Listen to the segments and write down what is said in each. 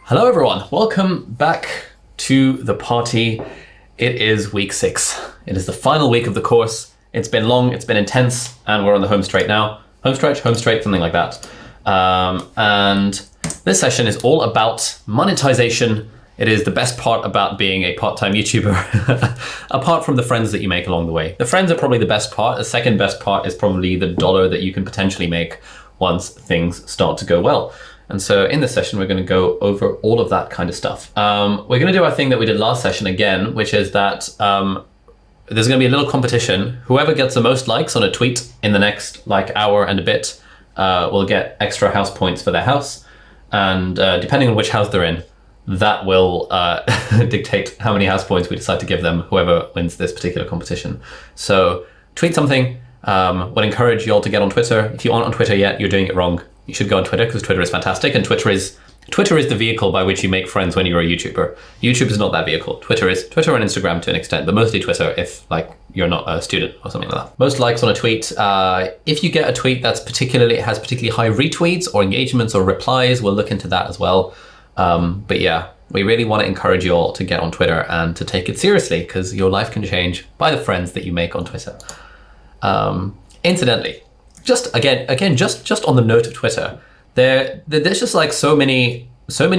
Hello everyone, welcome back to the party. It is week 6. It is the final week of the course. It's been long, it's been intense, and we're on the home straight now. Home straight, something like that. And this session is all about monetization. It is the best part about being a part-time YouTuber, apart from the friends that you make along the way. The friends are probably the best part. The second best part is probably the dollar that you can potentially make once things start to go well. And so in this session, we're going to go over all of that kind of stuff. We're going to do our thing that we did last session again, which is that there's going to be a little competition. Whoever gets the most likes on a tweet in the next hour and a bit will get extra house points for their house. And depending on which house they're in, that will dictate how many house points we decide to give them, whoever wins this particular competition. So tweet something. Would encourage you all to get on Twitter. If you aren't on Twitter yet, you're doing it wrong. You should go on Twitter because Twitter is fantastic, and Twitter is the vehicle by which you make friends when you're a YouTuber. YouTube is not that vehicle. Twitter and Instagram to an extent, but mostly Twitter if you're not a student or something like that. Most likes on a tweet. If you get a tweet that's has particularly high retweets or engagements or replies, we'll look into that as well. But yeah, we really want to encourage you all to get on Twitter and to take it seriously because your life can change by the friends that you make on Twitter. Incidentally, just on the note of Twitter, there's just so many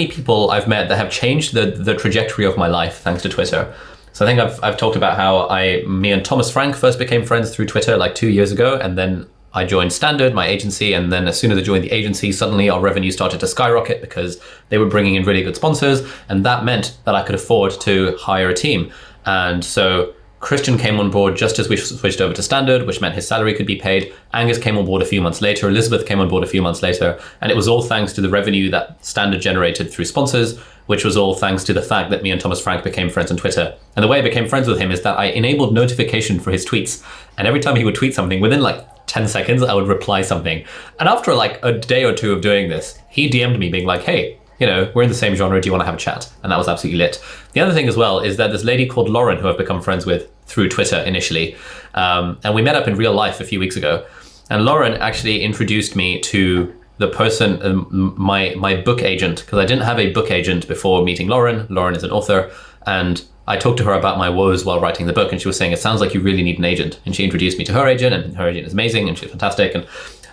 people I've met that have changed the trajectory of my life thanks to Twitter. So I think I've talked about how me and Thomas Frank first became friends through Twitter 2 years ago, and then I joined Standard, my agency, and then as soon as I joined the agency, suddenly our revenue started to skyrocket because they were bringing in really good sponsors, and that meant that I could afford to hire a team. And so Christian came on board just as we switched over to Standard, which meant his salary could be paid. Angus came on board a few months later. Elizabeth came on board a few months later. And it was all thanks to the revenue that Standard generated through sponsors, which was all thanks to the fact that me and Thomas Frank became friends on Twitter. And the way I became friends with him is that I enabled notification for his tweets. And every time he would tweet something, within 10 seconds, I would reply something. And after a day or two of doing this, he DM'd me being like, hey, we're in the same genre, do you want to have a chat? And that was absolutely lit. The other thing as well is that this lady called Lauren, who I've become friends with through Twitter initially, and we met up in real life a few weeks ago. And Lauren actually introduced me to the person, my book agent, because I didn't have a book agent before meeting Lauren. Lauren is an author, and I talked to her about my woes while writing the book, and she was saying, it sounds like you really need an agent. And she introduced me to her agent, and her agent is amazing, and she's fantastic. And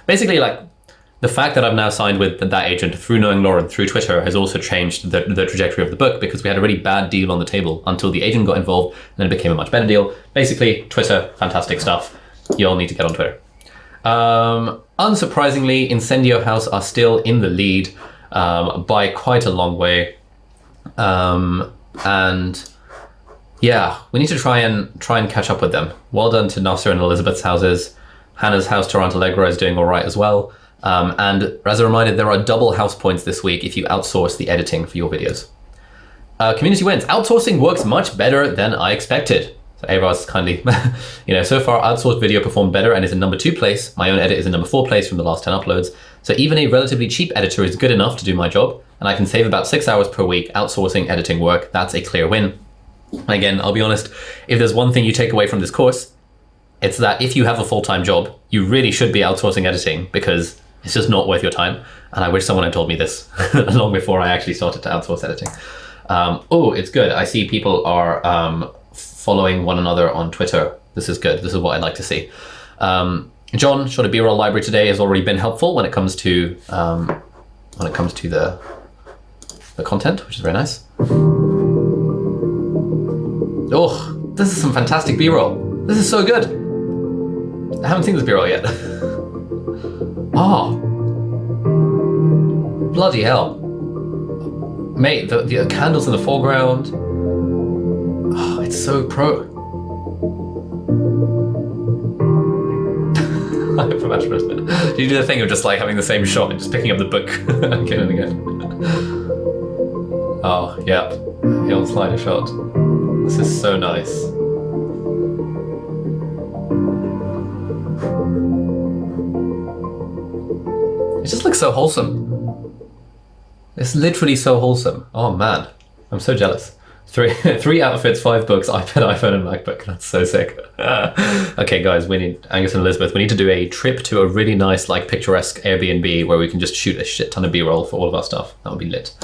basically, the fact that I've now signed with that agent through knowing Lauren through Twitter has also changed the trajectory of the book, because we had a really bad deal on the table until the agent got involved, and then it became a much better deal. Basically, Twitter, fantastic stuff. You all need to get on Twitter. Unsurprisingly, Incendio House are still in the lead by quite a long way. And yeah, we need to try and catch up with them. Well done to Nasser and Elizabeth's houses. Hannah's house, Toronto Allegra, is doing all right as well. And as a reminder, there are double house points this week if you outsource the editing for your videos. Community wins. Outsourcing works much better than I expected. So Avars kindly, so far outsourced video performed better and is in number 2 place. My own edit is in number 4 place from the last 10 uploads. So even a relatively cheap editor is good enough to do my job, and I can save about 6 hours per week outsourcing editing work. That's a clear win. Again, I'll be honest, if there's one thing you take away from this course, it's that if you have a full-time job, you really should be outsourcing editing, because it's just not worth your time. And I wish someone had told me this long before I actually started to outsource editing. It's good. I see people are following one another on Twitter. This is good. This is what I'd like to see. John shot a B-roll library today has already been helpful when it comes to the content, which is very nice. Oh, this is some fantastic B-roll. This is so good. I haven't seen this B-roll yet. Oh, bloody hell. Mate, the candles in the foreground. Oh, it's so pro. You do the thing of just having the same shot and just picking up the book again and again. Oh, yeah. Hill slider shot. This is so nice. It just looks so wholesome. It's literally so wholesome. Oh man, I'm so jealous. Three outfits, 5 books, iPad, iPhone, and MacBook. That's so sick. Okay, guys, we need Angus and Elizabeth. We need to do a trip to a really nice, picturesque Airbnb where we can just shoot a shit ton of B-roll for all of our stuff. That would be lit.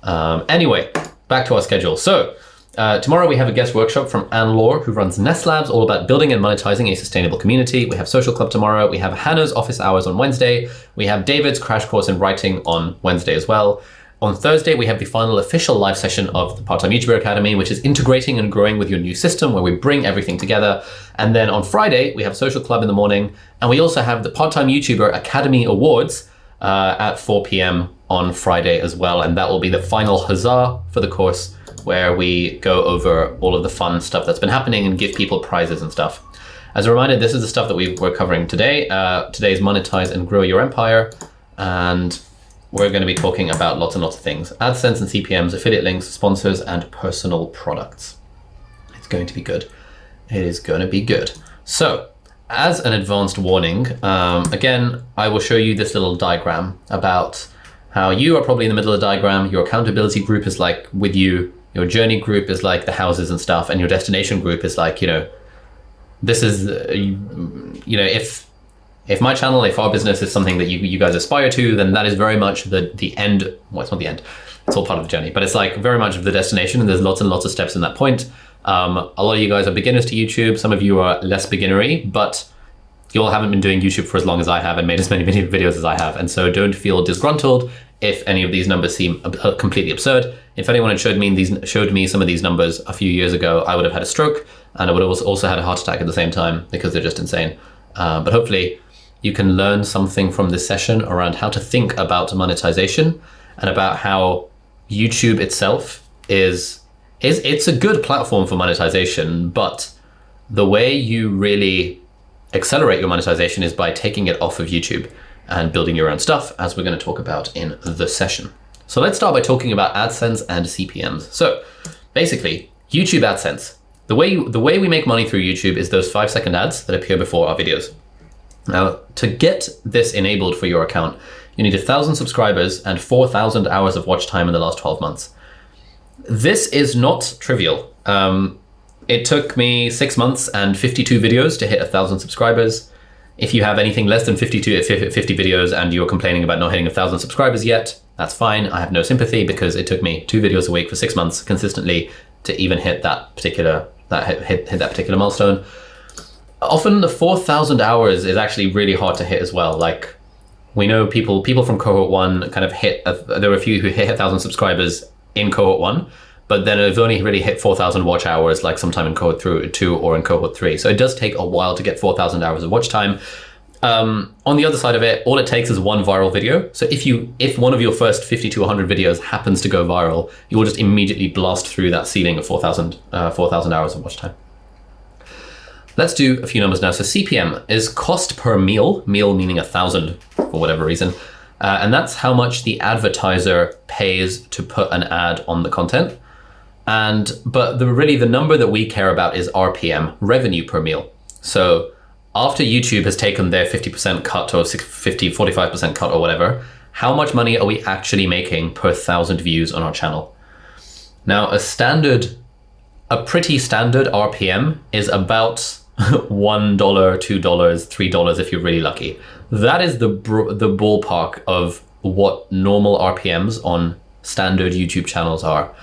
Anyway, back to our schedule. So tomorrow we have a guest workshop from Anne Law, who runs Nest Labs, all about building and monetizing a sustainable community. We have Social Club tomorrow. We have Hannah's office hours on Wednesday. We have David's crash course in writing on Wednesday as well. On Thursday, we have the final official live session of the Part-Time YouTuber Academy, which is integrating and growing with your new system, where we bring everything together. And then on Friday, we have Social Club in the morning. And we also have the Part-Time YouTuber Academy Awards at 4 p.m. on Friday as well. And that will be the final huzzah for the course, where we go over all of the fun stuff that's been happening and give people prizes and stuff. As a reminder, this is the stuff that we're covering today. Today is Monetize and Grow Your Empire. And we're going to be talking about lots and lots of things. AdSense and CPMs, affiliate links, sponsors, and personal products. It's going to be good. It is going to be good. So, as an advanced warning, again, I will show you this little diagram about how you are probably in the middle of the diagram. Your accountability group is like with you. Your journey group is like the houses and stuff. And your destination group is like, this is, if my channel, if our business is something that you guys aspire to, then that is very much the end. Well, it's not the end. It's all part of the journey, but it's like very much of the destination, and there's lots and lots of steps in that point. A lot of you guys are beginners to YouTube. Some of you are less beginnery, but you all haven't been doing YouTube for as long as I have and made as many videos as I have. And so don't feel disgruntled if any of these numbers seem completely absurd. If anyone had showed me some of these numbers a few years ago, I would have had a stroke, and I would have also had a heart attack at the same time, because they're just insane. But hopefully you can learn something from this session around how to think about monetization and about how YouTube itself it's a good platform for monetization, but the way you really accelerate your monetization is by taking it off of YouTube and building your own stuff, as we're going to talk about in the session. So let's start by talking about AdSense and CPMs. So basically, YouTube AdSense. The way we make money through YouTube is those 5-second ads that appear before our videos. Now, to get this enabled for your account, you need 1,000 subscribers and 4,000 hours of watch time in the last 12 months. This is not trivial. It took me 6 months and 52 videos to hit 1,000 subscribers. If you have anything less than 50 videos and you're complaining about not hitting 1,000 subscribers yet, that's fine. I have no sympathy, because it took me 2 videos a week for 6 months consistently to even hit that particular milestone. Often the 4,000 hours is actually really hard to hit as well. Like, we know people from cohort 1 kind of there were a few who hit 1,000 subscribers in cohort 1, but then they've only really hit 4,000 watch hours like sometime in cohort 2 or in cohort 3. So it does take a while to get 4,000 hours of watch time. On the other side of it, all it takes is one viral video. So if one of your first 50 to 100 videos happens to go viral, you will just immediately blast through that ceiling of 4,000 hours of watch time. Let's do a few numbers now. So CPM is cost per meal meaning 1,000 for whatever reason. And that's how much the advertiser pays to put an ad on the content. But the number that we care about is RPM, revenue per meal. So after YouTube has taken their 50% cut or 45% cut or whatever, how much money are we actually making per 1,000 views on our channel? Now, a pretty standard RPM is about $1, $2, $3 if you're really lucky. That is the ballpark of what normal RPMs on standard YouTube channels are.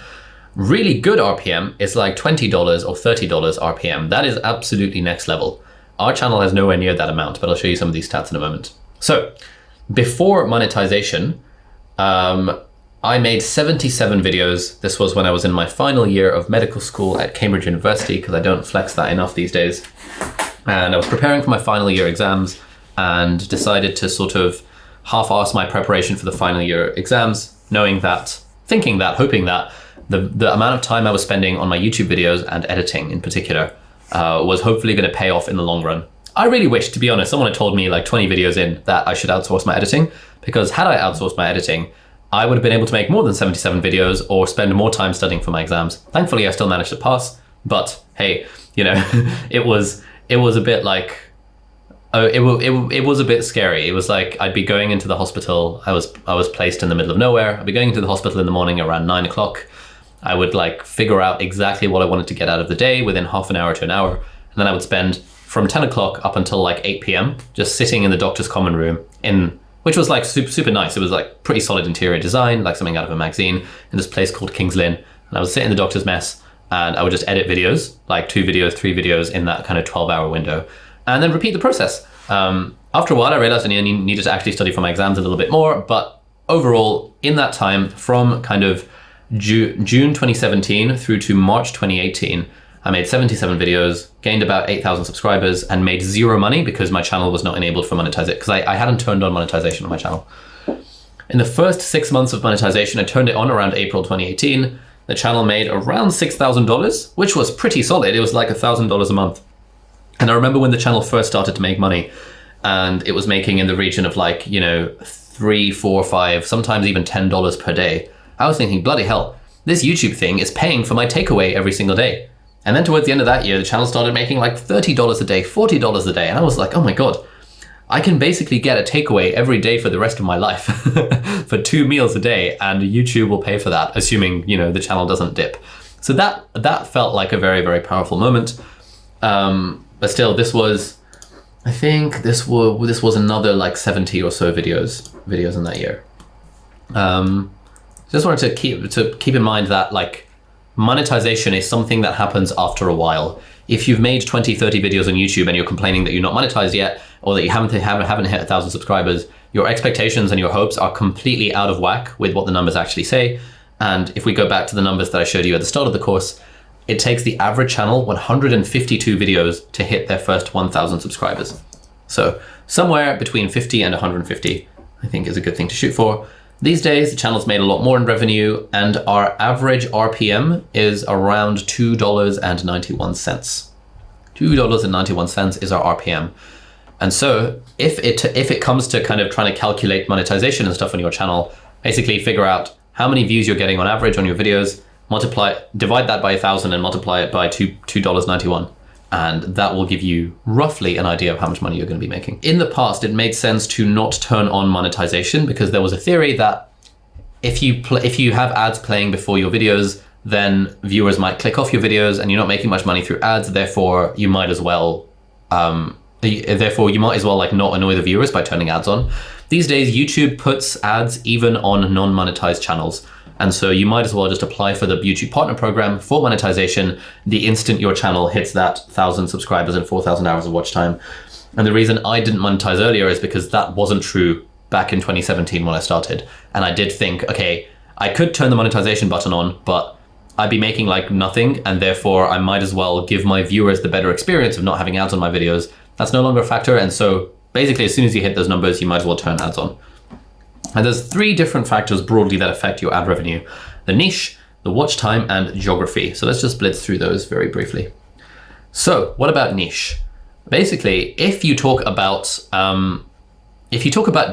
Really good RPM is like $20 or $30 RPM. That is absolutely next level. Our channel has nowhere near that amount, but I'll show you some of these stats in a moment. So before monetization, I made 77 videos. This was when I was in my final year of medical school at Cambridge University, because I don't flex that enough these days. And I was preparing for my final year exams and decided to sort of half-ass my preparation for the final year exams, hoping that the amount of time I was spending on my YouTube videos and editing in particular was hopefully going to pay off in the long run. I really wish, to be honest, someone had told me like 20 videos in that I should outsource my editing, because had I outsourced my editing, I would have been able to make more than 77 videos or spend more time studying for my exams. Thankfully, I still managed to pass, but hey, it was a bit like, it was a bit scary. It was like I'd be going into the hospital. I was placed in the middle of nowhere. I'd be going into the hospital in the morning around 9 o'clock. I would like figure out exactly what I wanted to get out of the day within half an hour to an hour. And then I would spend from 10 o'clock up until like 8 p.m. just sitting in the doctor's common room in which was like super nice. It was like pretty solid interior design, like something out of a magazine, in this place called King's Lynn. And I would sit in the doctor's mess and I would just edit videos, like 2 videos, 3 videos in that kind of 12-hour window, and then repeat the process. After a while, I realized I needed to actually study for my exams a little bit more, but overall, in that time, from kind of June 2017 through to March 2018, I made 77 videos, gained about 8,000 subscribers, and made zero money because my channel was not enabled for monetization, because I hadn't turned on monetization on my channel. In the first 6 months of monetization, I turned it on around April 2018. The channel made around $6,000, which was pretty solid. It was like $1,000 a month. And I remember when the channel first started to make money, and it was making in the region of like, you know, $3, $4, $5, sometimes even $10 per day. I was thinking, bloody hell, this YouTube thing is paying for my takeaway every single day. And then towards the end of that year, the channel started making like $30 a day, $40 a day. And I was like, oh my God, I can basically get a takeaway every day for the rest of my life for 2 meals a day, and YouTube will pay for that, assuming, you know, the channel doesn't dip. So that felt like a very, very powerful moment. But still, this was, I think this was another like 70 or so videos in that year. Just wanted to keep in mind that like monetization is something that happens after a while. If you've made 20, 30 videos on YouTube and you're complaining that you're not monetized yet, or that you haven't hit 1,000 subscribers, your expectations and your hopes are completely out of whack with what the numbers actually say. And if we go back to the numbers that I showed you at the start of the course, it takes the average channel 152 videos to hit their first 1,000 subscribers. So somewhere between 50 and 150, I think, is a good thing to shoot for. These days, the channel's made a lot more in revenue, and our average RPM is around $2.91. $2.91 is our RPM. And so if it comes to kind of trying to calculate monetization and stuff on your channel, basically figure out how many views you're getting on average on your videos, divide that by 1,000 and multiply it by $2.91. And that will give you roughly an idea of how much money you're going to be making. In the past, it made sense to not turn on monetization because there was a theory that if you have ads playing before your videos, then viewers might click off your videos and you're not making much money through ads. Therefore, you might as well like not annoy the viewers by turning ads on. These days, YouTube puts ads even on non-monetized channels. And so you might as well just apply for the YouTube Partner Program for monetization the instant your channel hits that 1,000 subscribers and 4,000 hours of watch time. And the reason I didn't monetize earlier is because that wasn't true back in 2017 when I started. And I did think, okay, I could turn the monetization button on, but I'd be making like nothing. And therefore I might as well give my viewers the better experience of not having ads on my videos. That's no longer a factor. And so basically, as soon as you hit those numbers, you might as well turn ads on. And there's 3 different factors broadly that affect your ad revenue: the niche, the watch time, and geography. So let's just blitz through those very briefly. So what about niche? Basically, if you talk about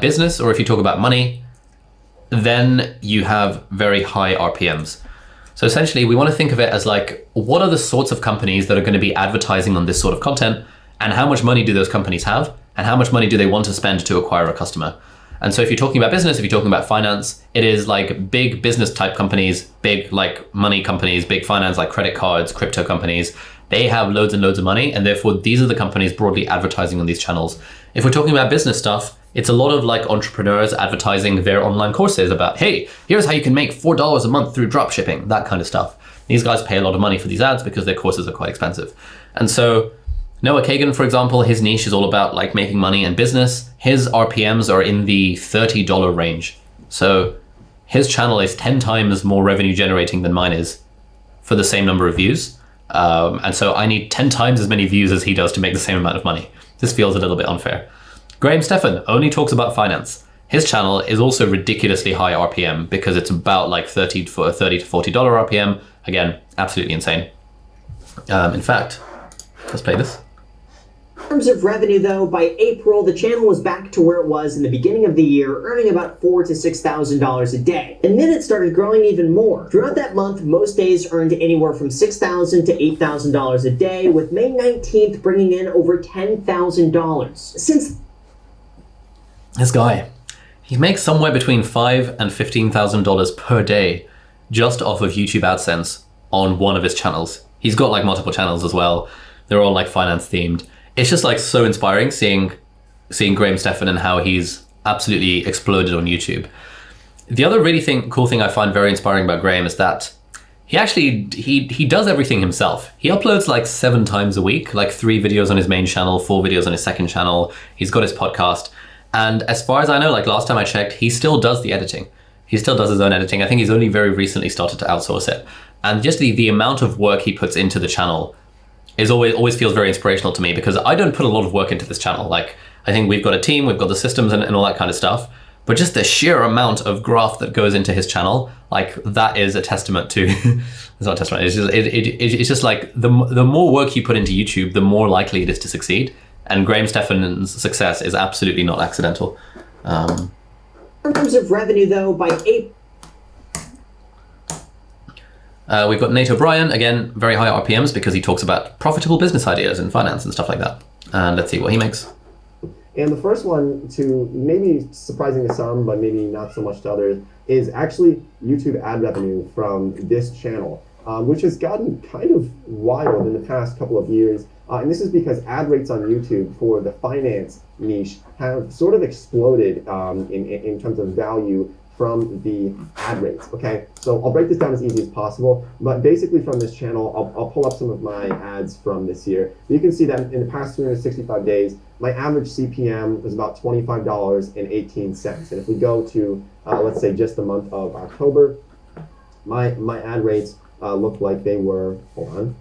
business or if you talk about money, then you have very high RPMs. So essentially, we want to think of it as like, what are the sorts of companies that are going to be advertising on this sort of content, and how much money do those companies have, and how much money do they want to spend to acquire a customer? And so if you're talking about business, if you're talking about finance, it is like big business type companies, big like money companies, big finance like credit cards, crypto companies. They have loads and loads of money, and therefore these are the companies broadly advertising on these channels. If we're talking about business stuff, it's a lot of like entrepreneurs advertising their online courses about, hey, here's how you can make $4 a month through drop shipping, that kind of stuff. These guys pay a lot of money for these ads because their courses are quite expensive. And so Noah Kagan, for example, his niche is all about like making money and business. His RPMs are in the $30 range. So his channel is 10 times more revenue generating than mine is for the same number of views. And so I need 10 times as many views as he does to make the same amount of money. This feels a little bit unfair. Graham Stephan only talks about finance. His channel is also ridiculously high RPM because it's about like $30 to $40 RPM. Again, absolutely insane. In fact, let's play this. In terms of revenue, though, by April, the channel was back to where it was in the beginning of the year, earning about $4,000 to $6,000 a day. And then it started growing even more. Throughout that month, most days earned anywhere from $6,000 to $8,000 a day, with May 19th bringing in over $10,000. Since this guy, he makes somewhere between $5,000 and $15,000 per day just off of YouTube AdSense on one of his channels. He's got like multiple channels as well. They're all like finance themed. It's just like so inspiring seeing Graham Stephan and how he's absolutely exploded on YouTube. The other really cool thing I find very inspiring about Graham is that he does everything himself. He uploads like 7 times a week, like 3 videos on his main channel, 4 videos on his second channel. He's got his podcast. And as far as I know, like last time I checked, he still does the editing. He still does his own editing. I think he's only very recently started to outsource it. And just the amount of work he puts into the channel is always feels very inspirational to me, because I don't put a lot of work into this channel. Like, I think we've got a team, we've got the systems and all that kind of stuff. But just the sheer amount of graft that goes into his channel, like that is a testament to, it's not a testament, it's just like the more work you put into YouTube, the more likely it is to succeed. And Graham Stefan's success is absolutely not accidental. In terms of revenue though, by April, we've got Nate O'Brien, again, very high RPMs because he talks about profitable business ideas and finance and stuff like that. And let's see what he makes. And the first one, to maybe surprising to some, but maybe not so much to others, is actually YouTube ad revenue from this channel, which has gotten kind of wild in the past couple of years. And this is because ad rates on YouTube for the finance niche have sort of exploded in terms of value from the ad rates, okay? So I'll break this down as easy as possible, but basically from this channel, I'll pull up some of my ads from this year. You can see that in the past 365 days, my average CPM was about $25.18. And if we go to, let's say just the month of October, my ad rates look like they were, hold on.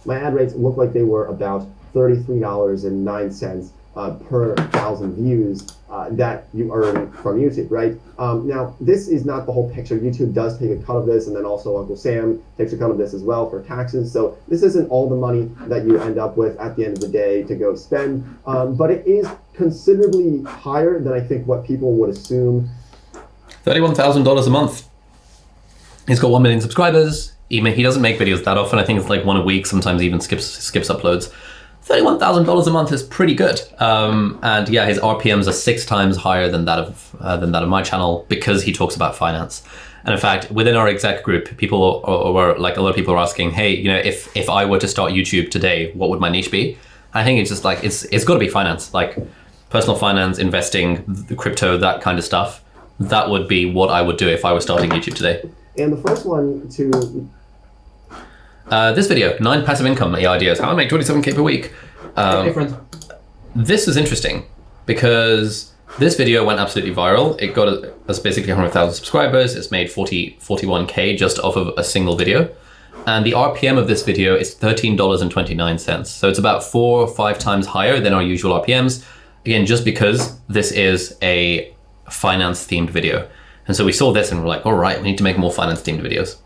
My ad rates look like they were about $33.09 per 1,000 views that you earn from YouTube, right? Now, this is not the whole picture. YouTube does take a cut of this, and then also Uncle Sam takes a cut of this as well for taxes. So this isn't all the money that you end up with at the end of the day to go spend, but it is considerably higher than I think what people would assume. $31,000 a month. He's got 1 million subscribers. He doesn't make videos that often. I think it's like 1 a week, sometimes even skips uploads. $31,000 a month is pretty good. And yeah, his RPMs are 6 times higher than that of my channel, because he talks about finance. And in fact, within our exec group, people were like, a lot of people are asking, hey, you know, if I were to start YouTube today, what would my niche be? I think it's just like, it's got to be finance, like personal finance, investing, the crypto, that kind of stuff. That would be what I would do if I was starting YouTube today. And the first one to... this video, 9 passive income ideas, how I make 27K per week. Hey friends. This is interesting because this video went absolutely viral. It got us basically 100,000 subscribers. It's made 41K just off of a single video. And the RPM of this video is $13.29. So it's about 4 or 5 times higher than our usual RPMs. Again, just because this is a finance themed video. And so we saw this and we're like, all right, we need to make more finance themed videos.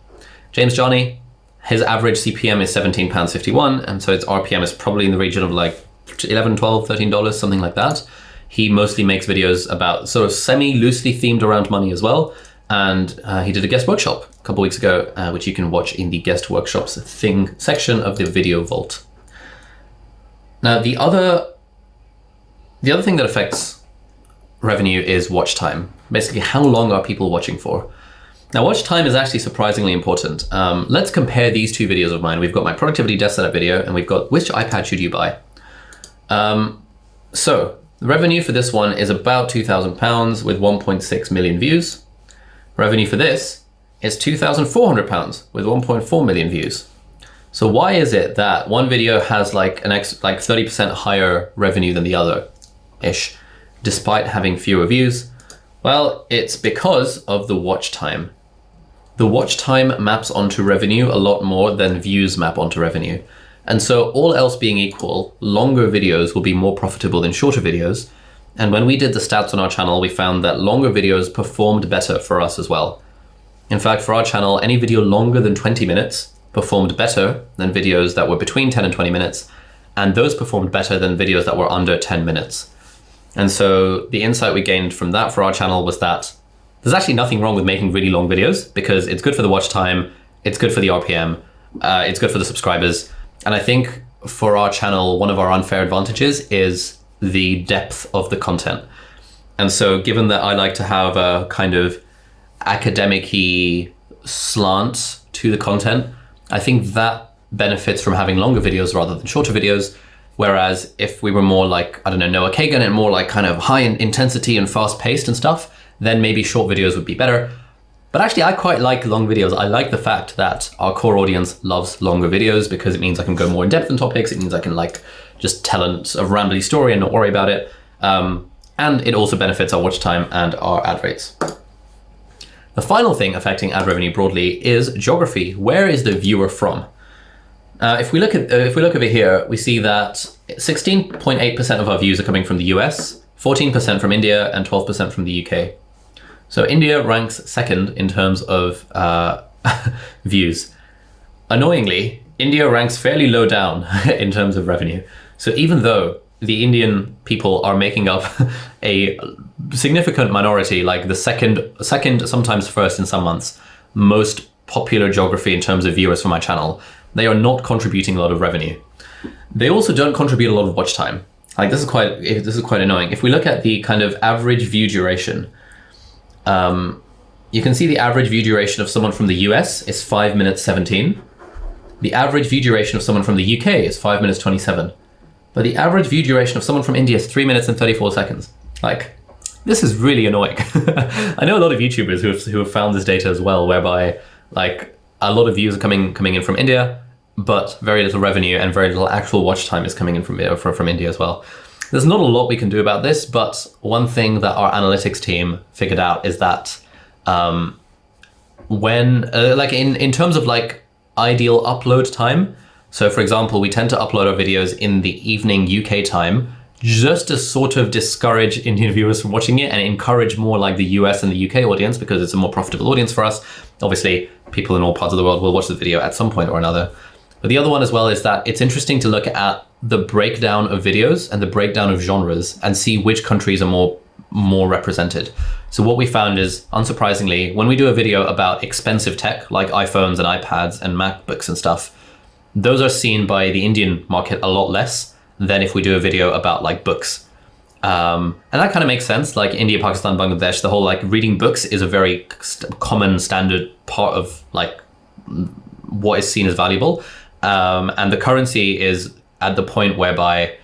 James Johnny, his average CPM is £17.51, and so its RPM is probably in the region of like $11, $12, $13, something like that. He mostly makes videos about sort of semi-loosely themed around money as well. And he did a guest workshop a couple weeks ago, which you can watch in the guest workshops section of the video vault. Now, the other thing that affects revenue is watch time. Basically, how long are people watching for? Now, watch time is actually surprisingly important. Let's compare these 2 videos of mine. We've got my productivity desk setup video, and we've got which iPad should you buy? So the revenue for this one is about £2,000 with 1.6 million views. Revenue for this is £2,400 with 1.4 million views. So why is it that one video has like 30% higher revenue than the other-ish, despite having fewer views? Well, it's because of the watch time. The watch time maps onto revenue a lot more than views map onto revenue. And so all else being equal, longer videos will be more profitable than shorter videos. And when we did the stats on our channel, we found that longer videos performed better for us as well. In fact, for our channel, any video longer than 20 minutes performed better than videos that were between 10 and 20 minutes. And those performed better than videos that were under 10 minutes. And so the insight we gained from that for our channel was that there's actually nothing wrong with making really long videos, because it's good for the watch time, it's good for the RPM, it's good for the subscribers. And I think for our channel, one of our unfair advantages is the depth of the content. And so given that I like to have a kind of academic-y slant to the content, I think that benefits from having longer videos rather than shorter videos. Whereas if we were more like, I don't know, Noah Kagan and more like kind of high in intensity and fast paced and stuff, then maybe short videos would be better. But actually, I quite like long videos. I like the fact that our core audience loves longer videos because it means I can go more in depth on topics. It means I can like just tell a rambly story and not worry about it. And it also benefits our watch time and our ad rates. The final thing affecting ad revenue broadly is geography. Where is the viewer from? If we look over here, we see that 16.8% of our views are coming from the US, 14% from India, and 12% from the UK. So India ranks second in terms of views. Annoyingly, India ranks fairly low down in terms of revenue. So even though the Indian people are making up a significant minority, like the second, sometimes first in some months, most popular geography in terms of viewers for my channel, they are not contributing a lot of revenue. They also don't contribute a lot of watch time. Like this is quite annoying. If we look at the kind of average view duration, you can see the average view duration of someone from the US is 5 minutes 17. The average view duration of someone from the UK is 5 minutes 27. But the average view duration of someone from India is 3 minutes and 34 seconds. Like, this is really annoying. I know a lot of YouTubers who have found this data as well, whereby like a lot of views are coming in from India, but very little revenue and very little actual watch time is coming in from India as well. There's not a lot we can do about this, but one thing that our analytics team figured out is that when like in terms of like ideal upload time, so for example, we tend to upload our videos in the evening UK time, just to sort of discourage Indian viewers from watching it and encourage more like the US and the UK audience, because it's a more profitable audience for us. Obviously, people in all parts of the world will watch the video at some point or another. But the other one as well is that it's interesting to look at the breakdown of videos and the breakdown of genres and see which countries are more represented. So what we found is, unsurprisingly, when we do a video about expensive tech like iPhones and iPads and MacBooks and stuff, those are seen by the Indian market a lot less than if we do a video about like books. And that kind of makes sense. Like India, Pakistan, Bangladesh, the whole like reading books is a very common standard part of like what is seen as valuable. And the currency is at the point whereby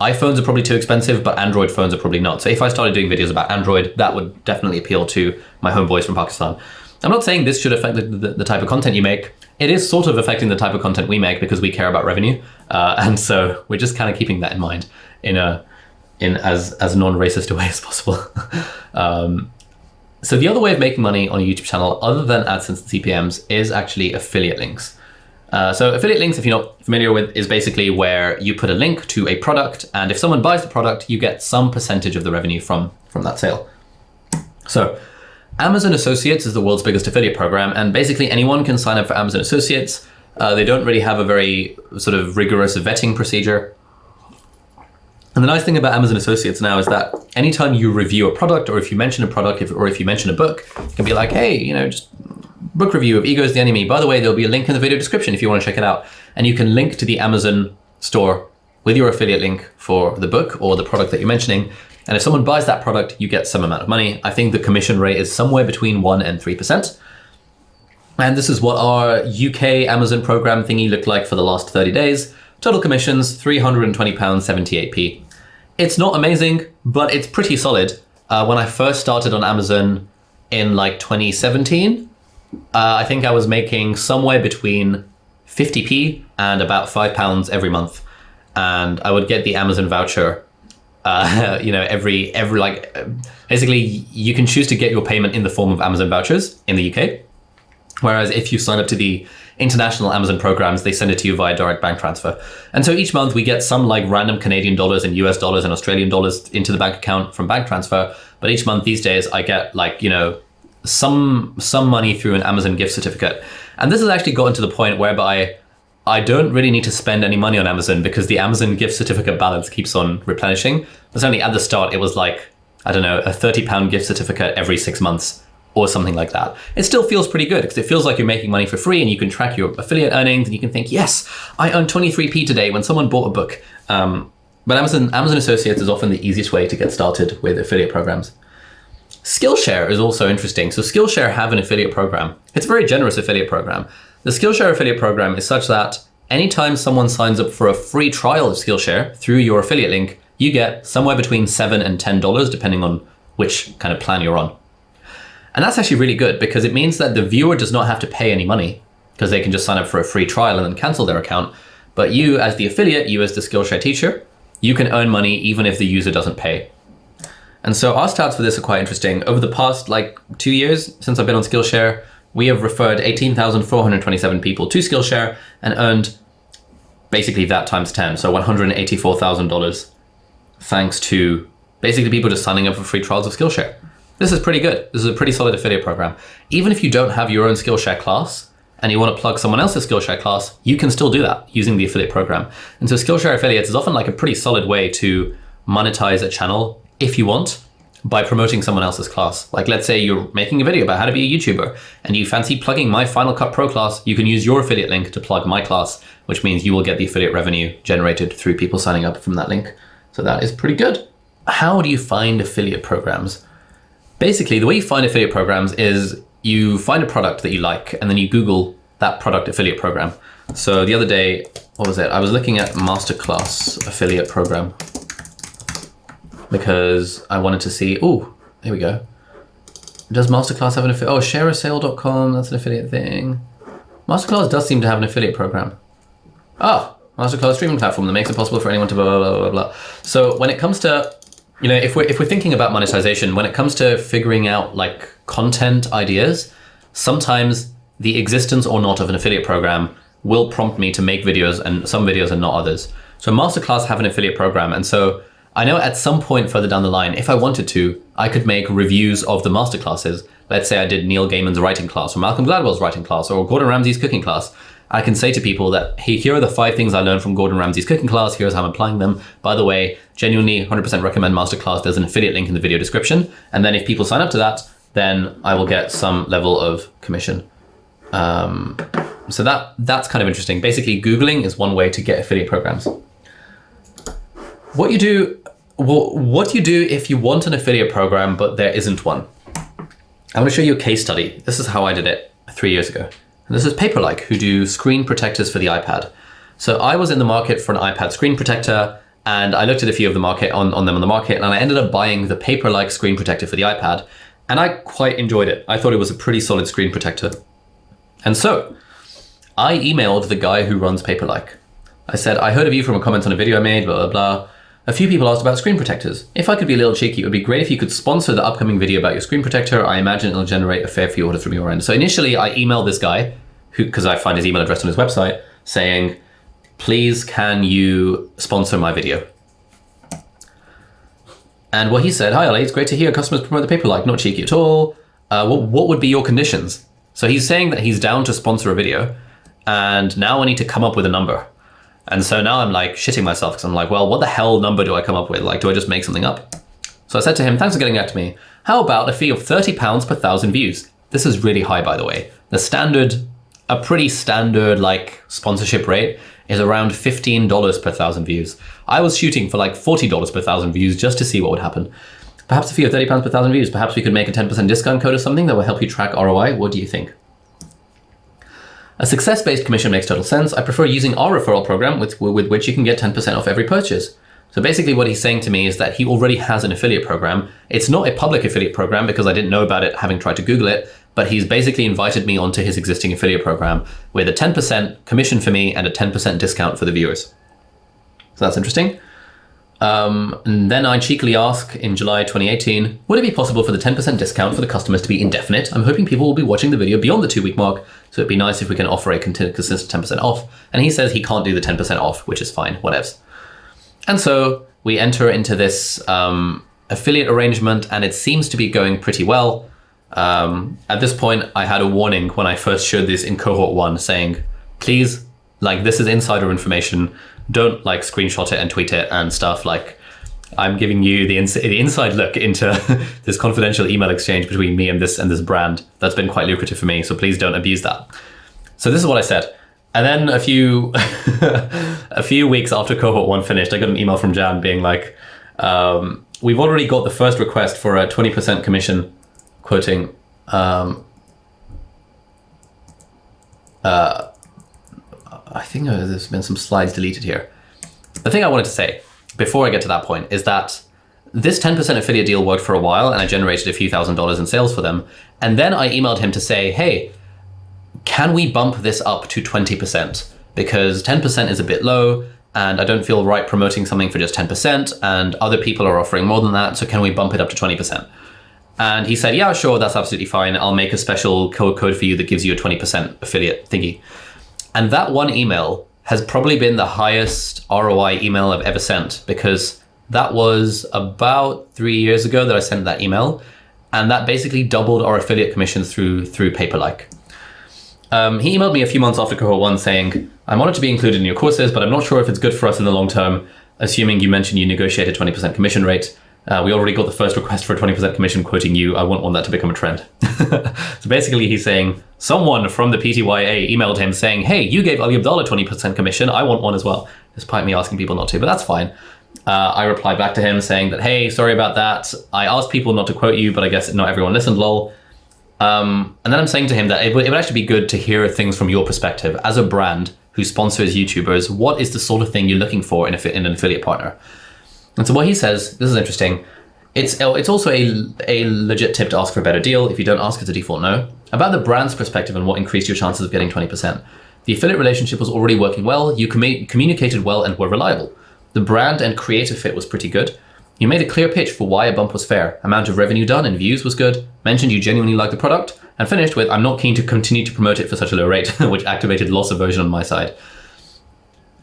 iPhones are probably too expensive, but Android phones are probably not. So if I started doing videos about Android, that would definitely appeal to my homeboys from Pakistan. I'm not saying this should affect the type of content you make. It is sort of affecting the type of content we make because we care about revenue. And so we're just kind of keeping that in mind in as non-racist a way as possible. So the other way of making money on a YouTube channel, other than AdSense and CPMs, is actually affiliate links. So affiliate links, if you're not familiar with, is basically where you put a link to a product, and if someone buys the product, you get some percentage of the revenue from that sale. So Amazon Associates is the world's biggest affiliate program, and basically anyone can sign up for Amazon Associates. They don't really have a very sort of rigorous vetting procedure. And the nice thing about Amazon Associates now is that anytime you review a product, or if you mention a product, or if you mention a book, you can be like, hey, just book review of Ego is the Enemy. By the way, there'll be a link in the video description if you want to check it out. And you can link to the Amazon store with your affiliate link for the book or the product that you're mentioning. And if someone buys that product, you get some amount of money. I think the commission rate is somewhere between 1% and 3%. And this is what our UK Amazon program thingy looked like for the last 30 days. Total commissions, £320.78p. It's not amazing, but it's pretty solid. When I first started on Amazon in like 2017, I think I was making somewhere between 50p and about £5 every month. And I would get the Amazon voucher every like basically you can choose to get your payment in the form of Amazon vouchers in the UK. Whereas if you sign up to the international Amazon programs, they send it to you via direct bank transfer. And so each month we get some like random Canadian dollars and US dollars and Australian dollars into the bank account from bank transfer. But each month these days I get like, some money through an Amazon gift certificate. And this has actually gotten to the point whereby I don't really need to spend any money on Amazon because the Amazon gift certificate balance keeps on replenishing. But only at the start, it was like, I don't know, a £30 gift certificate every 6 months or something like that. It still feels pretty good because it feels like you're making money for free and you can track your affiliate earnings and you can think, yes, I earned 23p today when someone bought a book. But Amazon Associates is often the easiest way to get started with affiliate programs. Skillshare is also interesting. So Skillshare have an affiliate program. It's a very generous affiliate program. The Skillshare affiliate program is such that anytime someone signs up for a free trial of Skillshare through your affiliate link, you get somewhere between $7 and $10, depending on which kind of plan you're on. And that's actually really good because it means that the viewer does not have to pay any money because they can just sign up for a free trial and then cancel their account. But you as the affiliate, you as the Skillshare teacher, you can earn money even if the user doesn't pay. And so our stats for this are quite interesting. Over the past 2 years since I've been on Skillshare, we have referred 18,427 people to Skillshare and earned basically that times 10, so $184,000 thanks to basically people just signing up for free trials of Skillshare. This is pretty good. This is a pretty solid affiliate program. Even if you don't have your own Skillshare class and you want to plug someone else's Skillshare class, you can still do that using the affiliate program. And so Skillshare affiliates is often a pretty solid way to monetize a channel if you want, by promoting someone else's class. Like let's say you're making a video about how to be a YouTuber and you fancy plugging my Final Cut Pro class, you can use your affiliate link to plug my class, which means you will get the affiliate revenue generated through people signing up from that link. So that is pretty good. How do you find affiliate programs? Basically, the way you find affiliate programs is you find a product that you like and then you Google that product affiliate program. So the other day, what was it? I was looking at Masterclass affiliate program because I wanted to see, oh, here we go. Does Masterclass have an affiliate? Oh, shareasale.com, that's an affiliate thing. Masterclass does seem to have an affiliate program. Oh, Masterclass streaming platform that makes it possible for anyone to blah, blah, blah, blah, blah. So when it comes to, if we're thinking about monetization, when it comes to figuring out content ideas, sometimes the existence or not of an affiliate program will prompt me to make videos, and some videos and not others. So Masterclass have an affiliate program, and so I know at some point further down the line, if I wanted to, I could make reviews of the masterclasses. Let's say I did Neil Gaiman's writing class or Malcolm Gladwell's writing class or Gordon Ramsay's cooking class. I can say to people that, hey, here are the 5 things I learned from Gordon Ramsay's cooking class. Here's how I'm applying them. By the way, genuinely 100% recommend Masterclass. There's an affiliate link in the video description. And then if people sign up to that, then I will get some level of commission. So that's kind of interesting. Basically, Googling is one way to get affiliate programs. What do you do if you want an affiliate program, but there isn't one? I want to show you a case study. This is how I did it 3 years ago. And this is Paperlike, who do screen protectors for the iPad. So I was in the market for an iPad screen protector, and I looked at a few of the market on them on the market, and I ended up buying the Paperlike screen protector for the iPad, and I quite enjoyed it. I thought it was a pretty solid screen protector. And so I emailed the guy who runs Paperlike. I said, I heard of you from a comment on a video I made, blah, blah, blah. A few people asked about screen protectors. If I could be a little cheeky, it would be great if you could sponsor the upcoming video about your screen protector. I imagine it'll generate a fair few orders from your end. So initially I emailed this guy, because I find his email address on his website, saying, please can you sponsor my video? And what he said, hi Ollie, it's great to hear customers promote the Paperlike, not cheeky at all. What would be your conditions? So he's saying that he's down to sponsor a video, and now I need to come up with a number. And so now I'm shitting myself because I'm well, what the hell number do I come up with? Do I just make something up? So I said to him, thanks for getting back to me. How about a fee of £30 per 1,000 views? This is really high, by the way. A pretty standard sponsorship rate is around $15 per 1,000 views. I was shooting for $40 per 1,000 views just to see what would happen. Perhaps a fee of £30 per 1,000 views. Perhaps we could make a 10% discount code or something that will help you track ROI. What do you think? A success-based commission makes total sense. I prefer using our referral program with which you can get 10% off every purchase. So basically what he's saying to me is that he already has an affiliate program. It's not a public affiliate program because I didn't know about it having tried to Google it, but he's basically invited me onto his existing affiliate program with a 10% commission for me and a 10% discount for the viewers. So that's interesting. And then I cheekily ask in July 2018, would it be possible for the 10% discount for the customers to be indefinite? I'm hoping people will be watching the video beyond the 2-week mark, so it'd be nice if we can offer a consistent 10% off. And he says he can't do the 10% off, which is fine, whatevs. And so we enter into this affiliate arrangement, and it seems to be going pretty well. At this point, I had a warning when I first showed this in cohort 1 saying, please, this is insider information. Don't screenshot it and tweet it and stuff. I'm giving you the inside look into this confidential email exchange between me and this brand that's been quite lucrative for me. So please don't abuse that. So this is what I said. And then a few weeks after cohort 1 finished, I got an email from Jan being we've already got the first request for a 20% commission, quoting, I think there's been some slides deleted here. The thing I wanted to say before I get to that point is that this 10% affiliate deal worked for a while and I generated a few $1,000s in sales for them. And then I emailed him to say, hey, can we bump this up to 20%? Because 10% is a bit low and I don't feel right promoting something for just 10% and other people are offering more than that. So can we bump it up to 20%? And he said, yeah, sure, that's absolutely fine. I'll make a special code for you that gives you a 20% affiliate thingy. And that one email has probably been the highest ROI email I've ever sent, because that was about 3 years ago that I sent that email. And that basically doubled our affiliate commissions through Paperlike. He emailed me a few months after cohort 1 saying, I'm honored to be included in your courses, but I'm not sure if it's good for us in the long term, assuming you mentioned you negotiated 20% commission rate. We already got the first request for a 20% commission quoting you. I wouldn't want that to become a trend. So basically he's saying someone from the PTYA emailed him saying, hey, you gave Ali Abdallah 20% commission. I want one as well. Despite me asking people not to, but that's fine. I replied back to him saying that, hey, sorry about that. I asked people not to quote you, but I guess not everyone listened, lol. And then I'm saying to him that it would actually be good to hear things from your perspective as a brand who sponsors YouTubers. What is the sort of thing you're looking for in an affiliate partner? And so what he says, this is interesting. It's also a legit tip to ask for a better deal. If you don't ask, it's a default no. About the brand's perspective and what increased your chances of getting 20%. The affiliate relationship was already working well. You communicated well and were reliable. The brand and creative fit was pretty good. You made a clear pitch for why a bump was fair. Amount of revenue done and views was good. Mentioned you genuinely liked the product. And finished with, I'm not keen to continue to promote it for such a low rate, which activated loss aversion on my side.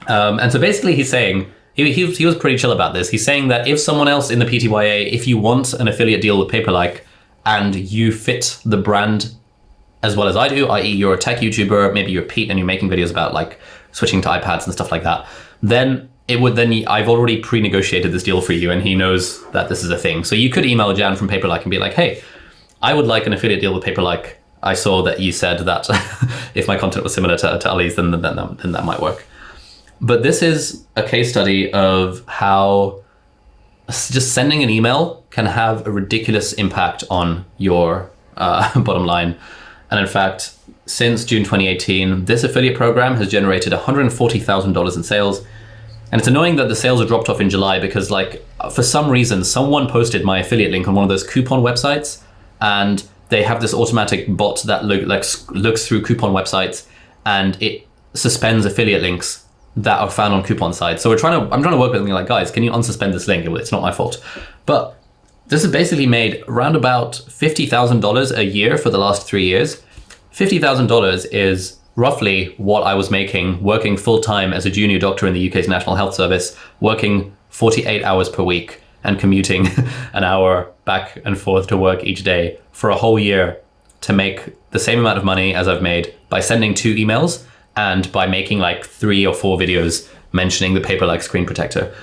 And so basically he's saying, he was pretty chill about this. He's saying that if someone else in the PTYA, if you want an affiliate deal with Paperlike and you fit the brand as well as I do, i.e. you're a tech YouTuber, maybe you're Pete and you're making videos about like switching to iPads and stuff like that, then I've already pre-negotiated this deal for you and he knows that this is a thing. So you could email Jan from Paperlike and be like, hey, I would like an affiliate deal with Paperlike. I saw that you said that if my content was similar to Ali's, then that might work. But this is a case study of how just sending an email can have a ridiculous impact on your bottom line. And in fact, since June 2018, this affiliate program has generated $140,000 in sales. And it's annoying that the sales are dropped off in July because, like, for some reason, someone posted my affiliate link on one of those coupon websites, and they have this automatic bot that looks through coupon websites and it suspends affiliate links that are found on coupon sites. So I'm trying to work with them like, guys, can you unsuspend this link? It's not my fault. But this has basically made around about $50,000 a year for the last 3 years. $50,000 is roughly what I was making working full-time as a junior doctor in the UK's National Health Service, working 48 hours per week and commuting an hour back and forth to work each day for a whole year to make the same amount of money as I've made by sending 2 emails and by making like 3 or 4 videos mentioning the Paperlike screen protector.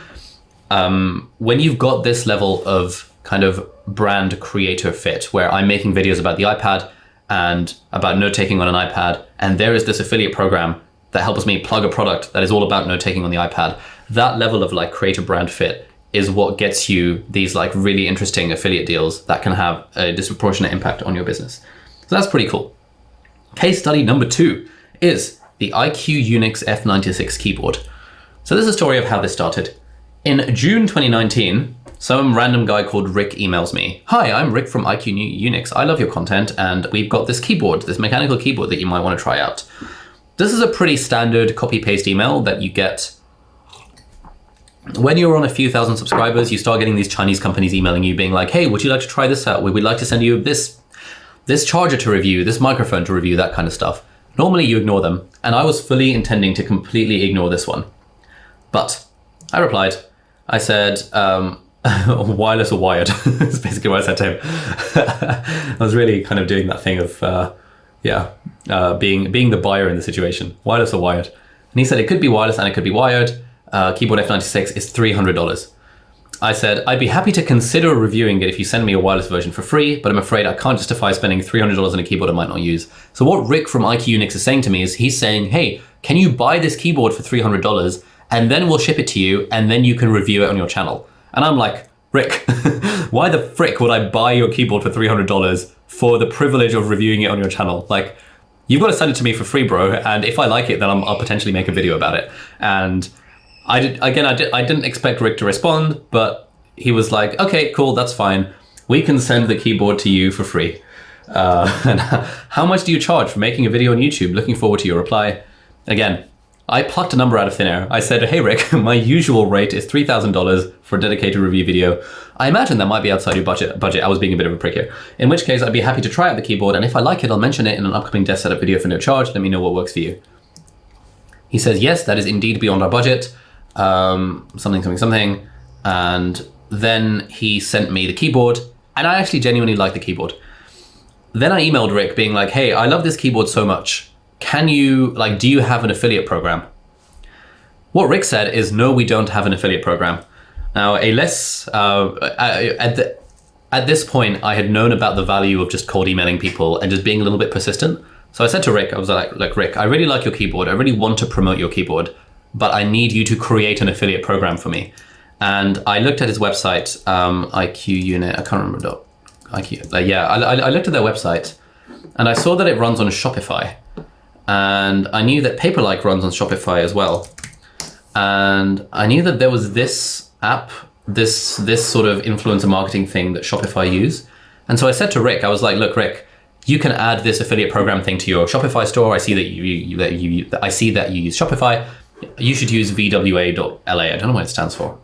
When you've got this level of kind of brand creator fit, where I'm making videos about the iPad and about note-taking on an iPad, and there is this affiliate program that helps me plug a product that is all about note-taking on the iPad, that level of like creator brand fit is what gets you these like really interesting affiliate deals that can have a disproportionate impact on your business. So that's pretty cool. Case study number 2 is the iQ Unix F96 keyboard. So this is a story of how this started. In June 2019, some random guy called Rick emails me. Hi, I'm Rick from iQ Unix. I love your content and we've got this keyboard, this mechanical keyboard that you might want to try out. This is a pretty standard copy-paste email that you get when you're on a few thousand subscribers. You start getting these Chinese companies emailing you being like, hey, would you like to try this out? We'd like to send you this charger to review, this microphone to review, that kind of stuff. Normally you ignore them, and I was fully intending to completely ignore this one. But I replied. I said, wireless or wired? That's basically what I said to him. I was really kind of doing that thing of, being the buyer in the situation. Wireless or wired? And he said it could be wireless and it could be wired. Keyboard F96 is $300. I said, I'd be happy to consider reviewing it if you send me a wireless version for free, but I'm afraid I can't justify spending $300 on a keyboard I might not use. So what Rick from iQ Unix is saying to me is he's saying, hey, can you buy this keyboard for $300 and then we'll ship it to you and then you can review it on your channel? And I'm like, Rick, why the frick would I buy your keyboard for $300 for the privilege of reviewing it on your channel? Like, you've got to send it to me for free, bro. And if I like it, then I'll potentially make a video about it. And I didn't expect Rick to respond, but he was like, okay, cool, that's fine. We can send the keyboard to you for free. And how much do you charge for making a video on YouTube? Looking forward to your reply. Again, I plucked a number out of thin air. I said, hey, Rick, my usual rate is $3,000 for a dedicated review video. I imagine that might be outside your budget. I was being a bit of a prick here. In which case, I'd be happy to try out the keyboard. And if I like it, I'll mention it in an upcoming desk setup video for no charge. Let me know what works for you. He says, yes, that is indeed beyond our budget. Something. And then he sent me the keyboard. And I actually genuinely like the keyboard. Then I emailed Rick being like, hey, I love this keyboard so much. Do you have an affiliate program? What Rick said is, no, we don't have an affiliate program. Now, at this point, I had known about the value of just cold emailing people and just being a little bit persistent. So I said to Rick, I was like, look, Rick, I really like your keyboard. I really want to promote your keyboard, but I need you to create an affiliate program for me. And I looked at his website, IQ Unit, I can't remember. IQ, I looked at their website and I saw that it runs on Shopify. And I knew that Paperlike runs on Shopify as well. And I knew that there was this app, this sort of influencer marketing thing that Shopify use. And so I said to Rick, I was like, look, Rick, you can add this affiliate program thing to your Shopify store. I see that you use Shopify. You should use VWA.LA. I don't know what it stands for.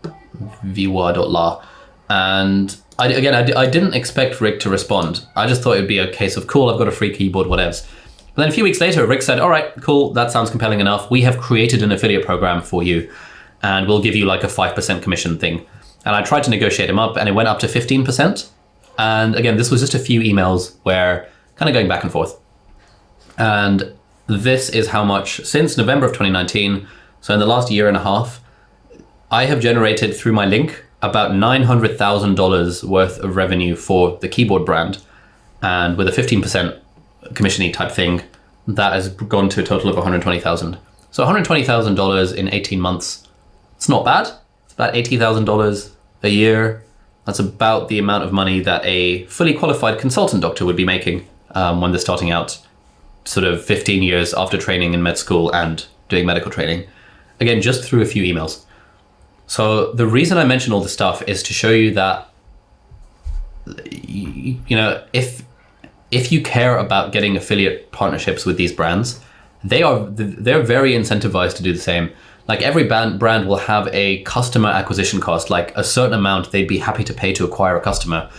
VWA.LA. And I didn't expect Rick to respond. I just thought it'd be a case of, cool, I've got a free keyboard, whatevs. But then a few weeks later, Rick said, all right, cool, that sounds compelling enough. We have created an affiliate program for you, and we'll give you like a 5% commission thing. And I tried to negotiate him up, and it went up to 15%. And again, this was just a few emails where kind of going back and forth. And this is how much, since November of 2019, so in the last year and a half, I have generated through my link about $900,000 worth of revenue for the keyboard brand. And with a 15% commission-y type thing, that has gone to a total of $120,000. So $120,000 in 18 months, it's not bad. It's about $80,000 a year. That's about the amount of money that a fully qualified consultant doctor would be making when they're starting out, sort of 15 years after training in med school and doing medical training. Again, just through a few emails. So the reason I mention all this stuff is to show you that, if you care about getting affiliate partnerships with these brands, they're very incentivized to do the same. Like every brand will have a customer acquisition cost, like a certain amount they'd be happy to pay to acquire a customer.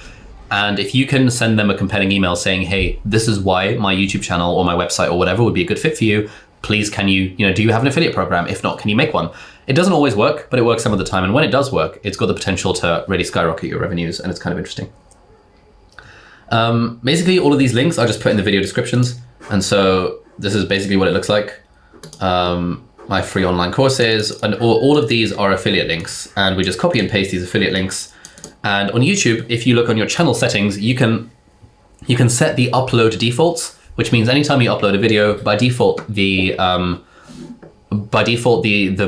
And if you can send them a compelling email saying, hey, this is why my YouTube channel or my website or whatever would be a good fit for you, please, do you have an affiliate program? If not, can you make one? It doesn't always work, but it works some of the time. And when it does work, it's got the potential to really skyrocket your revenues, and it's kind of interesting. Basically, all of these links I just put in the video descriptions. And so this is basically what it looks like. My free online courses, and all of these are affiliate links. And we just copy and paste these affiliate links. And on YouTube, if you look on your channel settings, you can set the upload defaults, which means anytime you upload a video, by default, the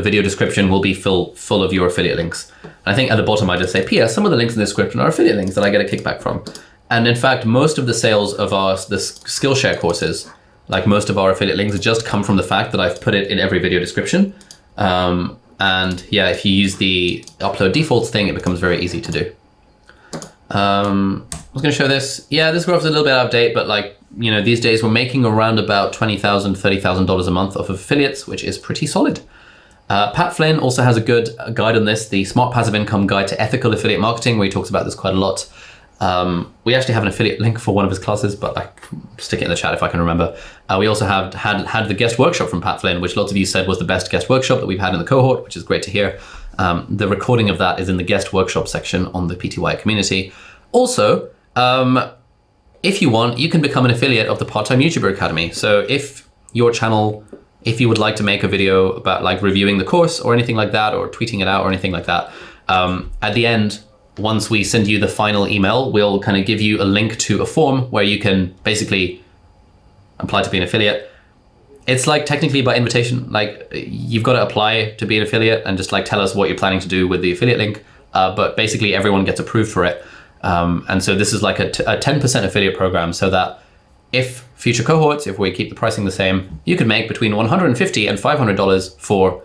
video description will be full of your affiliate links. And I think at the bottom I just say, P.S. some of the links in the description are affiliate links that I get a kickback from. And in fact, most of the sales of the Skillshare courses, like most of our affiliate links, just come from the fact that I've put it in every video description. And yeah, if you use the upload defaults thing, it becomes very easy to do. I was going to show this. Yeah, this graph's a little bit out of date, but these days we're making around about $20,000, $30,000 a month off of affiliates, which is pretty solid. Pat Flynn also has a good guide on this, the Smart Passive Income Guide to Ethical Affiliate Marketing, where he talks about this quite a lot. We actually have an affiliate link for one of his classes, but I stick it in the chat if I can remember. We also had the guest workshop from Pat Flynn, which lots of you said was the best guest workshop that we've had in the cohort, which is great to hear. The recording of that is in the guest workshop section on the PTY community. Also, if you want, you can become an affiliate of the Part-Time YouTuber Academy. So if your channel, if you would like to make a video about like reviewing the course or anything like that, or tweeting it out or anything like that, at the end, once we send you the final email, we'll kind of give you a link to a form where you can basically apply to be an affiliate. It's like technically by invitation, like you've got to apply to be an affiliate and just like tell us what you're planning to do with the affiliate link. But basically everyone gets approved for it. And so this is like a 10% affiliate program, so that if future cohorts, if we keep the pricing the same, you could make between $150 and $500 for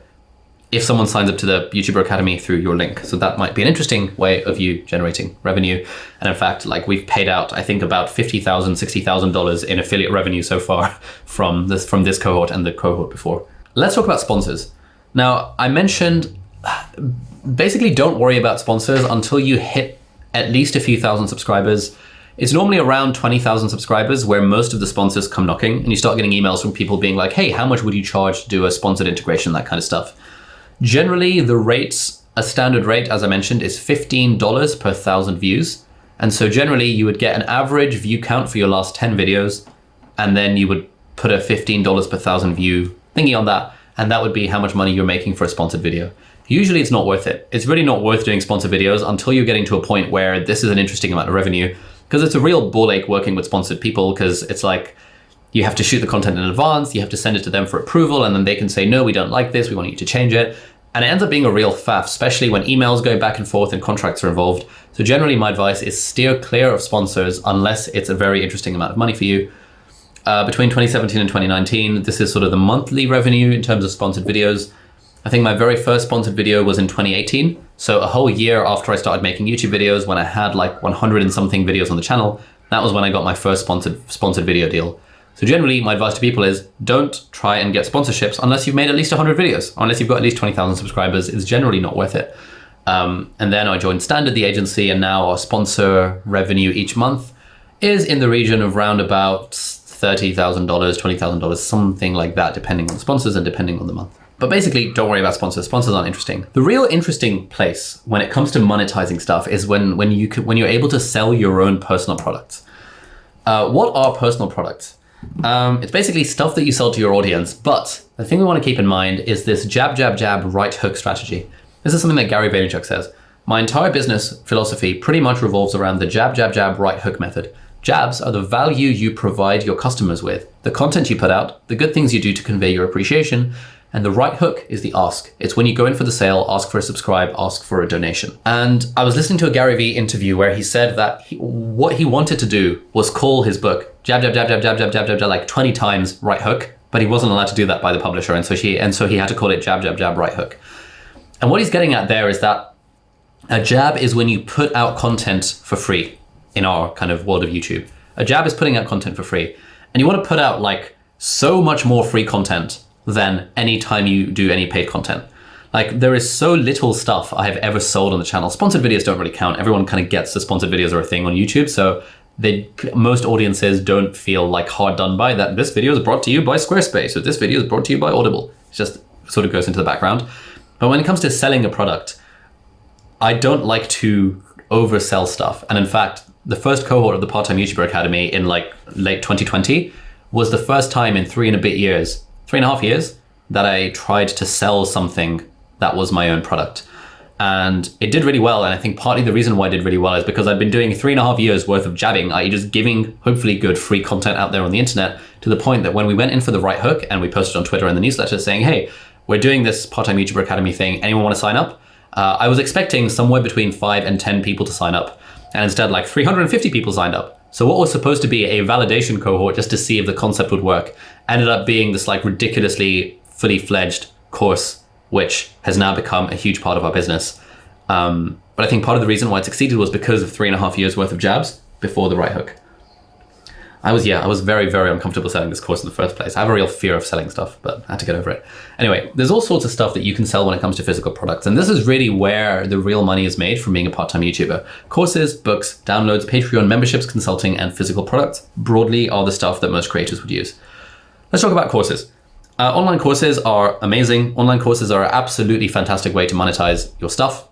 if someone signs up to the YouTuber Academy through your link. So that might be an interesting way of you generating revenue. And in fact, like we've paid out, I think about $50,000, $60,000 in affiliate revenue so far from this cohort and the cohort before. Let's talk about sponsors. Now, I mentioned basically don't worry about sponsors until you hit at least a few thousand subscribers. It's normally around 20,000 subscribers where most of the sponsors come knocking, and you start getting emails from people being like, hey, how much would you charge to do a sponsored integration, that kind of stuff. Generally, the rates, a standard rate, as I mentioned, is $15 per 1,000 views. And so generally you would get an average view count for your last 10 videos, and then you would put a $15 per 1,000 view thingy on that, and that would be how much money you're making for a sponsored video. Usually it's not worth it. It's really not worth doing sponsored videos until you're getting to a point where this is an interesting amount of revenue, because it's a real ball ache working with sponsored people, because it's like you have to shoot the content in advance, you have to send it to them for approval, and then they can say, no, we don't like this, we want you to change it. And it ends up being a real faff, especially when emails go back and forth and contracts are involved. So generally my advice is steer clear of sponsors unless it's a very interesting amount of money for you. Between 2017 and 2019, this is sort of the monthly revenue in terms of sponsored videos. I think my very first sponsored video was in 2018. So a whole year after I started making YouTube videos, when I had like 100 and something videos on the channel, that was when I got my first sponsored video deal. So generally, my advice to people is don't try and get sponsorships unless you've made at least 100 videos, or unless you've got at least 20,000 subscribers. It's generally not worth it. And then I joined Standard, the agency, and now our sponsor revenue each month is in the region of round about $30,000, $20,000, something like that, depending on the sponsors and depending on the month. But basically, don't worry about sponsors. Sponsors aren't interesting. The real interesting place when it comes to monetizing stuff is when you're able to sell your own personal products. What are personal products? It's basically stuff that you sell to your audience, but the thing we want to keep in mind is this jab, jab, jab, right hook strategy. This is something that Gary Vaynerchuk says. My entire business philosophy pretty much revolves around the jab, jab, jab, right hook method. Jabs are the value you provide your customers with, the content you put out, the good things you do to convey your appreciation, and the right hook is the ask. It's when you go in for the sale, ask for a subscribe, ask for a donation. And I was listening to a Gary Vee interview where he said that what he wanted to do was call his book jab, jab, jab, jab, jab, jab, jab, jab, jab, like 20 times right hook, but he wasn't allowed to do that by the publisher. And so he had to call it jab, jab, jab, right hook. And what he's getting at there is that a jab is when you put out content for free in our kind of world of YouTube. A jab is putting out content for free. And you want to put out like so much more free content than any time you do any paid content. Like there is so little stuff I have ever sold on the channel. Sponsored videos don't really count. Everyone kind of gets the sponsored videos are a thing on YouTube. So most audiences don't feel like hard done by that. This video is brought to you by Squarespace, or this video is brought to you by Audible. It just sort of goes into the background. But when it comes to selling a product, I don't like to oversell stuff. And in fact, the first cohort of the Part-Time YouTuber Academy in like late 2020 was the first time in 3.5 years that I tried to sell something that was my own product. And it did really well. And I think partly the reason why it did really well is because I'd been doing 3.5 years worth of jabbing, i.e. just giving hopefully good free content out there on the internet, to the point that when we went in for the right hook and we posted on Twitter and the newsletter saying, hey, we're doing this Part-Time YouTuber Academy thing, anyone want to sign up? I was expecting somewhere between 5 and 10 people to sign up. And instead like 350 people signed up. So what was supposed to be a validation cohort just to see if the concept would work ended up being this like ridiculously fully fledged course, which has now become a huge part of our business. But I think part of the reason why it succeeded was because of 3.5 years worth of jabs before the right hook. I was very, very uncomfortable selling this course in the first place. I have a real fear of selling stuff, but I had to get over it. Anyway, there's all sorts of stuff that you can sell when it comes to physical products. And this is really where the real money is made from being a part-time YouTuber. Courses, books, downloads, Patreon memberships, consulting, and physical products broadly are the stuff that most creators would use. Let's talk about courses. Online courses are amazing. Online courses are an absolutely fantastic way to monetize your stuff.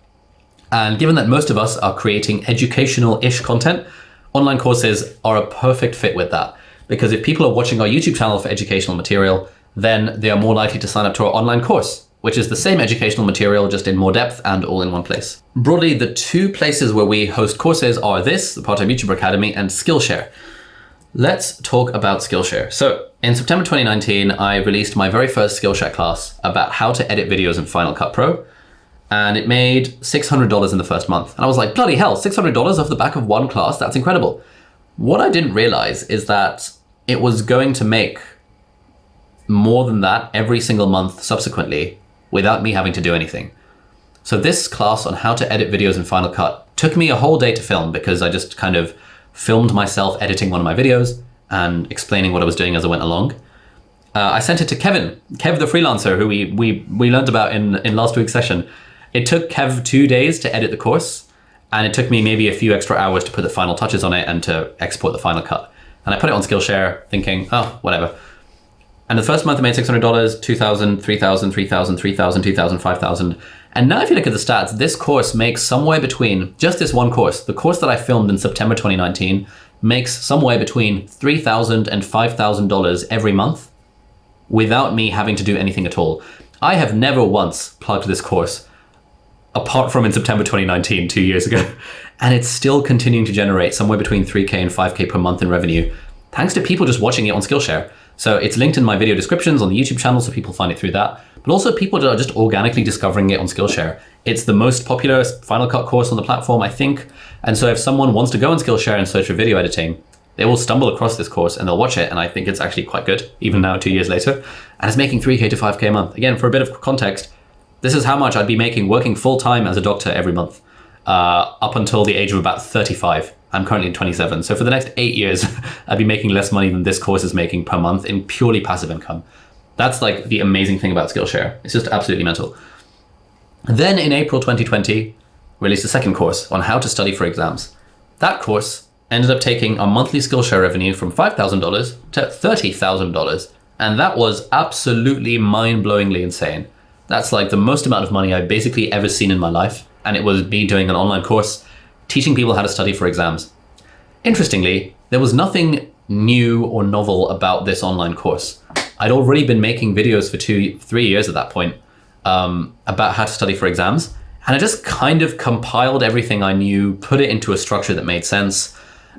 And given that most of us are creating educational-ish content, online courses are a perfect fit with that. Because if people are watching our YouTube channel for educational material, then they are more likely to sign up to our online course, which is the same educational material, just in more depth and all in one place. Broadly, the two places where we host courses are this, the Part-Time YouTuber Academy, and Skillshare. Let's talk about Skillshare. So in September 2019, I released my very first Skillshare class about how to edit videos in Final Cut Pro. And it made $600 in the first month. And I was like, bloody hell, $600 off the back of one class, that's incredible. What I didn't realize is that it was going to make more than that every single month subsequently without me having to do anything. So this class on how to edit videos in Final Cut took me a whole day to film because I just kind of filmed myself editing one of my videos and explaining what I was doing as I went along. I sent it to Kevin, Kev the freelancer, who we learned about in last week's session. It took Kev 2 days to edit the course, and it took me maybe a few extra hours to put the final touches on it and to export the Final Cut. And I put it on Skillshare thinking, oh, whatever. And the first month I made $600, $2,000, $3,000, $3,000, $3,000, $2,000, $5,000. And now if you look at the stats, this course makes somewhere between, just this one course, the course that I filmed in September 2019, makes somewhere between $3,000 and $5,000 every month without me having to do anything at all. I have never once plugged this course, apart from in September 2019, 2 years ago, and it's still continuing to generate somewhere between 3K and 5K per month in revenue, thanks to people just watching it on Skillshare. So it's linked in my video descriptions on the YouTube channel so people find it through that, but also people that are just organically discovering it on Skillshare. It's the most popular Final Cut course on the platform, I think. And so if someone wants to go on Skillshare and search for video editing, they will stumble across this course and they'll watch it. And I think it's actually quite good, even now 2 years later. And it's making 3K to 5K a month. Again, for a bit of context, this is how much I'd be making working full time as a doctor every month, up until the age of about 35. I'm currently 27. So for the next 8 years, I'd be making less money than this course is making per month in purely passive income. That's like the amazing thing about Skillshare. It's just absolutely mental. Then in April 2020, released a second course on how to study for exams. That course ended up taking our monthly Skillshare revenue from $5,000 to $30,000. And that was absolutely mind-blowingly insane. That's like the most amount of money I've basically ever seen in my life. And it was me doing an online course teaching people how to study for exams. Interestingly, there was nothing new or novel about this online course. I'd already been making videos for 3 years at that point about how to study for exams. And I just kind of compiled everything I knew, put it into a structure that made sense.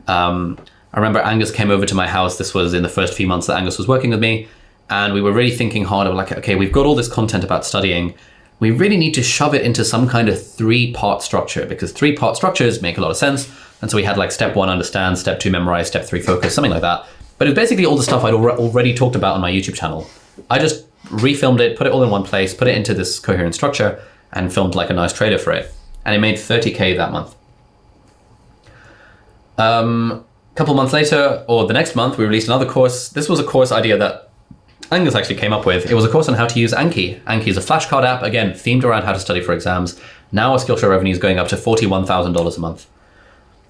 I remember Angus came over to my house. This was in the first few months that Angus was working with me. And we were really thinking hard. We were like, okay, we've got all this content about studying. We really need to shove it into some kind of 3-part structure because 3-part structures make a lot of sense. And so we had like step 1, understand, step 2, memorize, step 3, focus, something like that. But it was basically all the stuff I'd already talked about on my YouTube channel. I just refilmed it, put it all in one place, put it into this coherent structure and filmed like a nice trailer for it. And it made 30K that month. A couple months later, or the next month, we released another course. This was a course idea that Angus actually came up with. It was a course on how to use Anki. Anki is a flashcard app, again, themed around how to study for exams. Now our Skillshare revenue is going up to $41,000 a month.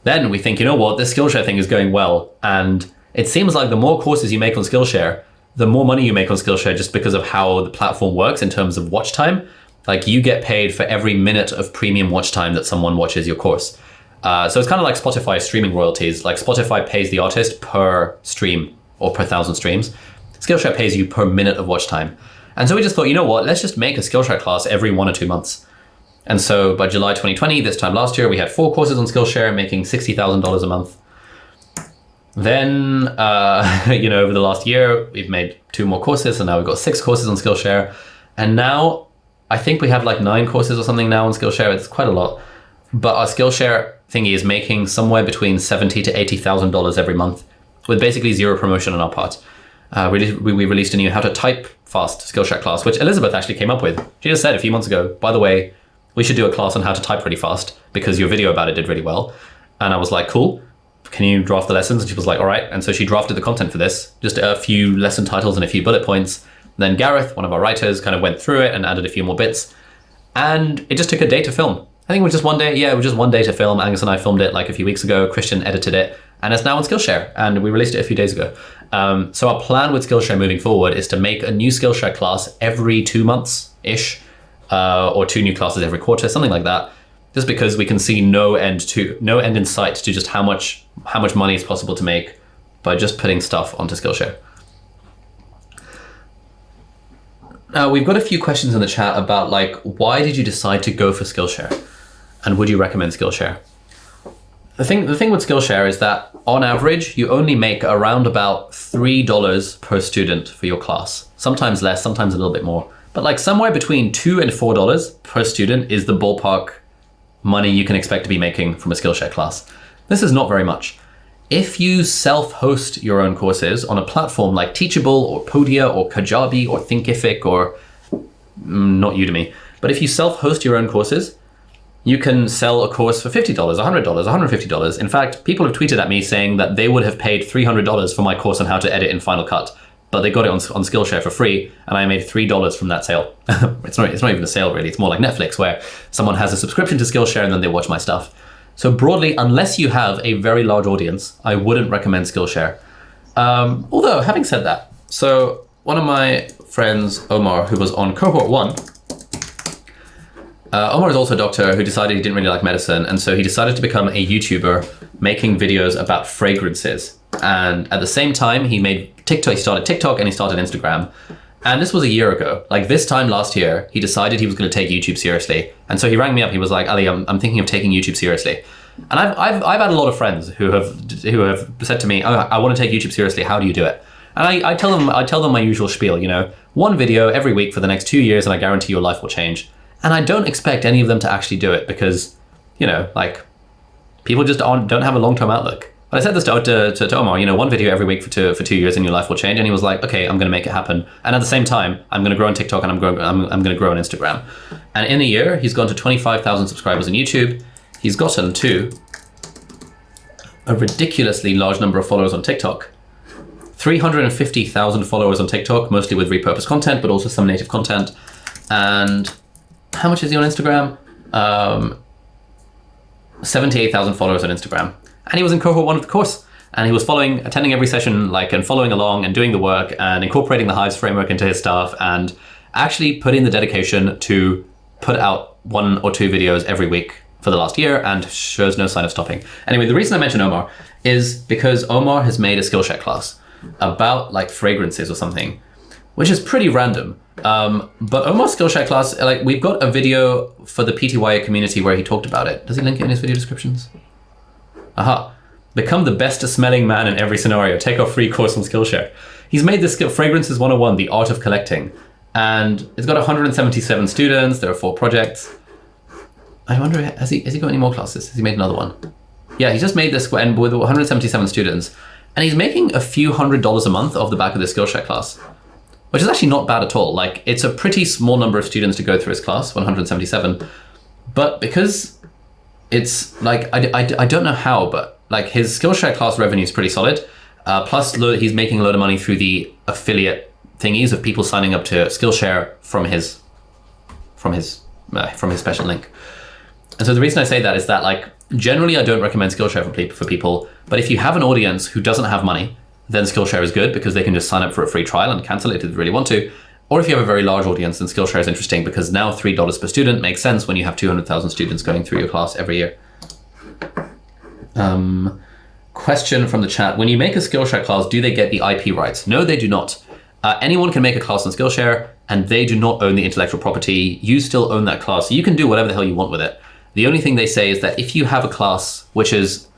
Then we think, you know what, this Skillshare thing is going well. And it seems like the more courses you make on Skillshare, the more money you make on Skillshare just because of how the platform works in terms of watch time. Like you get paid for every minute of premium watch time that someone watches your course. So it's kind of like Spotify streaming royalties. Like Spotify pays the artist per stream or per 1,000 streams. Skillshare pays you per minute of watch time. And so we just thought, you know what, let's just make a Skillshare class every 1 or 2 months. And so by July 2020, this time last year, we had 4 courses on Skillshare, making $60,000 a month. Then, over the last year, we've made 2 more courses, and now we've got 6 courses on Skillshare. And now I think we have like 9 courses or something now on Skillshare. It's quite a lot. But our Skillshare thingy is making somewhere between $70,000 to $80,000 every month with basically zero promotion on our part. We released a new How to Type Fast Skillshare class, which Elizabeth actually came up with. She just said a few months ago, by the way, we should do a class on how to type really fast because your video about it did really well. And I was like, cool, can you draft the lessons? And she was like, all right. And so she drafted the content for this, just a few lesson titles and a few bullet points. Then Gareth, one of our writers, kind of went through it and added a few more bits. And it just took a day to film. I think it was just one day. Yeah, it was just one day to film. Angus and I filmed it like a few weeks ago. Christian edited it. And it's now on Skillshare. And we released it a few days ago. So our plan with Skillshare moving forward is to make a new Skillshare class every 2 months-ish, or 2 new classes every quarter, something like that. Just because we can see no end in sight to just how much money is possible to make by just putting stuff onto Skillshare. We've got a few questions in the chat about like, why did you decide to go for Skillshare? And would you recommend Skillshare? The thing with Skillshare is that on average, you only make around about $3 per student for your class. Sometimes less, sometimes a little bit more. But like somewhere between $2 and $4 per student is the ballpark money you can expect to be making from a Skillshare class. This is not very much. if you self-host your own courses on a platform like Teachable or Podia or Kajabi or Thinkific or not Udemy, but if you self-host your own courses, you can sell a course for $50, $100, $150. In fact, people have tweeted at me saying that they would have paid $300 for my course on how to edit in Final Cut, but they got it on Skillshare for free, and I made $3 from that sale. It's not even a sale, really. It's more like Netflix, where someone has a subscription to Skillshare and then they watch my stuff. So broadly, unless you have a very large audience, I wouldn't recommend Skillshare. Although, having said that, so one of my friends, Omar, who was on cohort 1, Omar is also a doctor who decided he didn't really like medicine, and so he decided to become a YouTuber making videos about fragrances. And at the same time, he made TikTok. He started TikTok and he started Instagram. And this was a year ago. Like this time last year, he decided he was going to take YouTube seriously. And so he rang me up. He was like, Ali, I'm thinking of taking YouTube seriously. And I've had a lot of friends who have said to me, oh, I want to take YouTube seriously. How do you do it? And I tell them my usual spiel. You know, one video every week for the next 2 years, and I guarantee your life will change. And I don't expect any of them to actually do it because, you know, like people just don't have a long-term outlook. But I said this to Omar, you know, one video every week for 2 years and your life will change. And he was like, okay, I'm going to make it happen. And at the same time, I'm going to grow on TikTok and I'm going to grow on Instagram. And in a year, he's gone to 25,000 subscribers on YouTube. He's gotten to a ridiculously large number of followers on TikTok. 350,000 followers on TikTok, mostly with repurposed content, but also some native content. And how much is he on Instagram? 78,000 followers on Instagram. And he was in cohort 1 of the course. And he was attending every session, and following along and doing the work and incorporating the Hives framework into his stuff and actually putting the dedication to put out 1 or 2 videos every week for the last year and shows no sign of stopping. Anyway, the reason I mention Omar is because Omar has made a Skillshare class about fragrances or something, which is pretty random. But Omar's Skillshare class, we've got a video for the PTYA community where he talked about it. Does he link it in his video descriptions? Aha. Become the best smelling man in every scenario. Take our free course on Skillshare. He's made this Fragrances 101, The Art of Collecting. And it's got 177 students. There are 4 projects. I wonder, has he got any more classes? Has he made another one? Yeah, he just made this and with 177 students. And he's making a few $100s a month off the back of this Skillshare class, which is actually not bad at all. It's a pretty small number of students to go through his class, 177. But because it's I don't know how, but his Skillshare class revenue is pretty solid. Plus he's making a load of money through the affiliate thingies of people signing up to Skillshare from his special link. And so the reason I say that is that generally I don't recommend Skillshare for people, but if you have an audience who doesn't have money, then Skillshare is good because they can just sign up for a free trial and cancel it if they really want to. Or if you have a very large audience, then Skillshare is interesting because now $3 per student makes sense when you have 200,000 students going through your class every year. Question from the chat. When you make a Skillshare class, do they get the IP rights? No, they do not. Anyone can make a class on Skillshare and they do not own the intellectual property. You still own that class. So you can do whatever the hell you want with it. The only thing they say is that if you have a class which is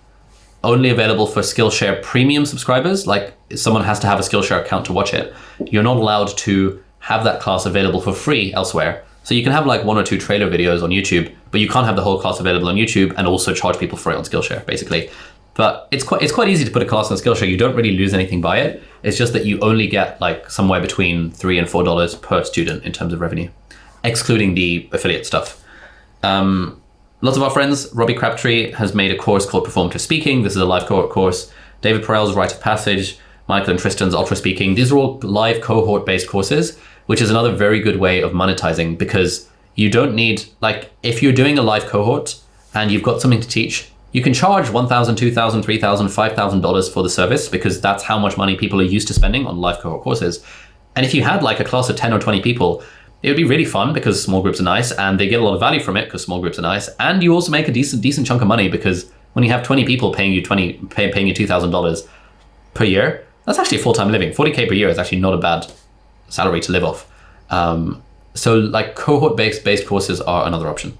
only available for Skillshare premium subscribers, someone has to have a Skillshare account to watch it, you're not allowed to have that class available for free elsewhere. So you can have 1 or 2 trailer videos on YouTube, but you can't have the whole class available on YouTube and also charge people for it on Skillshare, basically. But it's quite easy to put a class on Skillshare. You don't really lose anything by it. It's just that you only get somewhere between $3 and $4 per student in terms of revenue, excluding the affiliate stuff. Lots of our friends, Robbie Crabtree has made a course called Performative Speaking. This is a live cohort course. David Perel's Rite of Passage, Michael and Tristan's Ultra Speaking. These are all live cohort-based courses, which is another very good way of monetizing because you don't need, if you're doing a live cohort and you've got something to teach, you can charge $1,000, $2,000, $3,000, $5,000 for the service because that's how much money people are used to spending on live cohort courses. And if you had a class of 10 or 20 people, it would be really fun because small groups are nice and they get a lot of value from it because small groups are nice. And you also make a decent chunk of money because when you have 20 people paying you $2,000 per year, that's actually a full-time living. 40K per year is actually not a bad salary to live off. So cohort-based courses are another option.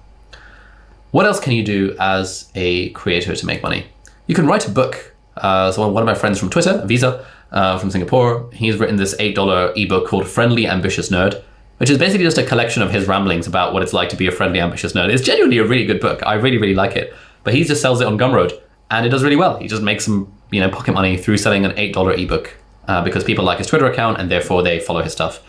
What else can you do as a creator to make money? You can write a book. So one of my friends from Twitter, Visa, from Singapore, he's written this $8 ebook called Friendly Ambitious Nerd, which is basically just a collection of his ramblings about what it's like to be a friendly, ambitious nerd. It's genuinely a really good book. I really, really like it. But he just sells it on Gumroad, and it does really well. He just makes some pocket money through selling an $8 ebook because people like his Twitter account and therefore they follow his stuff.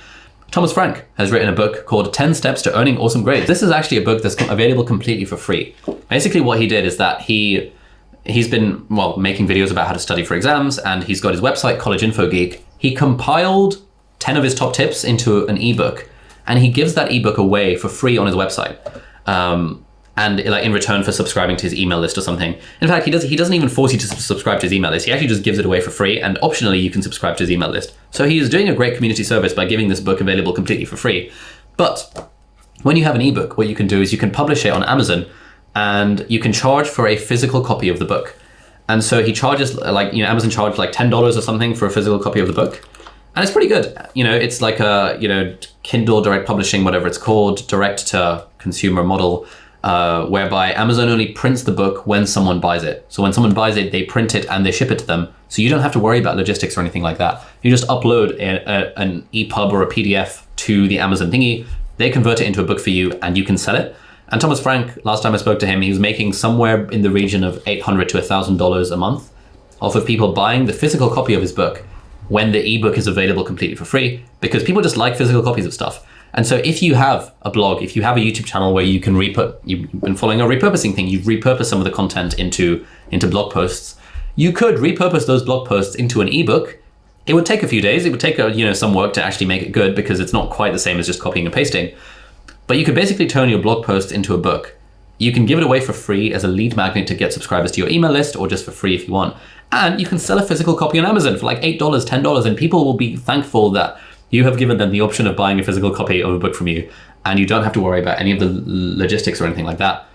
Thomas Frank has written a book called 10 Steps to Earning Awesome Grades. This is actually a book that's available completely for free. Basically what he did is that he's been, making videos about how to study for exams, and he's got his website, College Info Geek. He compiled 10 of his top tips into an ebook, and he gives that ebook away for free on his website. And in return for subscribing to his email list or something. In fact, he doesn't even force you to subscribe to his email list. He actually just gives it away for free, and optionally you can subscribe to his email list. So he is doing a great community service by giving this book available completely for free. But when you have an ebook, what you can do is you can publish it on Amazon, and you can charge for a physical copy of the book. And so he charges Amazon charged like $10 or something for a physical copy of the book. And it's pretty good. It's like a, Kindle direct publishing, whatever it's called, direct to consumer model. Whereby Amazon only prints the book when someone buys it. So when someone buys it, they print it and they ship it to them. So you don't have to worry about logistics or anything like that. You just upload an EPUB or a PDF to the Amazon thingy. They convert it into a book for you and you can sell it. And Thomas Frank, last time I spoke to him, he was making somewhere in the region of $800 to $1,000 a month off of people buying the physical copy of his book when the ebook is available completely for free, because people just like physical copies of stuff. And so if you have a blog, if you have a YouTube channel where you can you've been following a repurposing thing, you've repurposed some of the content into blog posts, you could repurpose those blog posts into an ebook. It would take a few days. It would take some work to actually make it good, because it's not quite the same as just copying and pasting. But you could basically turn your blog post into a book. You can give it away for free as a lead magnet to get subscribers to your email list, or just for free if you want. And you can sell a physical copy on Amazon for like $8, $10, and people will be thankful that you have given them the option of buying a physical copy of a book from you, and you don't have to worry about any of the logistics or anything like that.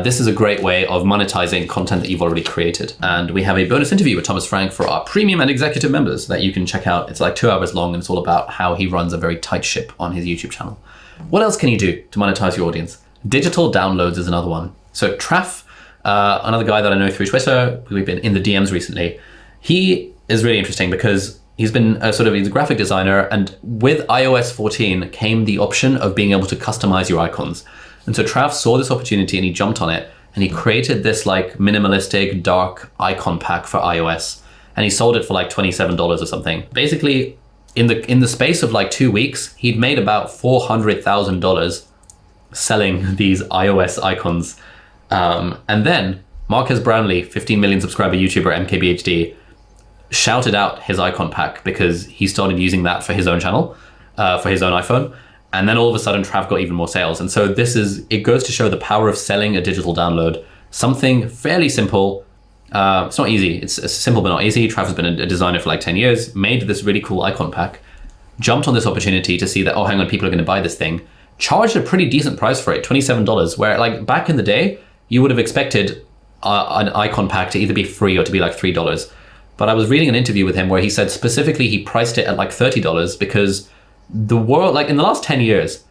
This is a great way of monetizing content that you've already created. And we have a bonus interview with Thomas Frank for our premium and executive members that you can check out. It's like 2 hours long, and it's all about how he runs a very tight ship on his YouTube channel. What else can you do to monetize your audience? Digital downloads is another one. So Traf, another guy that I know through Twitter, we've been in the DMs recently, he is really interesting because he's a graphic designer, and with iOS 14 came the option of being able to customize your icons. And so Trav saw this opportunity and he jumped on it, and he created this like minimalistic dark icon pack for iOS, and he sold it for like $27 or something. Basically, in the space of like 2 weeks, he'd made about $400,000 selling these iOS icons. And then Marques Brownlee, 15 million subscriber YouTuber, MKBHD, shouted out his icon pack because he started using that for his own channel, for his own iPhone. And then all of a sudden Trav got even more sales. And so it goes to show the power of selling a digital download, something fairly simple. It's not easy. It's simple but not easy. Trav has been a designer for like 10 years, made this really cool icon pack, jumped on this opportunity to see that, oh, hang on, people are going to buy this thing, charged a pretty decent price for it, $27, where like back in the day, you would have expected an icon pack to either be free or to be like $3. But I was reading an interview with him where he said specifically he priced it at like $30 because the world, like in the last 10 years,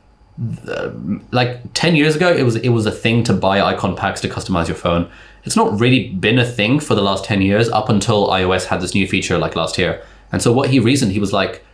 like 10 years ago, it was a thing to buy icon packs to customize your phone. It's not really been a thing for the last 10 years up until iOS had this new feature like last year. And so what he reasoned, he was like,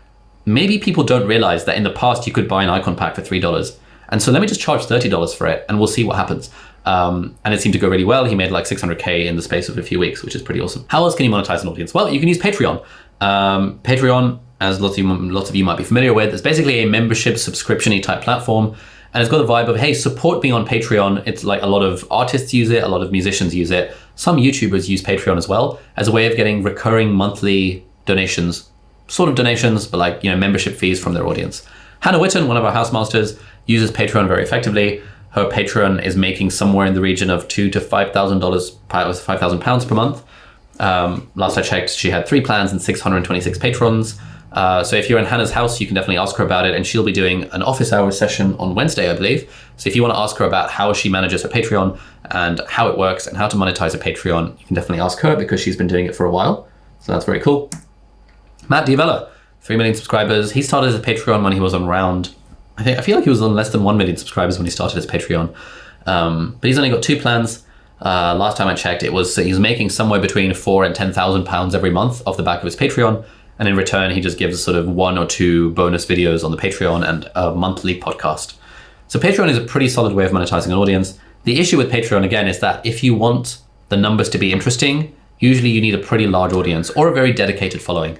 maybe people don't realize that in the past you could buy an icon pack for $3. And so let me just charge $30 for it and we'll see what happens. And it seemed to go really well. He made like 600K in the space of a few weeks, which is pretty awesome. How else can you monetize an audience? Well, you can use Patreon. Patreon, as lots of you might be familiar with, is basically a membership subscription-y type platform. And it's got the vibe of, hey, support me on Patreon. It's like a lot of artists use it, a lot of musicians use it. Some YouTubers use Patreon as well as a way of getting recurring monthly donations, sort of donations, but like, membership fees from their audience. Hannah Witten, one of our housemasters, uses Patreon very effectively. Her Patreon is making somewhere in the region of $2,000 to £5,000 per month. Last I checked, she had 3 plans and 626 patrons. So if you're in Hannah's house, you can definitely ask her about it, and she'll be doing an office hours session on Wednesday, I believe. So if you want to ask her about how she manages her Patreon and how it works and how to monetize a Patreon, you can definitely ask her because she's been doing it for a while. So that's very cool. Matt Diavella, 3 million subscribers. He started his Patreon when he was on around, I feel like he was on less than 1 million subscribers when he started his Patreon. But he's only got 2 plans. Last time I checked, he was making somewhere between £4,000 and £10,000 every month off the back of his Patreon. And in return, he just gives sort of 1 or 2 bonus videos on the Patreon and a monthly podcast. So Patreon is a pretty solid way of monetizing an audience. The issue with Patreon, again, is that if you want the numbers to be interesting, usually you need a pretty large audience or a very dedicated following.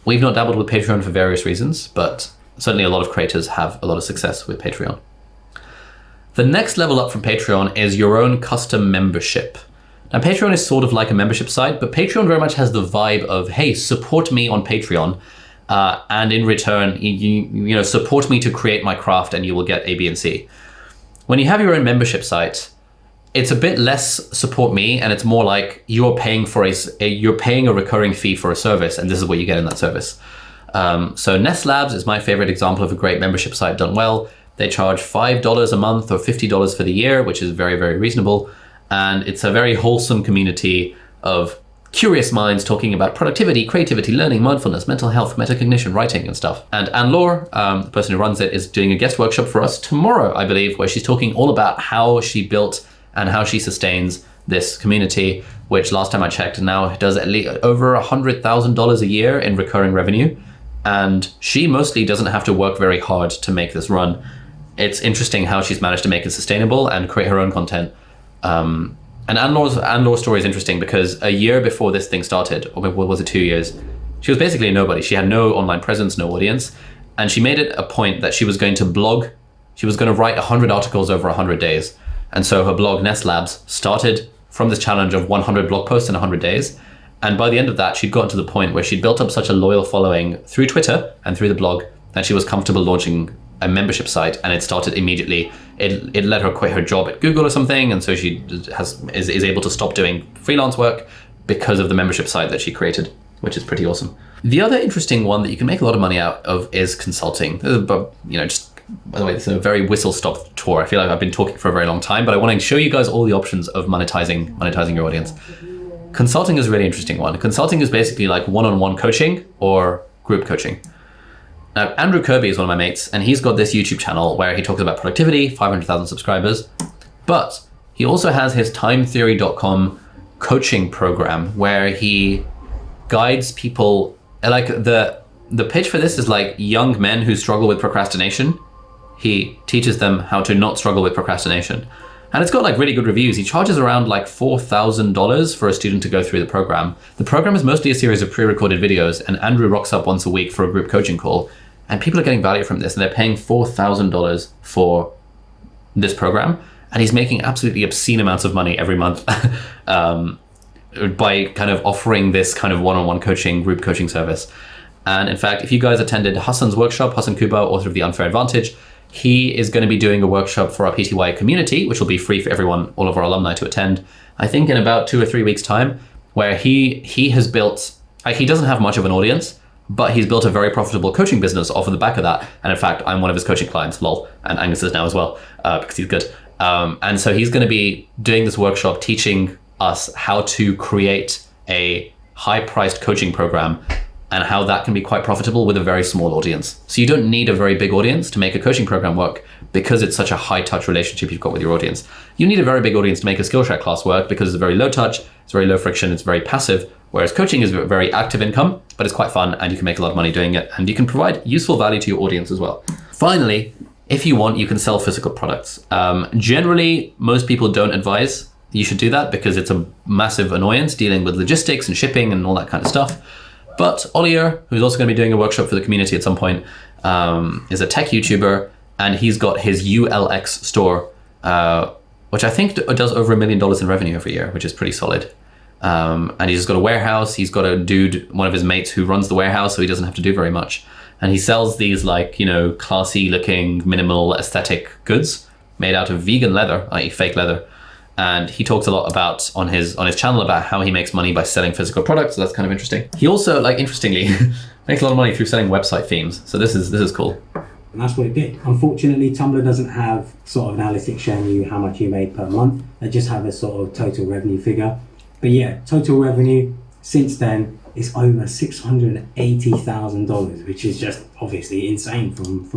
We've not dabbled with Patreon for various reasons, but certainly a lot of creators have a lot of success with Patreon. The next level up from Patreon is your own custom membership. Now, Patreon is sort of like a membership site, but Patreon very much has the vibe of, hey, support me on Patreon, and in return, you know, support me to create my craft and you will get A, B, and C. When you have your own membership site, it's a bit less support me, and it's more like you're paying for you're paying a recurring fee for a service, and this is what you get in that service. So Nest Labs is my favorite example of a great membership site done well. They charge $5 a month or $50 for the year, which is very, very reasonable. And it's a very wholesome community of curious minds talking about productivity, creativity, learning, mindfulness, mental health, metacognition, writing and stuff. And Anne Laure, the person who runs it, is doing a guest workshop for us tomorrow, I believe, where she's talking all about how she built and how she sustains this community, which last time I checked now does at least over $100,000 a year in recurring revenue. And she mostly doesn't have to work very hard to make this run. It's interesting how she's managed to make it sustainable and create her own content. And Anne Laure's story is interesting because a year before this thing started, or was it 2 years, she was basically a nobody. She had no online presence, no audience. And she made it a point that she was going to blog. She was going to write 100 articles over 100 days. And so her blog, Nest Labs, started from this challenge of 100 blog posts in 100 days. And by the end of that, she'd gotten to the point where she'd built up such a loyal following through Twitter and through the blog that she was comfortable launching a membership site, and it started immediately. It let her quit her job at Google or something, and so she is able to stop doing freelance work because of the membership site that she created, which is pretty awesome. The other interesting one that you can make a lot of money out of is consulting. But just by the way, this is a very whistle-stop tour. I feel like I've been talking for a very long time, but I want to show you guys all the options of monetizing your audience. Consulting is a really interesting one. Consulting is basically like one-on-one coaching or group coaching. Now, Andrew Kirby is one of my mates, and he's got this YouTube channel where he talks about productivity, 500,000 subscribers, but he also has his timetheory.com coaching program where he guides people, like the pitch for this is like young men who struggle with procrastination. He teaches them how to not struggle with procrastination. And it's got like really good reviews. He charges around like $4,000 for a student to go through the program. The program is mostly a series of pre-recorded videos, and Andrew rocks up once a week for a group coaching call. And people are getting value from this, and they're paying $4,000 for this program. And he's making absolutely obscene amounts of money every month by kind of offering this kind of one-on-one coaching, group coaching service. And in fact, if you guys attended Hassan's workshop, Hassan Kuba, author of The Unfair Advantage, he is going to be doing a workshop for our PTY community, which will be free for everyone, all of our alumni to attend, I think in about 2 or 3 weeks time, where he has built, he doesn't have much of an audience, but he's built a very profitable coaching business off of the back of that. And in fact, I'm one of his coaching clients, lol, and Angus is now as well, because he's good. And so he's going to be doing this workshop teaching us how to create a high-priced coaching program and how that can be quite profitable with a very small audience. So you don't need a very big audience to make a coaching program work because it's such a high-touch relationship you've got with your audience. You need a very big audience to make a Skillshare class work because it's very low touch, it's very low friction, it's very passive, whereas coaching is very active income, but it's quite fun and you can make a lot of money doing it, and you can provide useful value to your audience as well. Finally, if you want, you can sell physical products. Generally, most people don't advise you should do that because it's a massive annoyance dealing with logistics and shipping and all that kind of stuff. But Olier, who's also going to be doing a workshop for the community at some point, is a tech YouTuber, and he's got his ULX store, which I think does over $1 million in revenue every year, which is pretty solid. And he's just got a warehouse. He's got a dude, one of his mates, who runs the warehouse, so he doesn't have to do very much. And he sells these classy looking, minimal aesthetic goods made out of vegan leather, i.e. fake leather. And he talks a lot about on his channel about how he makes money by selling physical products. So that's kind of interesting. He also, interestingly, makes a lot of money through selling website themes. So this is cool. And that's what it did. Unfortunately, Tumblr doesn't have sort of analytics showing you how much you made per month. They just have a sort of total revenue figure. But yeah, total revenue since then is over $680,000, which is just obviously insane from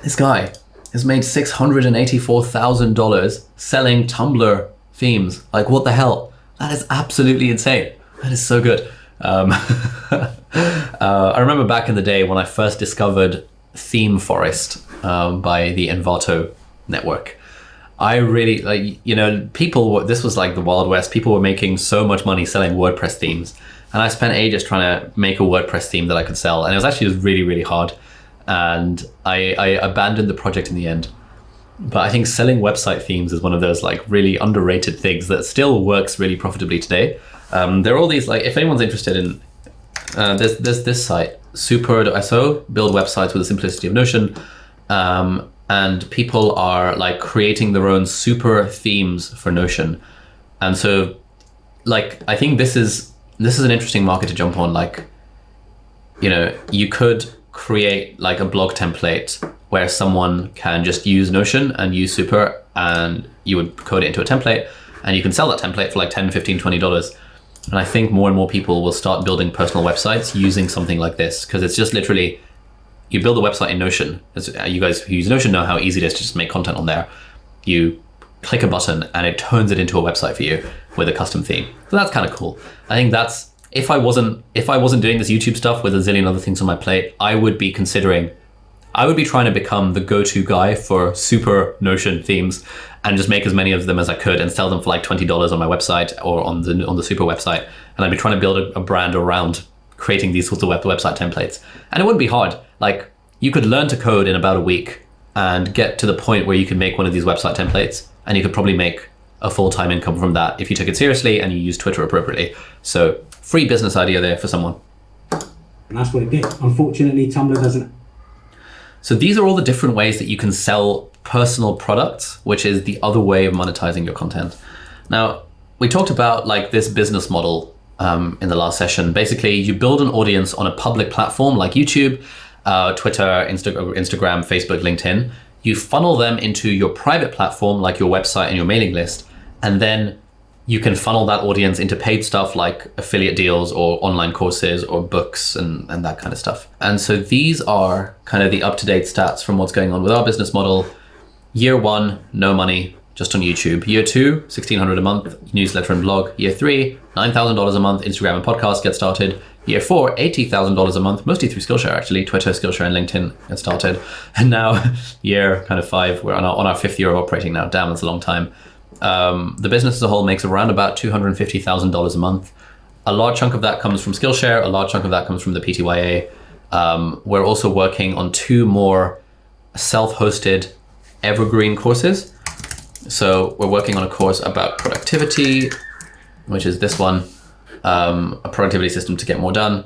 This guy has made $684,000 selling Tumblr themes. Like, what the hell? That is absolutely insane. That is so good. I remember back in the day when I first discovered Theme Forest by the Envato network. I really this was like the Wild West. People were making so much money selling WordPress themes. And I spent ages trying to make a WordPress theme that I could sell. And it was actually just really, really hard. And I abandoned the project in the end. But I think selling website themes is one of those like really underrated things that still works really profitably today. There are all these, like, if anyone's interested in, there's this site, super.so, build websites with the simplicity of Notion. And people are like creating their own super themes for Notion. And so like, I think this is an interesting market to jump on. Like, you could create like a blog template where someone can just use Notion and use Super, and you would code it into a template, and you can sell that template for like $10, $15, $20. And I think more and more people will start building personal websites using something like this, because it's just literally, you build a website in Notion. You guys who use Notion know how easy it is to just make content on there. You click a button and it turns it into a website for you with a custom theme. So that's kind of cool. I think that's, if I wasn't doing this YouTube stuff with a zillion other things on my plate, I would be trying to become the go-to guy for super Notion themes and just make as many of them as I could and sell them for like $20 on my website or on the super website. And I'd be trying to build a brand around creating these sorts of website templates. And it wouldn't be hard. Like, you could learn to code in about a week and get to the point where you could make one of these website templates, and you could probably make a full-time income from that if you took it seriously and you used Twitter appropriately. So free business idea there for someone. And that's what it did. Unfortunately, Tumblr doesn't. So these are all the different ways that you can sell personal products, which is the other way of monetizing your content. Now, we talked about like this business model in the last session. Basically, you build an audience on a public platform like YouTube, Twitter, Instagram, Facebook, LinkedIn. You funnel them into your private platform like your website and your mailing list, and then you can funnel that audience into paid stuff like affiliate deals or online courses or books and that kind of stuff. And so these are kind of the up-to-date stats from what's going on with our business model. Year 1, no money, just on YouTube. Year 2, $1,600 a month, newsletter and blog. Year 3, $9,000 a month, Instagram and podcast get started. Year 4, $80,000 a month, mostly through Skillshare actually, Twitter, Skillshare and LinkedIn get started. And now year kind of 5, we're on our 5th year of operating now. Damn, that's a long time. The business as a whole makes around about $250,000 a month. A large chunk of that comes from Skillshare, a large chunk of that comes from the PTYA. We're also working on 2 more self-hosted evergreen courses. So we're working on a course about productivity, which is this one, a productivity system to get more done,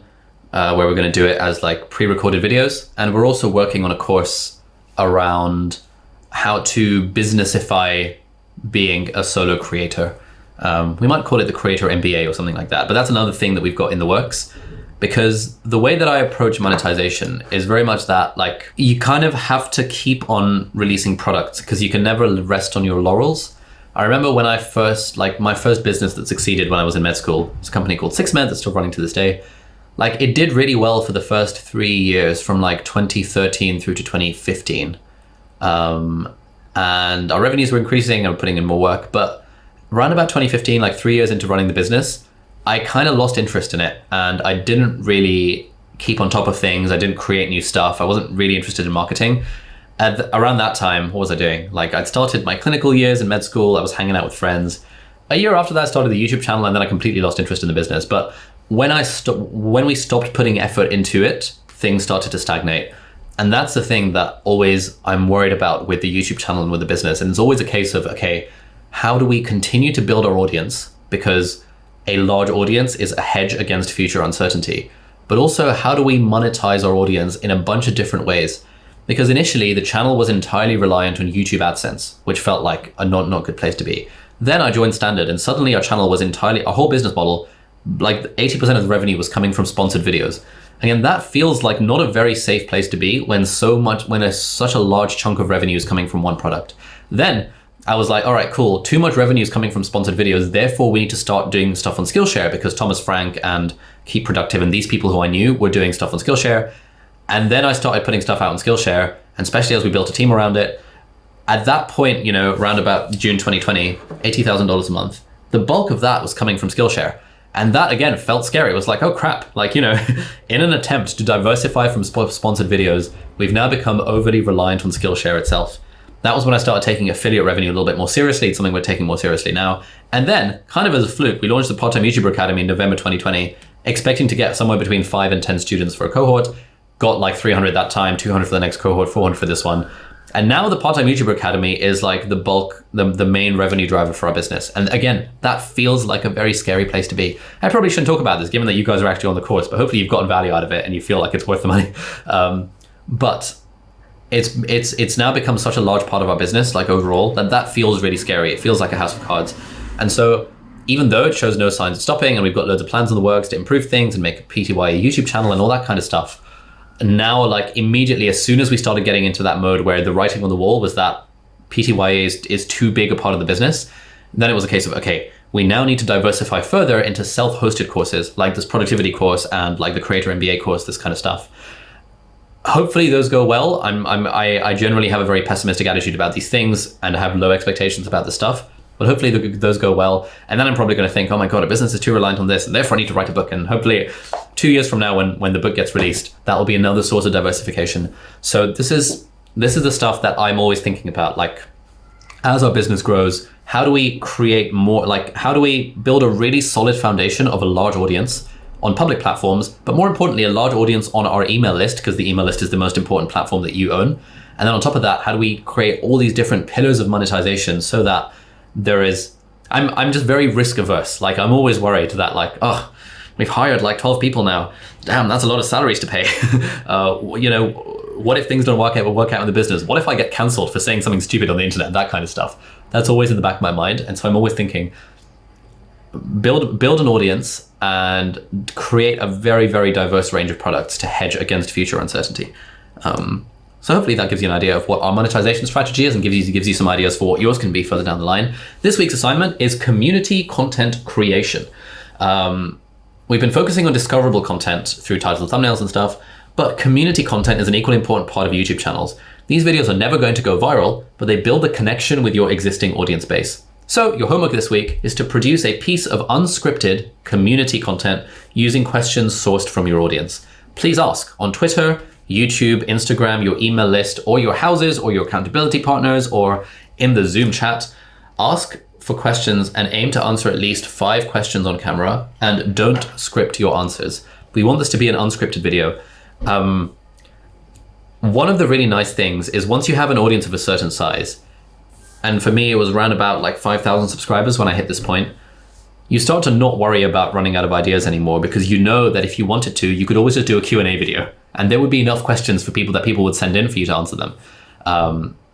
where we're going to do it as like pre-recorded videos. And we're also working on a course around how to businessify being a solo creator. We might call it the Creator MBA or something like that, but that's another thing that we've got in the works, because the way that I approach monetization is very much that, like, you kind of have to keep on releasing products because you can never rest on your laurels. I remember when my first business that succeeded when I was in med school, it's a company called 6med that's still running to this day. Like, it did really well for the first 3 years from like 2013 through to 2015. And our revenues were increasing and we're putting in more work. But around about 2015, like 3 years into running the business, I kind of lost interest in it and I didn't really keep on top of things. I didn't create new stuff. I wasn't really interested in marketing. Around that time, what was I doing? Like, I'd started my clinical years in med school. I was hanging out with friends. A year after that, I started the YouTube channel, and then I completely lost interest in the business. But when we stopped putting effort into it, things started to stagnate. And that's the thing that always I'm worried about with the YouTube channel and with the business. And it's always a case of, okay, how do we continue to build our audience? Because a large audience is a hedge against future uncertainty. But also, how do we monetize our audience in a bunch of different ways? Because initially the channel was entirely reliant on YouTube AdSense, which felt like a not good place to be. Then I joined Standard and suddenly our channel was entirely, our whole business model, like 80% of the revenue was coming from sponsored videos. Again, that feels like not a very safe place to be when such a large chunk of revenue is coming from one product. Then I was like, all right, cool, too much revenue is coming from sponsored videos, therefore we need to start doing stuff on Skillshare, because Thomas Frank and Keep Productive and these people who I knew were doing stuff on Skillshare. And then I started putting stuff out on Skillshare, and especially as we built a team around it. At that point, around about June 2020, $80,000 a month, the bulk of that was coming from Skillshare. And that, again, felt scary. It was like, oh crap, like, in an attempt to diversify from sponsored videos, we've now become overly reliant on Skillshare itself. That was when I started taking affiliate revenue a little bit more seriously. It's something we're taking more seriously now. And then, kind of as a fluke, we launched the Part-Time YouTuber Academy in November 2020, expecting to get somewhere between 5 and 10 students for a cohort. Got like 300 that time, 200 for the next cohort, 400 for this one. And now the Part-Time YouTuber Academy is like the bulk, the main revenue driver for our business. And again, that feels like a very scary place to be. I probably shouldn't talk about this, given that you guys are actually on the course, but hopefully you've gotten value out of it and you feel like it's worth the money. But it's now become such a large part of our business, like overall, that feels really scary. It feels like a house of cards. And so even though it shows no signs of stopping and we've got loads of plans in the works to improve things and make a PTYA YouTube channel and all that kind of stuff, now like immediately, as soon as we started getting into that mode where the writing on the wall was that PTYA is too big a part of the business, then it was a case of, okay, we now need to diversify further into self-hosted courses like this productivity course and like the Creator MBA course, this kind of stuff. Hopefully those go well. I generally have a very pessimistic attitude about these things and have low expectations about this stuff, but hopefully those go well. And then I'm probably going to think, oh my God, a business is too reliant on this, and therefore I need to write a book. And hopefully 2 years from now, when the book gets released, that will be another source of diversification. So this is the stuff that I'm always thinking about. Like, as our business grows, how do we create more, like how do we build a really solid foundation of a large audience on public platforms, but more importantly, a large audience on our email list, because the email list is the most important platform that you own. And then on top of that, how do we create all these different pillars of monetization so that there is, I'm just very risk averse. Like I'm always worried that like, oh, we've hired like 12 people now. Damn, that's a lot of salaries to pay. What if things don't work out in the business? What if I get canceled for saying something stupid on the internet? That kind of stuff. That's always in the back of my mind. And so I'm always thinking, build an audience and create a very, very diverse range of products to hedge against future uncertainty. So hopefully that gives you an idea of what our monetization strategy is and gives you some ideas for what yours can be further down the line. This week's assignment is community content creation. We've been focusing on discoverable content through titles, thumbnails and stuff, but community content is an equally important part of YouTube channels. These videos are never going to go viral, but they build a connection with your existing audience base. So your homework this week is to produce a piece of unscripted community content using questions sourced from your audience. Please ask on Twitter, YouTube, Instagram, your email list, or your houses, or your accountability partners, or in the Zoom chat. Ask for questions and aim to answer at least 5 questions on camera, and don't script your answers. We want this to be an unscripted video. One of the really nice things is once you have an audience of a certain size, and for me, it was around about like 5,000 subscribers when I hit this point, you start to not worry about running out of ideas anymore, because you know that if you wanted to, you could always just do a Q&A video and there would be enough questions for people would send in for you to answer them.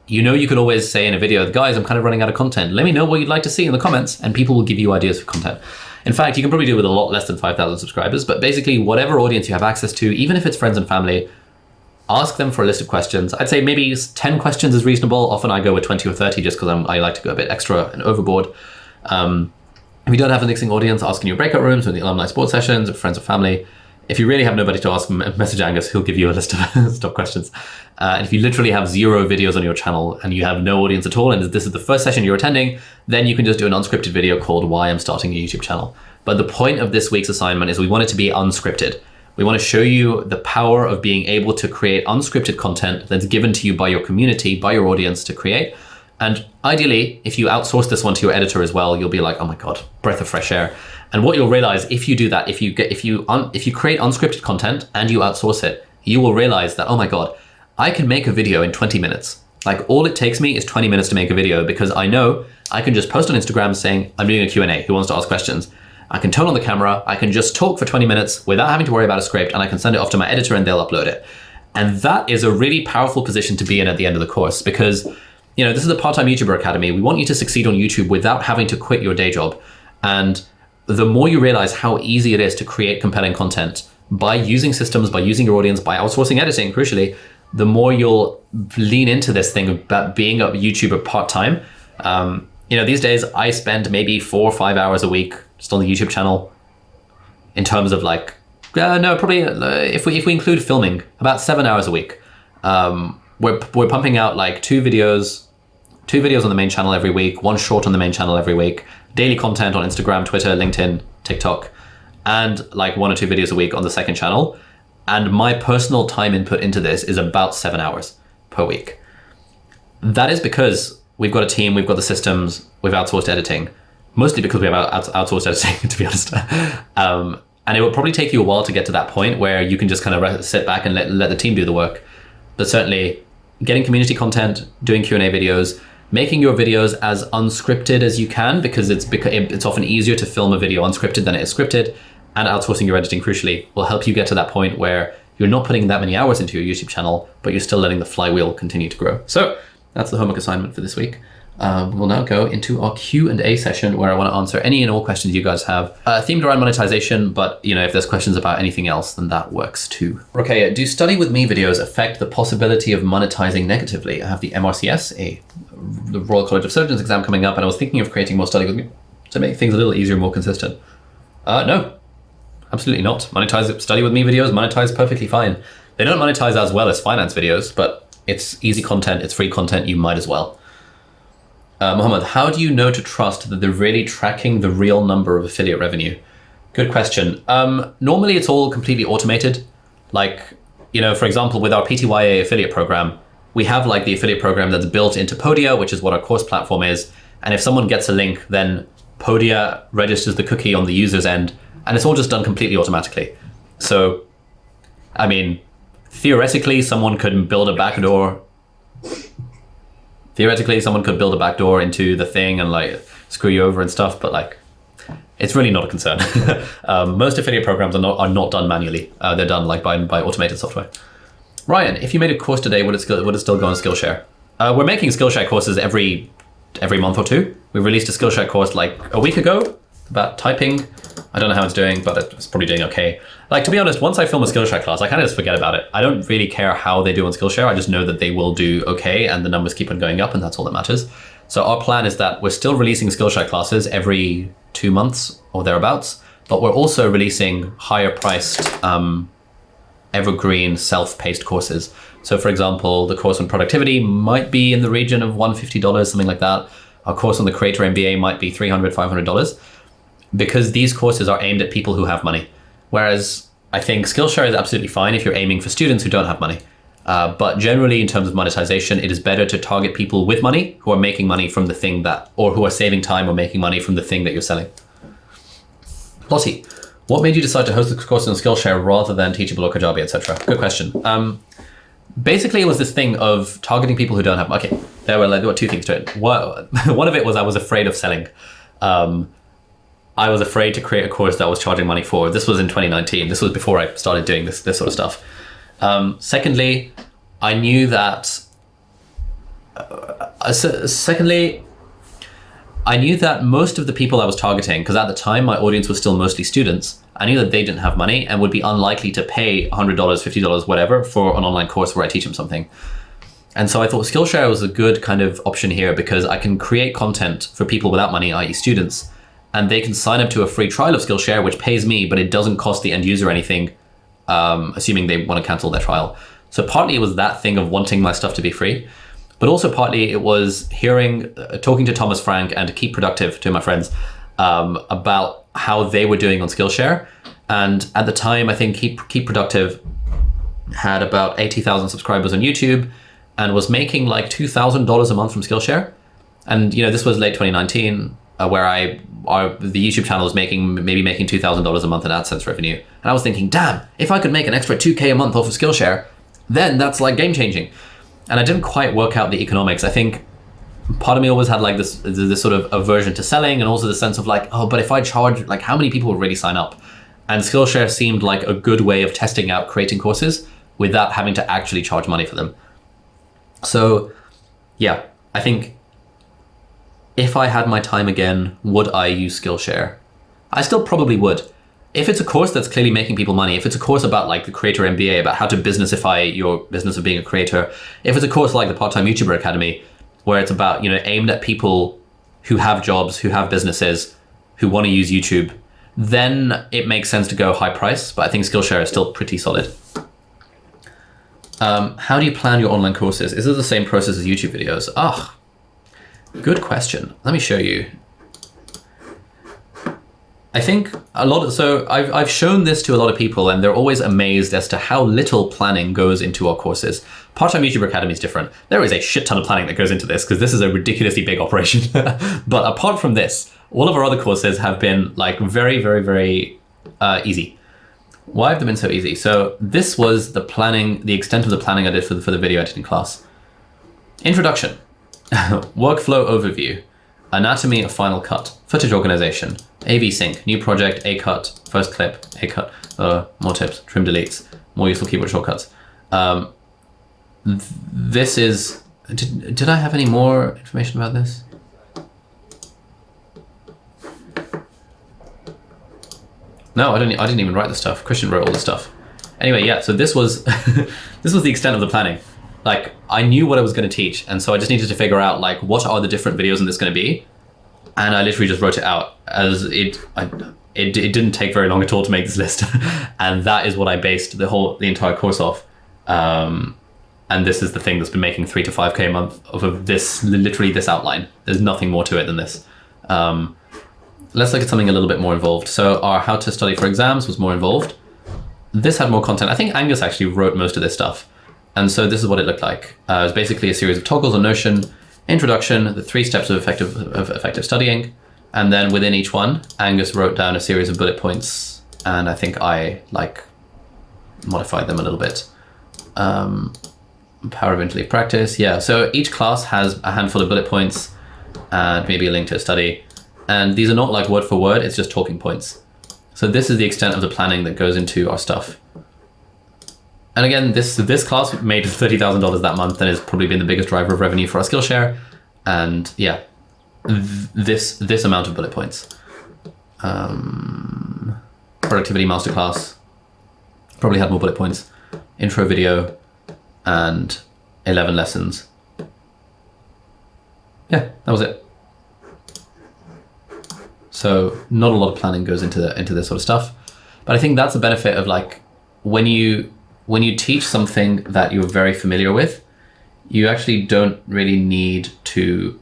You could always say in a video, guys, I'm kind of running out of content. Let me know what you'd like to see in the comments, and people will give you ideas for content. In fact, you can probably do it with a lot less than 5,000 subscribers, but basically whatever audience you have access to, even if it's friends and family, ask them for a list of questions. I'd say maybe 10 questions is reasonable. Often I go with 20 or 30 just because I like to go a bit extra and overboard. If you don't have an existing audience, ask in your breakout rooms or the alumni sports sessions or friends or family. If you really have nobody to ask, message Angus, he'll give you a list of questions. And if you literally have 0 videos on your channel and you have no audience at all, and this is the first session you're attending, then you can just do an unscripted video called Why I'm Starting a YouTube Channel. But the point of this week's assignment is we want it to be unscripted. We want to show you the power of being able to create unscripted content that's given to you by your community, by your audience to create. And ideally, if you outsource this one to your editor as well, you'll be like, oh my God, breath of fresh air. And what you'll realize if you do that, if you create unscripted content and you outsource it, you will realize that, oh my God, I can make a video in 20 minutes. Like all it takes me is 20 minutes to make a video, because I know I can just post on Instagram saying, I'm doing a Q&A, who wants to ask questions? I can turn on the camera, I can just talk for 20 minutes without having to worry about a script, and I can send it off to my editor and they'll upload it. And that is a really powerful position to be in at the end of the course, because this is the Part-Time YouTuber Academy. We want you to succeed on YouTube without having to quit your day job. And the more you realize how easy it is to create compelling content by using systems, by using your audience, by outsourcing editing, crucially, the more you'll lean into this thing about being a YouTuber part-time. These days I spend maybe 4 or 5 hours a week just on the YouTube channel in terms of probably if we include filming, about 7 hours a week. We're pumping out like 2 videos on the main channel every week, 1 short on the main channel every week, daily content on Instagram, Twitter, LinkedIn, TikTok, and like 1 or 2 videos a week on the second channel. And my personal time input into this is about 7 hours per week. that is because we've got a team, we've got the systems, we've outsourced editing, mostly because we have outsourced editing, to be honest. And it will probably take you a while to get to that point where you can just kind of sit back and let the team do the work. But certainly getting community content, doing Q&A videos, making your videos as unscripted as you can, because it's often easier to film a video unscripted than it is scripted, and outsourcing your editing, crucially, will help you get to that point where you're not putting that many hours into your YouTube channel, but you're still letting the flywheel continue to grow. So that's the homework assignment for this week. We'll now go into our Q&A session where I want to answer any and all questions you guys have, themed around monetization, but if there's questions about anything else, then that works too. Okay, do study with me videos affect the possibility of monetizing negatively? I have the MRCS, the Royal College of Surgeons exam coming up, and I was thinking of creating more study with me to make things a little easier and more consistent. No, absolutely not. Study with me videos monetize perfectly fine. They don't monetize as well as finance videos, but it's easy content, it's free content, you might as well. Mohammed, how do you know to trust that they're really tracking the real number of affiliate revenue? Good question. Normally it's all completely automated. Like, for example, with our PTYA affiliate program, we have like the affiliate program that's built into Podia, which is what our course platform is. And if someone gets a link, then Podia registers the cookie on the user's end, and it's all just done completely automatically. So, I mean, theoretically, someone could build a backdoor. Theoretically, someone could build a backdoor into the thing and like screw you over and stuff, but like, it's really not a concern. Most affiliate programs are not done manually. They're done like by automated software. Ryan, if you made a course today, would it still go on Skillshare? We're making Skillshare courses every month or two. We released a Skillshare course like a week ago about typing. I don't know how it's doing, but it's probably doing okay. Like, to be honest, once I film a Skillshare class, I kind of just forget about it. I don't really care how they do on Skillshare. I just know that they will do okay and the numbers keep on going up, and that's all that matters. So our plan is that we're still releasing Skillshare classes every 2 months or thereabouts, but we're also releasing higher priced evergreen self-paced courses. So for example, the course on productivity might be in the region of $150, something like that. Our course on the Creator MBA might be $300, $500, because these courses are aimed at people who have money. Whereas I think Skillshare is absolutely fine if you're aiming for students who don't have money. But generally, in terms of monetization, it is better to target people with money who are making money from the thing or who are saving time or making money from the thing that you're selling. Lottie, what made you decide to host the course on Skillshare rather than Teachable or Kajabi, etc.? Good question. Basically, it was this thing of targeting people who don't have. Okay, there were two things to it. One of it was I was afraid of selling. I was afraid to create a course that I was charging money for. This was in 2019. This was before I started doing this sort of stuff. Secondly, I knew that. I knew that most of the people I was targeting, because at the time my audience was still mostly students, I knew that they didn't have money and would be unlikely to pay $100, $50, whatever, for an online course where I teach them something. And so I thought Skillshare was a good kind of option here, because I can create content for people without money, i.e. students, and they can sign up to a free trial of Skillshare, which pays me, but it doesn't cost the end user anything, assuming they want to cancel their trial. So partly it was that thing of wanting my stuff to be free, but also partly it was talking to Thomas Frank and Keep Productive, two of my friends, about how they were doing on Skillshare. And at the time, I think Keep Productive had about 80,000 subscribers on YouTube and was making like $2,000 a month from Skillshare. And this was late 2019, where the YouTube channel was making $2,000 a month in AdSense revenue. And I was thinking, damn, if I could make an extra $2K a month off of Skillshare, then that's like game changing. And I didn't quite work out the economics. I think part of me always had like this sort of aversion to selling, and also the sense of like, oh, but if I charge, like how many people would really sign up? And Skillshare seemed like a good way of testing out creating courses without having to actually charge money for them. So yeah, I think if I had my time again, would I use Skillshare? I still probably would. If it's a course that's clearly making people money, if it's a course about like the Creator MBA, about how to businessify your business of being a creator, if it's a course like the Part-Time YouTuber Academy, where it's about, aimed at people who have jobs, who have businesses, who want to use YouTube, then it makes sense to go high price. But I think Skillshare is still pretty solid. How do you plan your online courses? Is it the same process as YouTube videos? Good question. Let me show you. I think I've shown this to a lot of people and they're always amazed as to how little planning goes into our courses. Part-Time YouTuber Academy is different. There is a shit ton of planning that goes into this because this is a ridiculously big operation. But apart from this, all of our other courses have been like very, very, very easy. Why have they been so easy? So this was the planning, the extent of the planning I did for the video editing class. Introduction, workflow overview, anatomy of Final Cut, footage organization, AV sync, new project, A cut, first clip, A cut, more tips, trim deletes, more useful keyboard shortcuts. This is, did I have any more information about this? No, I didn't even write the stuff. Christian wrote all the stuff. Anyway, yeah, so this was, this was the extent of the planning. Like, I knew what I was going to teach, and so I just needed to figure out, like, what are the different videos in this going to be? And I literally just wrote it out, as it didn't take very long at all to make this list. And that is what I based the entire course off. And this is the thing that's been making 3 to 5K a month of this, literally this outline. There's nothing more to it than this. Let's look at something a little bit more involved. So our how to study for exams was more involved. This had more content. I think Angus actually wrote most of this stuff. And so this is what it looked like. It was basically a series of toggles on Notion, introduction, the 3 steps of effective studying. And then within each one, Angus wrote down a series of bullet points. And I think I modified them a little bit. Power of interleaved practice. Yeah, so each class has a handful of bullet points and maybe a link to a study. And these are not like word for word, it's just talking points. So this is the extent of the planning that goes into our stuff. And again, this class made $30,000 that month and has probably been the biggest driver of revenue for our Skillshare. And yeah, this amount of bullet points. Productivity masterclass, probably had more bullet points. Intro video and 11 lessons. Yeah, that was it. So not a lot of planning goes into this sort of stuff. But I think that's a benefit of like, when you teach something that you're very familiar with, you actually don't really need to,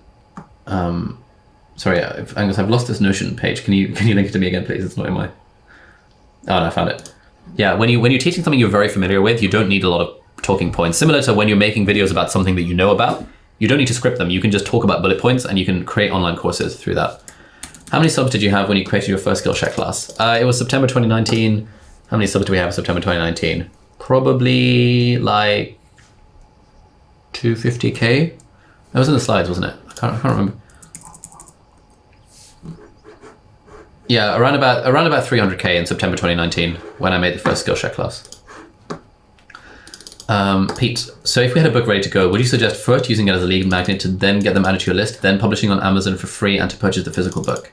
sorry, Angus, I've lost this Notion page. Can you link it to me again, please? It's not in my, oh no, I found it. Yeah, when you're teaching something you're very familiar with, you don't need a lot of talking points. Similar to when you're making videos about something that you know about, you don't need to script them. You can just talk about bullet points and you can create online courses through that. How many subs did you have when you created your first Skillshare class? It was September 2019. How many subs do we have in September 2019? Probably like 250K. That was in the slides, wasn't it? I can't remember. Yeah, around about 300K in September 2019 when I made the first Skillshare class. Pete, so if we had a book ready to go, would you suggest first using it as a lead magnet to then get them added to your list, then publishing on Amazon for free and to purchase the physical book?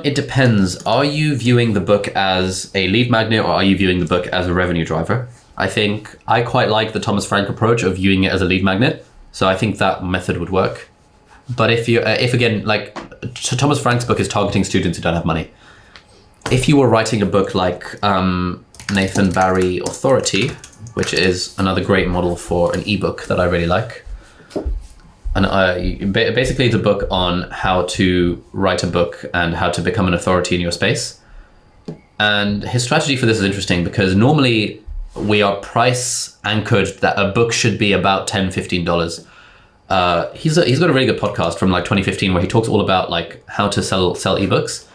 It depends. Are you viewing the book as a lead magnet or are you viewing the book as a revenue driver? I think I quite like the Thomas Frank approach of viewing it as a lead magnet. So I think that method would work. But if again, like Thomas Frank's book is targeting students who don't have money. If you were writing a book like Nathan Barry Authority, which is another great model for an ebook that I really like. And basically it's a book on how to write a book and how to become an authority in your space. And his strategy for this is interesting because normally we are price anchored that a book should be about $10, $15. He's got a really good podcast from like 2015 where he talks all about like how to sell ebooks.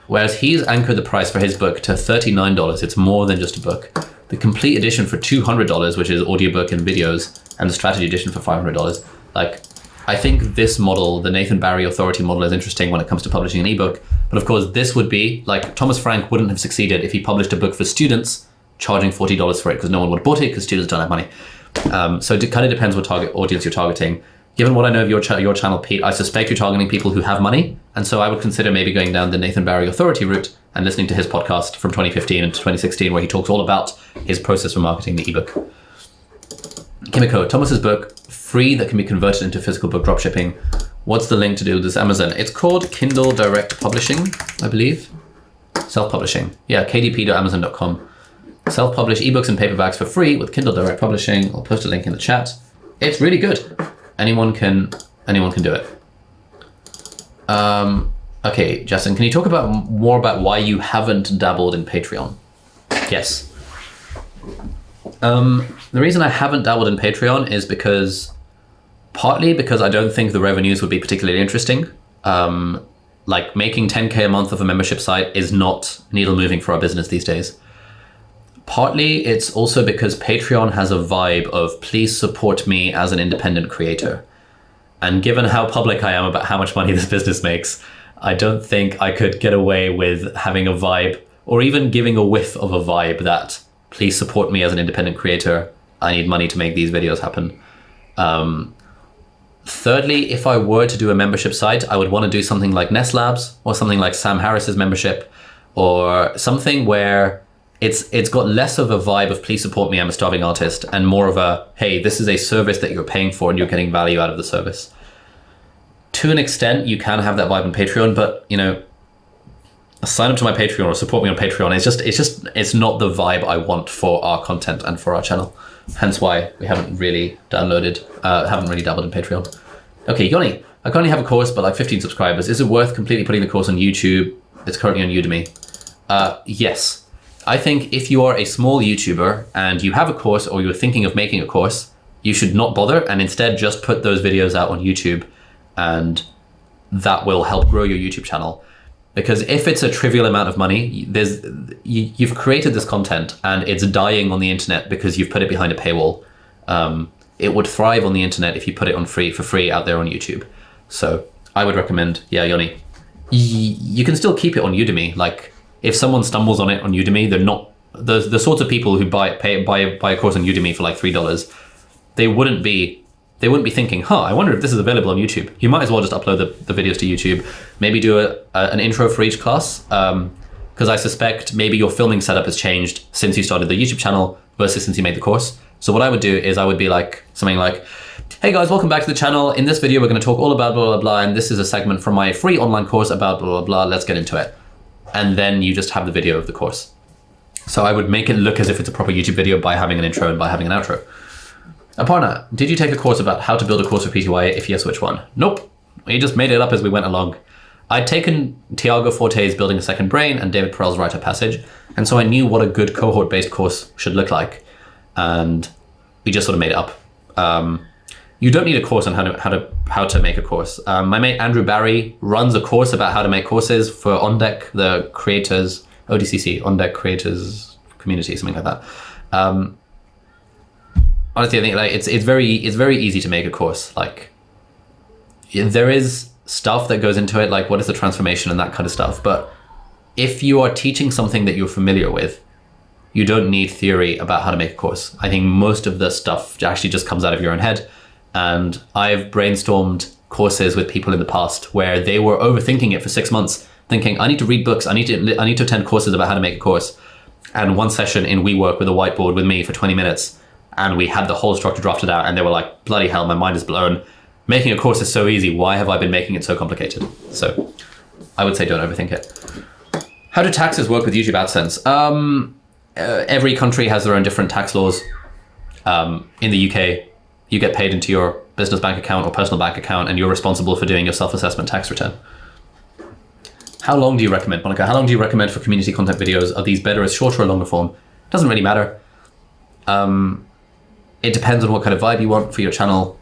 Whereas he's anchored the price for his book to $39. It's more than just a book. The complete edition for $200, which is audiobook and videos, and the strategy edition for $500. Like, I think this model, the Nathan Barry Authority model, is interesting when it comes to publishing an ebook. But of course, this would be, like, Thomas Frank wouldn't have succeeded if he published a book for students charging $40 for it because no one would have bought it because students don't have money. So it kind of depends what target audience you're targeting. Given what I know of your channel, Pete, I suspect you're targeting people who have money. And so I would consider maybe going down the Nathan Barry Authority route and listening to his podcast from 2015 and 2016, where he talks all about his process for marketing the ebook. Kimiko, Thomas's book, free that can be converted into physical book dropshipping. What's the link to do this Amazon? It's called Kindle Direct Publishing, I believe. Self-publishing. Yeah, kdp.amazon.com. Self-publish ebooks and paperbacks for free with Kindle Direct Publishing. I'll post a link in the chat. It's really good. Anyone can do it. Okay, Justin, can you talk more about why you haven't dabbled in Patreon? Yes. The reason I haven't dabbled in Patreon is partly because I don't think the revenues would be particularly interesting. Like making 10K a month of a membership site is not needle moving for our business these days. Partly it's also because Patreon has a vibe of please support me as an independent creator. And given how public I am about how much money this business makes, I don't think I could get away with having a vibe or even giving a whiff of a vibe that please support me as an independent creator. I need money to make these videos happen. Thirdly, if I were to do a membership site, I would want to do something like Nest Labs or something like Sam Harris's membership, or something where it's got less of a vibe of please support me, I'm a starving artist, and more of a, hey, this is a service that you're paying for and you're getting value out of the service. To an extent, you can have that vibe on Patreon, but sign up to my Patreon or support me on Patreon. It's not the vibe I want for our content and for our channel. Hence why we haven't really dabbled in Patreon. Okay, Yoni, I currently have a course, but like 15 subscribers. Is it worth completely putting the course on YouTube? It's currently on Udemy. Yes. I think if you are a small YouTuber and you have a course or you're thinking of making a course, you should not bother and instead just put those videos out on YouTube, and that will help grow your YouTube channel. Because if it's a trivial amount of money, you've created this content and it's dying on the internet because you've put it behind a paywall. It would thrive on the internet if you put it for free out there on YouTube. So I would recommend, Yoni, you can still keep it on Udemy. Like if someone stumbles on it on Udemy, they're not the sorts of people who buy a course on Udemy for like $3. They wouldn't be thinking, I wonder if this is available on YouTube. You might as well just upload the videos to YouTube. Maybe do an intro for each class, because I suspect maybe your filming setup has changed since you started the YouTube channel versus since you made the course. So what I would do is I would be like something like, hey guys, welcome back to the channel. In this video, we're going to talk all about blah, blah, blah, and this is a segment from my free online course about blah, blah, blah. Let's get into it. And then you just have the video of the course. So I would make it look as if it's a proper YouTube video by having an intro and by having an outro. Aparna, did you take a course about how to build a course for PTY? If yes, which one? Nope. We just made it up as we went along. I'd taken Tiago Forte's Building a Second Brain and David Perel's Write Up Passage, and so I knew what a good cohort-based course should look like, and we just sort of made it up. You don't need a course on how to make a course. My mate Andrew Barry runs a course about how to make courses for On Deck, the creators, ODCC, On Deck Creators Community, something like that. Honestly, I think like it's very easy to make a course. Like there is stuff that goes into it, like what is the transformation and that kind of stuff. But if you are teaching something that you're familiar with, you don't need theory about how to make a course. I think most of the stuff actually just comes out of your own head. And I've brainstormed courses with people in the past where they were overthinking it for 6 months, thinking, I need to read books, I need to attend courses about how to make a course. And one session in WeWork with a whiteboard with me for 20 minutes, and we had the whole structure drafted out, and they were like, bloody hell, my mind is blown. Making a course is so easy. Why have I been making it so complicated? So I would say don't overthink it. How do taxes work with YouTube AdSense? Every country has their own different tax laws. In the UK, you get paid into your business bank account or personal bank account, and you're responsible for doing your self-assessment tax return. How long do you recommend, Monica? How long do you recommend for community content videos? Are these better as shorter or longer form? Doesn't really matter. It depends on what kind of vibe you want for your channel.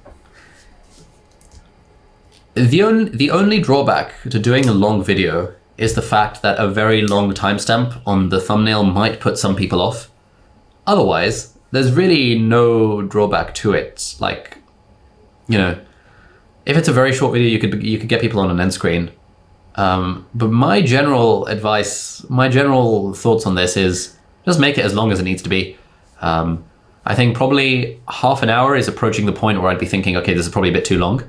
The only drawback to doing a long video is the fact that a very long timestamp on the thumbnail might put some people off. Otherwise, there's really no drawback to it. Like, if it's a very short video, you could get people on an end screen. But my general advice, my general thoughts on this is just make it as long as it needs to be. I think probably half an hour is approaching the point where I'd be thinking, okay, this is probably a bit too long.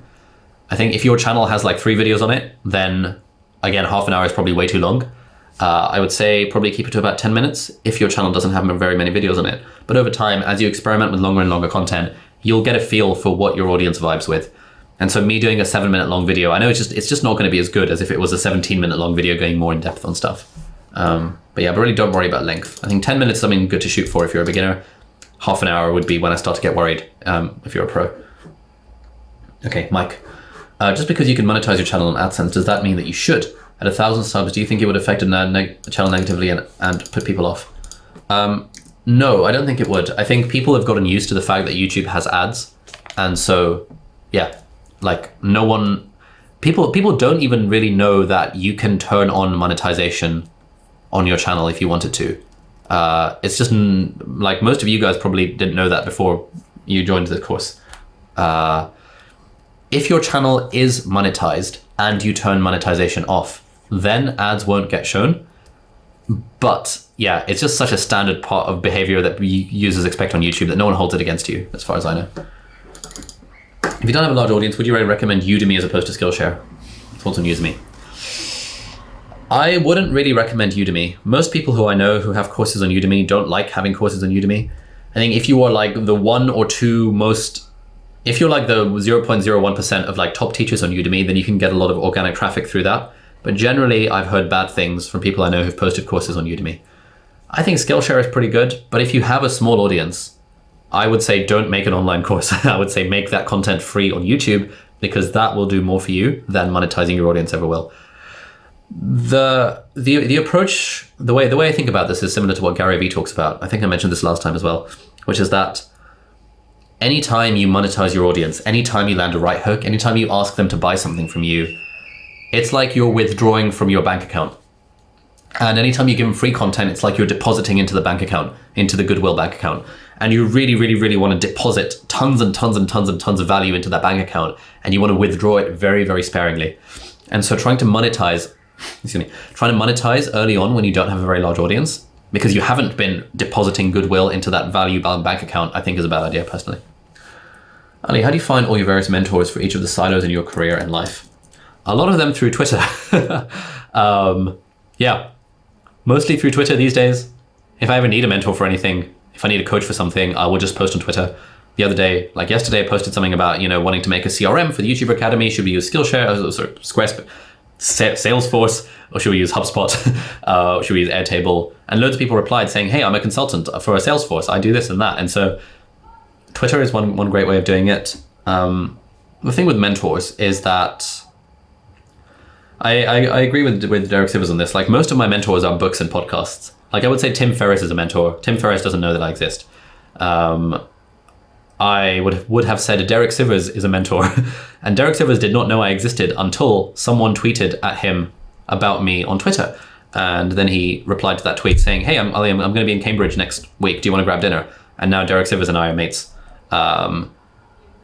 I think if your channel has like 3 videos on it, then again, half an hour is probably way too long. I would say probably keep it to about 10 minutes if your channel doesn't have very many videos on it. But over time, as you experiment with longer and longer content, you'll get a feel for what your audience vibes with. And so me doing a 7-minute long video, I know it's just not going to be as good as if it was a 17-minute long video going more in depth on stuff. But really don't worry about length. I think 10 minutes is something good to shoot for if you're a beginner. Half an hour would be when I start to get worried if you're a pro. Okay, Mike. Just because you can monetize your channel on AdSense, does that mean that you should? at 1,000 subs, do you think it would affect the channel negatively and put people off? No, I don't think it would. I think people have gotten used to the fact that YouTube has ads. And so, yeah, like people don't even really know that you can turn on monetization on your channel if you wanted to. It's just like most of you guys probably didn't know that before you joined the course. If your channel is monetized and you turn monetization off, then ads won't get shown. But yeah, it's just such a standard part of behavior that users expect on YouTube that no one holds it against you, as far as I know. If you don't have a large audience, would you recommend Udemy as opposed to Skillshare? Thoughts on Udemy? I wouldn't really recommend Udemy. Most people who I know who have courses on Udemy don't like having courses on Udemy. I think if you are like the 1 or 2 most, if you're like the 0.01% of like top teachers on Udemy, then you can get a lot of organic traffic through that. But generally, I've heard bad things from people I know who've posted courses on Udemy. I think Skillshare is pretty good, but if you have a small audience, I would say don't make an online course. I would say make that content free on YouTube, because that will do more for you than monetizing your audience ever will. The approach, the way I think about this is similar to what Gary Vee talks about. I think I mentioned this last time as well, which is that anytime you monetize your audience, anytime you land a right hook, anytime you ask them to buy something from you, it's like you're withdrawing from your bank account. And anytime you give them free content, it's like you're depositing into the bank account, into the Goodwill bank account. And you really, really, really want to deposit tons and tons and tons and tons of value into that bank account. And you want to withdraw it very, very sparingly. And so trying to monetize early on when you don't have a very large audience, because you haven't been depositing Goodwill into that value bound bank account, I think is a bad idea personally. Ali, how do you find all your various mentors for each of the silos in your career and life? A lot of them through Twitter. Yeah, mostly through Twitter these days. If I ever need a mentor for anything, if I need a coach for something, I will just post on Twitter. The other day, like yesterday, I posted something about, wanting to make a CRM for the YouTuber Academy. Should we use Skillshare, Squarespace, Salesforce, or should we use HubSpot? Should we use Airtable? And loads of people replied saying, hey, I'm a consultant for a Salesforce. I do this and that. And so Twitter is one great way of doing it. The thing with mentors is that I agree with Derek Sivers on this. Like, most of my mentors are books and podcasts. Like, I would say Tim Ferriss is a mentor. Tim Ferriss doesn't know that I exist. I would have said Derek Sivers is a mentor. And Derek Sivers did not know I existed until someone tweeted at him about me on Twitter. And then he replied to that tweet saying, hey, I'm going to be in Cambridge next week. Do you want to grab dinner? And now Derek Sivers and I are mates.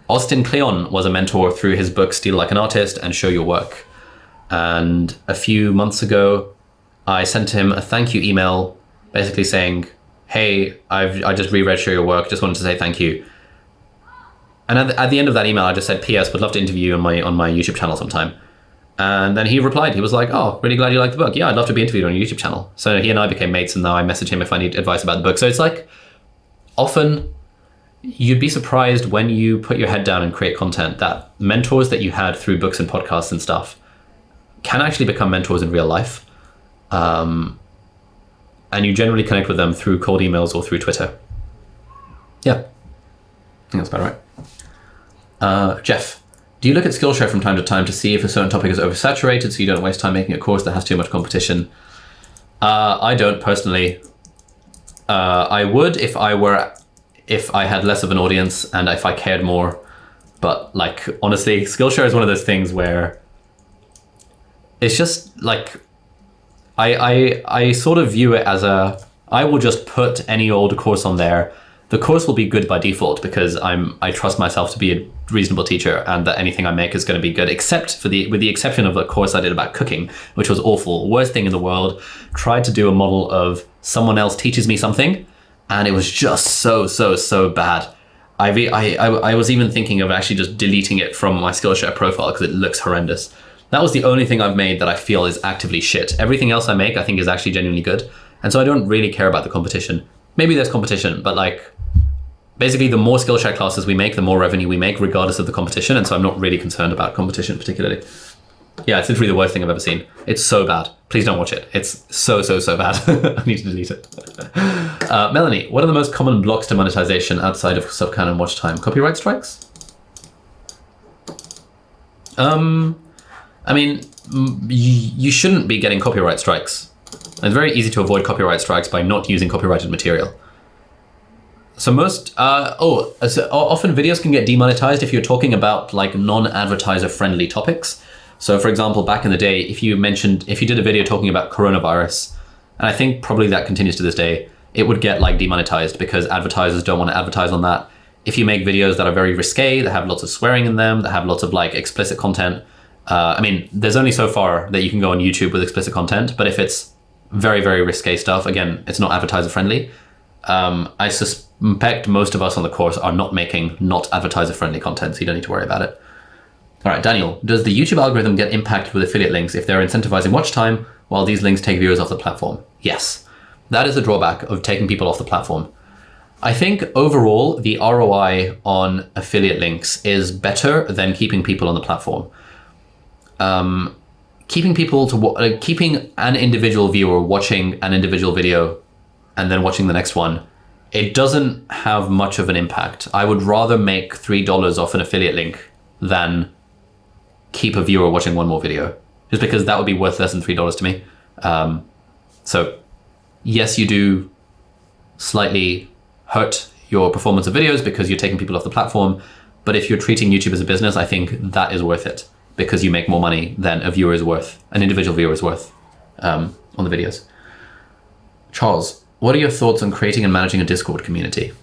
Austin Kleon was a mentor through his book, Steal Like an Artist and Show Your Work. And a few months ago, I sent him a thank you email basically saying, hey, I just reread Show Your Work. Just wanted to say thank you. And at the end of that email, I just said, P.S. would love to interview you on my YouTube channel sometime. And then he replied, he was like, oh, really glad you liked the book. Yeah, I'd love to be interviewed on your YouTube channel. So he and I became mates, and now I message him if I need advice about the book. So it's like, often you'd be surprised when you put your head down and create content that mentors that you had through books and podcasts and stuff can actually become mentors in real life. And you generally connect with them through cold emails or through Twitter. Yeah, I think that's about right. Jeff, do you look at Skillshare from time to time to see if a certain topic is oversaturated so you don't waste time making a course that has too much competition? I don't personally. I would if I had less of an audience and if I cared more. But like, honestly, Skillshare is one of those things where it's just like, I sort of view it as I will just put any old course on there. The course will be good by default because I trust myself to be a reasonable teacher and that anything I make is going to be good, except with the exception of a course I did about cooking, which was awful, worst thing in the world. Tried to do a model of someone else teaches me something, and it was just so bad. I was even thinking of actually just deleting it from my Skillshare profile because it looks horrendous. That was the only thing I've made that I feel is actively shit. Everything else I make, I think, is actually genuinely good. And so I don't really care about the competition. Maybe there's competition, but like, basically the more Skillshare classes we make, the more revenue we make, regardless of the competition. And so I'm not really concerned about competition particularly. Yeah, it's literally the worst thing I've ever seen. It's so bad. Please don't watch it. It's so bad. I need to delete it. Melanie, what are the most common blocks to monetization outside of subcan and watch time? Copyright strikes? I mean, you shouldn't be getting copyright strikes. It's very easy to avoid copyright strikes by not using copyrighted material. So often videos can get demonetized if you're talking about like non-advertiser friendly topics. So for example, back in the day, if you did a video talking about coronavirus, and I think probably that continues to this day, it would get like demonetized because advertisers don't want to advertise on that. If you make videos that are very risque, that have lots of swearing in them, that have lots of like explicit content, I mean, there's only so far that you can go on YouTube with explicit content, but if it's very, very risque stuff, again, it's not advertiser friendly. I suspect most of us on the course are not making not advertiser friendly content, so you don't need to worry about it. All right, Daniel, does the YouTube algorithm get impacted with affiliate links if they're incentivizing watch time while these links take viewers off the platform? Yes, that is the drawback of taking people off the platform. I think overall, the ROI on affiliate links is better than keeping people on the platform. Keeping an individual viewer watching an individual video and then watching the next one, it doesn't have much of an impact. I would rather make $3 off an affiliate link than keep a viewer watching one more video, just because that would be worth less than $3 to me. So yes, you do slightly hurt your performance of videos because you're taking people off the platform. But if you're treating YouTube as a business, I think that is worth it because you make more money than an individual viewer is worth on the videos. Charles, what are your thoughts on creating and managing a Discord community?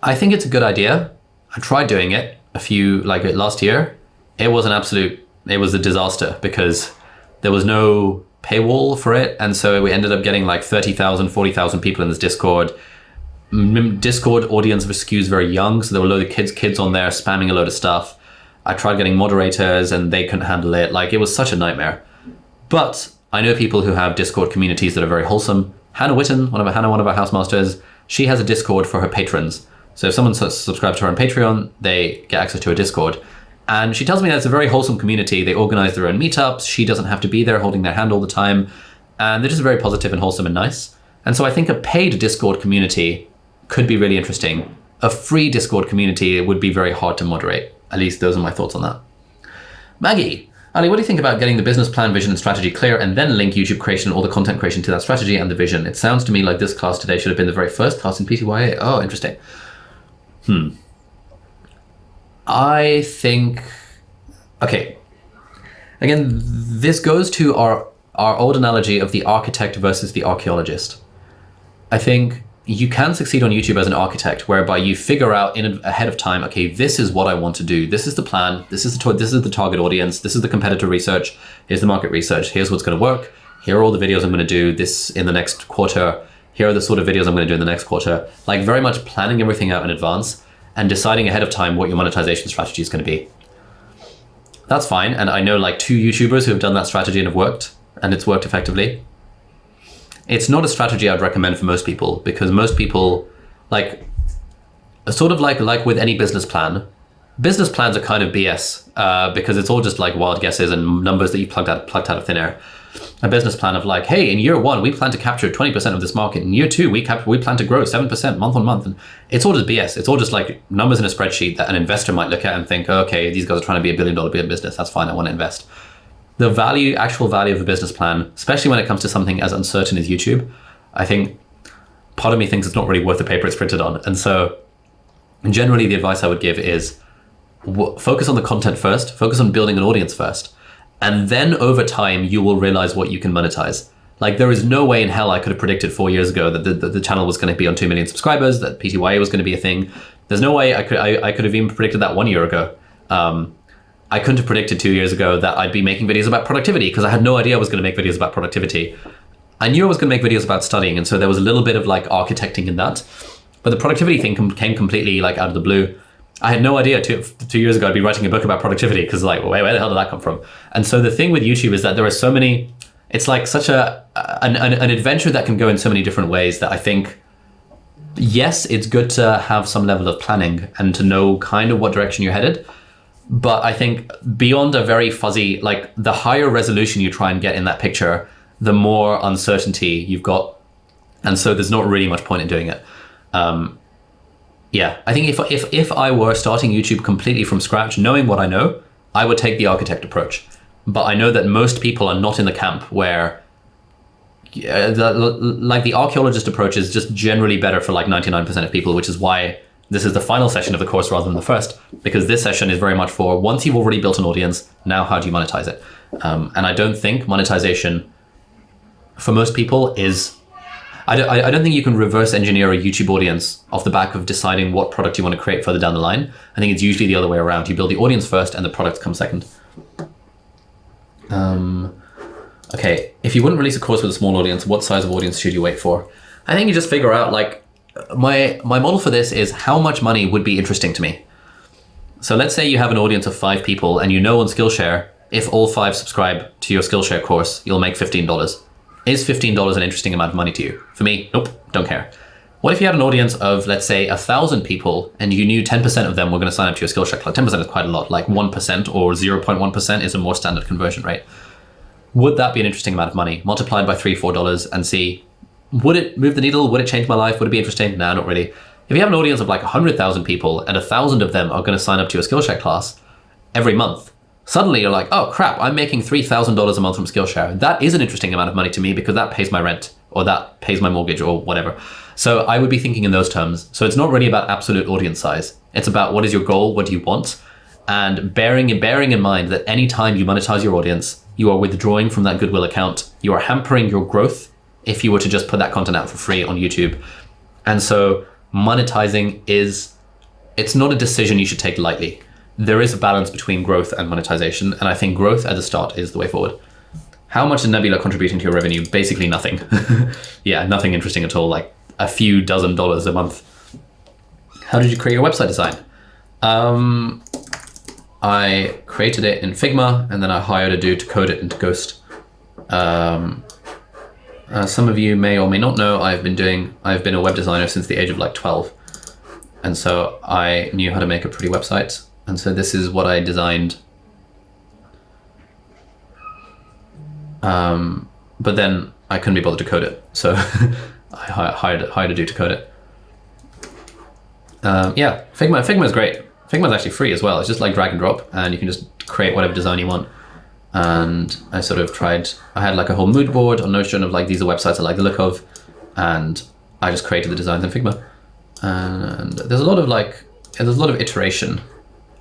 I think it's a good idea. I tried doing it last year. It was a disaster because there was no paywall for it. And so we ended up getting like 30,000, 40,000 people in this Discord. Discord audience skews very young. So there were a load of kids on there spamming a load of stuff. I tried getting moderators and they couldn't handle it. Like, it was such a nightmare. But I know people who have Discord communities that are very wholesome. Hannah Witten, one of our housemasters, she has a Discord for her patrons. So if someone subscribes to her on Patreon, they get access to a Discord. And she tells me that it's a very wholesome community. They organize their own meetups. She doesn't have to be there holding their hand all the time. And they're just very positive and wholesome and nice. And so I think a paid Discord community could be really interesting. A free Discord community would be very hard to moderate. At least those are my thoughts on that. Maggie, Ali, what do you think about getting the business plan, vision, and strategy clear and then link YouTube creation and all the content creation to that strategy and the vision? It sounds to me like this class today should have been the very first class in PTYA. Oh, interesting. I think, okay. Again, this goes to our old analogy of the architect versus the archaeologist. I think you can succeed on YouTube as an architect, whereby you figure out ahead of time, okay, this is what I want to do. This is the plan. This is the target audience. This is the competitor research. Here's the market research. Here's what's going to work. Here are all the videos I'm going to do this in the next quarter. Here are the sort of videos I'm going to do in the next quarter. Like, very much planning everything out in advance and deciding ahead of time what your monetization strategy is going to be. That's fine. And I know like 2 YouTubers who have done that strategy and it's worked effectively. It's not a strategy I'd recommend for most people, because most people, like with any business plans are kind of BS because it's all just like wild guesses and numbers that you plucked out of thin air. A business plan of like, hey, in year 1, we plan to capture 20% of this market. In year 2, we plan to grow 7% month on month. And it's all just BS. It's all just like numbers in a spreadsheet that an investor might look at and think, oh, okay, these guys are trying to be $1 billion business. That's fine. I want to invest. The actual value of a business plan, especially when it comes to something as uncertain as YouTube, I think part of me thinks it's not really worth the paper it's printed on. And so generally the advice I would give is focus on the content first, focus on building an audience first. And then over time, you will realize what you can monetize. Like, there is no way in hell I could have predicted 4 years ago that the channel was going to be on 2 million subscribers, that PTYA was going to be a thing. There's no way I could have even predicted that 1 year ago. I couldn't have predicted 2 years ago that I'd be making videos about productivity, because I had no idea I was going to make videos about productivity. I knew I was going to make videos about studying, and so there was a little bit of like architecting in that. But the productivity thing came completely like out of the blue. I had no idea 2 years ago I'd be writing a book about productivity, because like, where the hell did that come from? And so the thing with YouTube is that there are so many, it's like such an adventure that can go in so many different ways that I think, yes, it's good to have some level of planning and to know kind of what direction you're headed. But I think beyond a very fuzzy, like the higher resolution you try and get in that picture, the more uncertainty you've got. And so there's not really much point in doing it. Yeah, I think if I were starting YouTube completely from scratch, knowing what I know, I would take the architect approach. but I know that most people are not in the camp where the archaeologist approach is just generally better for like 99% of people, which is why this is the final session of the course rather than the first, because this session is very much for once you've already built an audience, now how do you monetize it? And I don't think monetization for most people is, I don't think you can reverse engineer a YouTube audience off the back of deciding what product you want to create further down the line. I think it's usually the other way around. You build the audience first and the products come second. Okay, if you wouldn't release a course with a small audience, what size of audience should you wait for? I think you just figure out, like, my model for this is how much money would be interesting to me. So let's say you have an audience of 5 people and you know on Skillshare, if all 5 subscribe to your Skillshare course, you'll make $15. Is $15 an interesting amount of money to you? For me, nope, don't care. What if you had an audience of, let's say, 1,000 people and you knew 10% of them were going to sign up to your Skillshare class? 10% is quite a lot, like 1% or 0.1% is a more standard conversion rate. Would that be an interesting amount of money? Multiplied by $3, $4 and see, would it move the needle? Would it change my life? Would it be interesting? Nah, not really. If you have an audience of like 100,000 people and 1,000 of them are going to sign up to your Skillshare class every month, suddenly you're like, oh crap, I'm making $3,000 a month from Skillshare. That is an interesting amount of money to me because that pays my rent or that pays my mortgage or whatever. So I would be thinking in those terms. So it's not really about absolute audience size. It's about what is your goal? What do you want? And bearing in mind that anytime you monetize your audience, you are withdrawing from that Goodwill account. You are hampering your growth if you were to just put that content out for free on YouTube. And so monetizing it's not a decision you should take lightly. There is a balance between growth and monetization. And I think growth at the start is the way forward. How much is Nebula contributing to your revenue? Basically nothing. Yeah, nothing interesting at all. Like a few dozen dollars a month. How did you create your website design? I created it in Figma and then I hired a dude to code it into Ghost. Some of you may or may not know, I've been a web designer since the age of like 12. And so I knew how to make a pretty website. And so this is what I designed. But then I couldn't be bothered to code it. So I hired a dude to code it. Yeah, Figma is great. Figma is actually free as well. It's just like drag and drop and you can just create whatever design you want. And I sort of I had like a whole mood board on Notion of like, these are websites I like the look of. And I just created the designs in Figma. And there's a lot of iteration.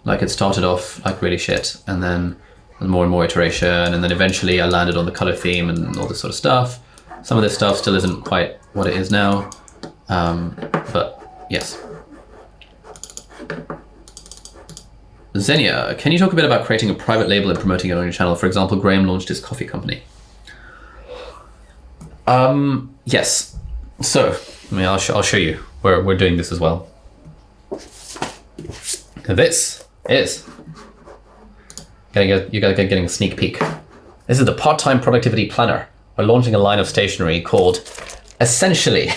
Like it started off like really shit and then more and more iteration. And then eventually I landed on the color theme and all this sort of stuff. Some of this stuff still isn't quite what it is now. But yes. Xenia, can you talk a bit about creating a private label and promoting it on your channel? For example, Graham launched his coffee company. Yes. So, I'll show you. We're doing this as well. This is you guys are getting a sneak peek. This is the part-time productivity planner. We're launching a line of stationery called Essentially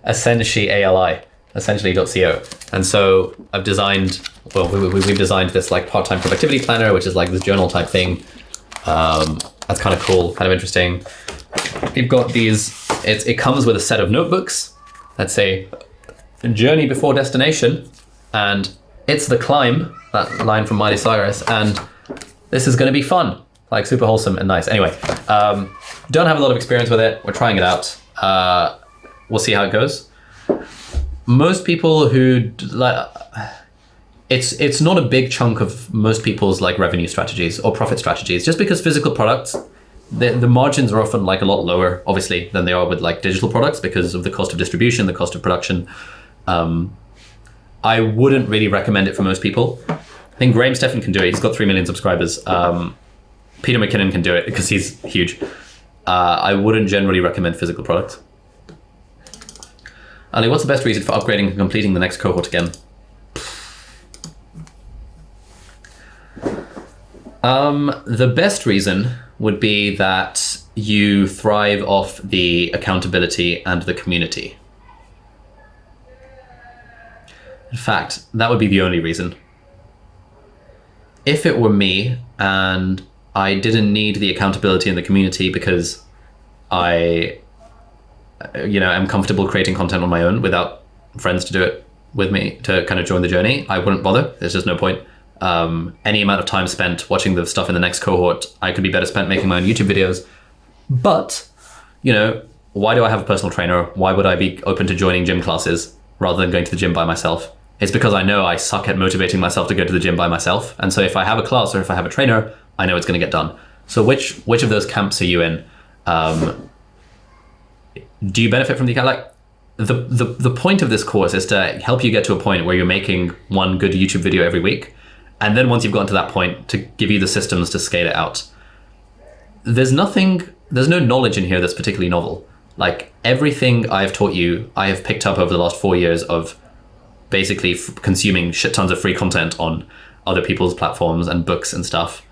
ALI. Essentially.co. And so I've designed, we've designed this like part-time productivity planner, which is like this journal type thing. That's kind of cool, kind of interesting. We've got these, it comes with a set of notebooks that say journey before destination, and it's the climb, that line from Miley Cyrus, and this is gonna be fun, like super wholesome and nice. Anyway, don't have a lot of experience with it. We're trying it out. We'll see how it goes. Most people who like it's not a big chunk of most people's like revenue strategies or profit strategies, just because physical products, the margins are often like a lot lower, obviously, than they are with like digital products because of the cost of distribution, the cost of production. I wouldn't really recommend it for most people. I think Graham Stephan can do it. He's got 3 million subscribers. Peter McKinnon can do it because he's huge. I wouldn't generally recommend physical products. Ali, what's the best reason for upgrading and completing the next cohort again? The best reason would be that you thrive off the accountability and the community. In fact, that would be the only reason. If it were me and I didn't need the accountability and the community because I am comfortable creating content on my own without friends to do it with me to kind of join the journey, I wouldn't bother. There's just no point. any amount of time spent watching the stuff in the next cohort, I could be better spent making my own YouTube videos. But, you know, why do I have a personal trainer? Why would I be open to joining gym classes rather than going to the gym by myself? It's because I know I suck at motivating myself to go to the gym by myself. And so if I have a class or if I have a trainer, I know it's going to get done. So which of those camps are you in? Do you benefit from the point of this course is to help you get to a point where you're making one good YouTube video every week. And then once you've gotten to that point, to give you the systems to scale it out. There's no knowledge in here that's particularly novel. Like everything I've taught you, I have picked up over the last 4 years of basically consuming shit tons of free content on other people's platforms and books and stuff.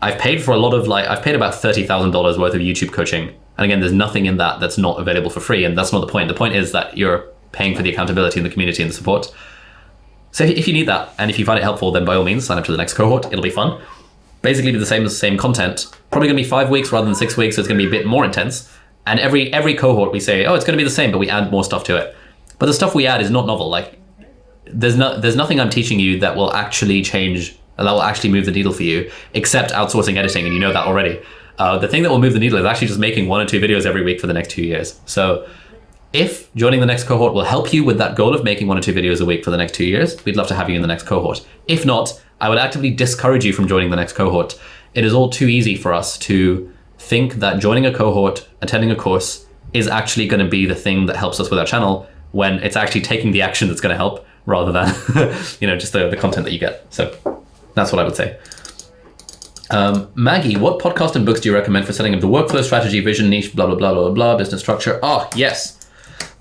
I've paid for I've paid about $30,000 worth of YouTube coaching. And again, there's nothing in that that's not available for free. And that's not the point. The point is that you're paying for the accountability and the community and the support. So if you need that, and if you find it helpful, then by all means, sign up to the next cohort. It'll be fun. Basically be the same content. Probably gonna be 5 weeks rather than 6 weeks. So it's gonna be a bit more intense. And every cohort we say, oh, it's gonna be the same, but we add more stuff to it. But the stuff we add is not novel. Like there's nothing I'm teaching you that will actually change, that will actually move the needle for you, except outsourcing editing, and you know that already. The thing that will move the needle is actually just making 1 or 2 videos every week for the next 2 years. So if joining the next cohort will help you with that goal of making 1 or 2 videos a week for the next 2 years, we'd love to have you in the next cohort. If not, I would actively discourage you from joining the next cohort. It is all too easy for us to think that joining a cohort, attending a course, is actually going to be the thing that helps us with our channel, when it's actually taking the action that's going to help rather than just the content that you get. So that's what I would say. Maggie, what podcast and books do you recommend for setting up the workflow, strategy, vision, niche, blah, blah, blah, blah, blah, business structure? Oh, yes.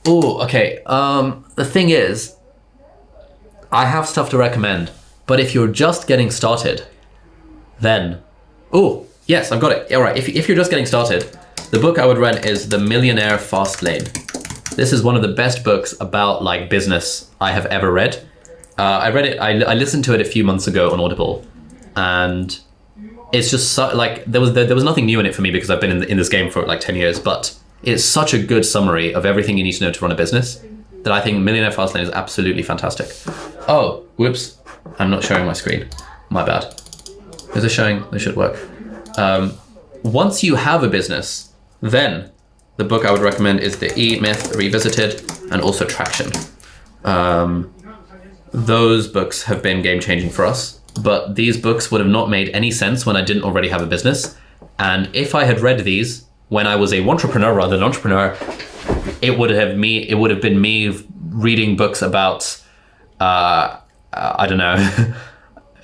Oh, okay. The thing is, I have stuff to recommend, but if you're just getting started, then, oh, yes, I've got it. All right, if you're just getting started, the book I would recommend is The Millionaire Fast Lane. This is one of the best books about like business I have ever read. I read it, I listened to it a few months ago on Audible, and it's just like there was nothing new in it for me because I've been in this game for like 10 years, but it's such a good summary of everything you need to know to run a business that I think Millionaire Fastlane is absolutely fantastic. Oh, whoops, I'm not showing my screen. My bad. Is it showing? This should work. Once you have a business, then the book I would recommend is The E-Myth Revisited and also Traction. Those books have been game-changing for us, but these books would have not made any sense when I didn't already have a business. And if I had read these when I was a entrepreneur rather than an entrepreneur, it would have been me reading books about I don't know.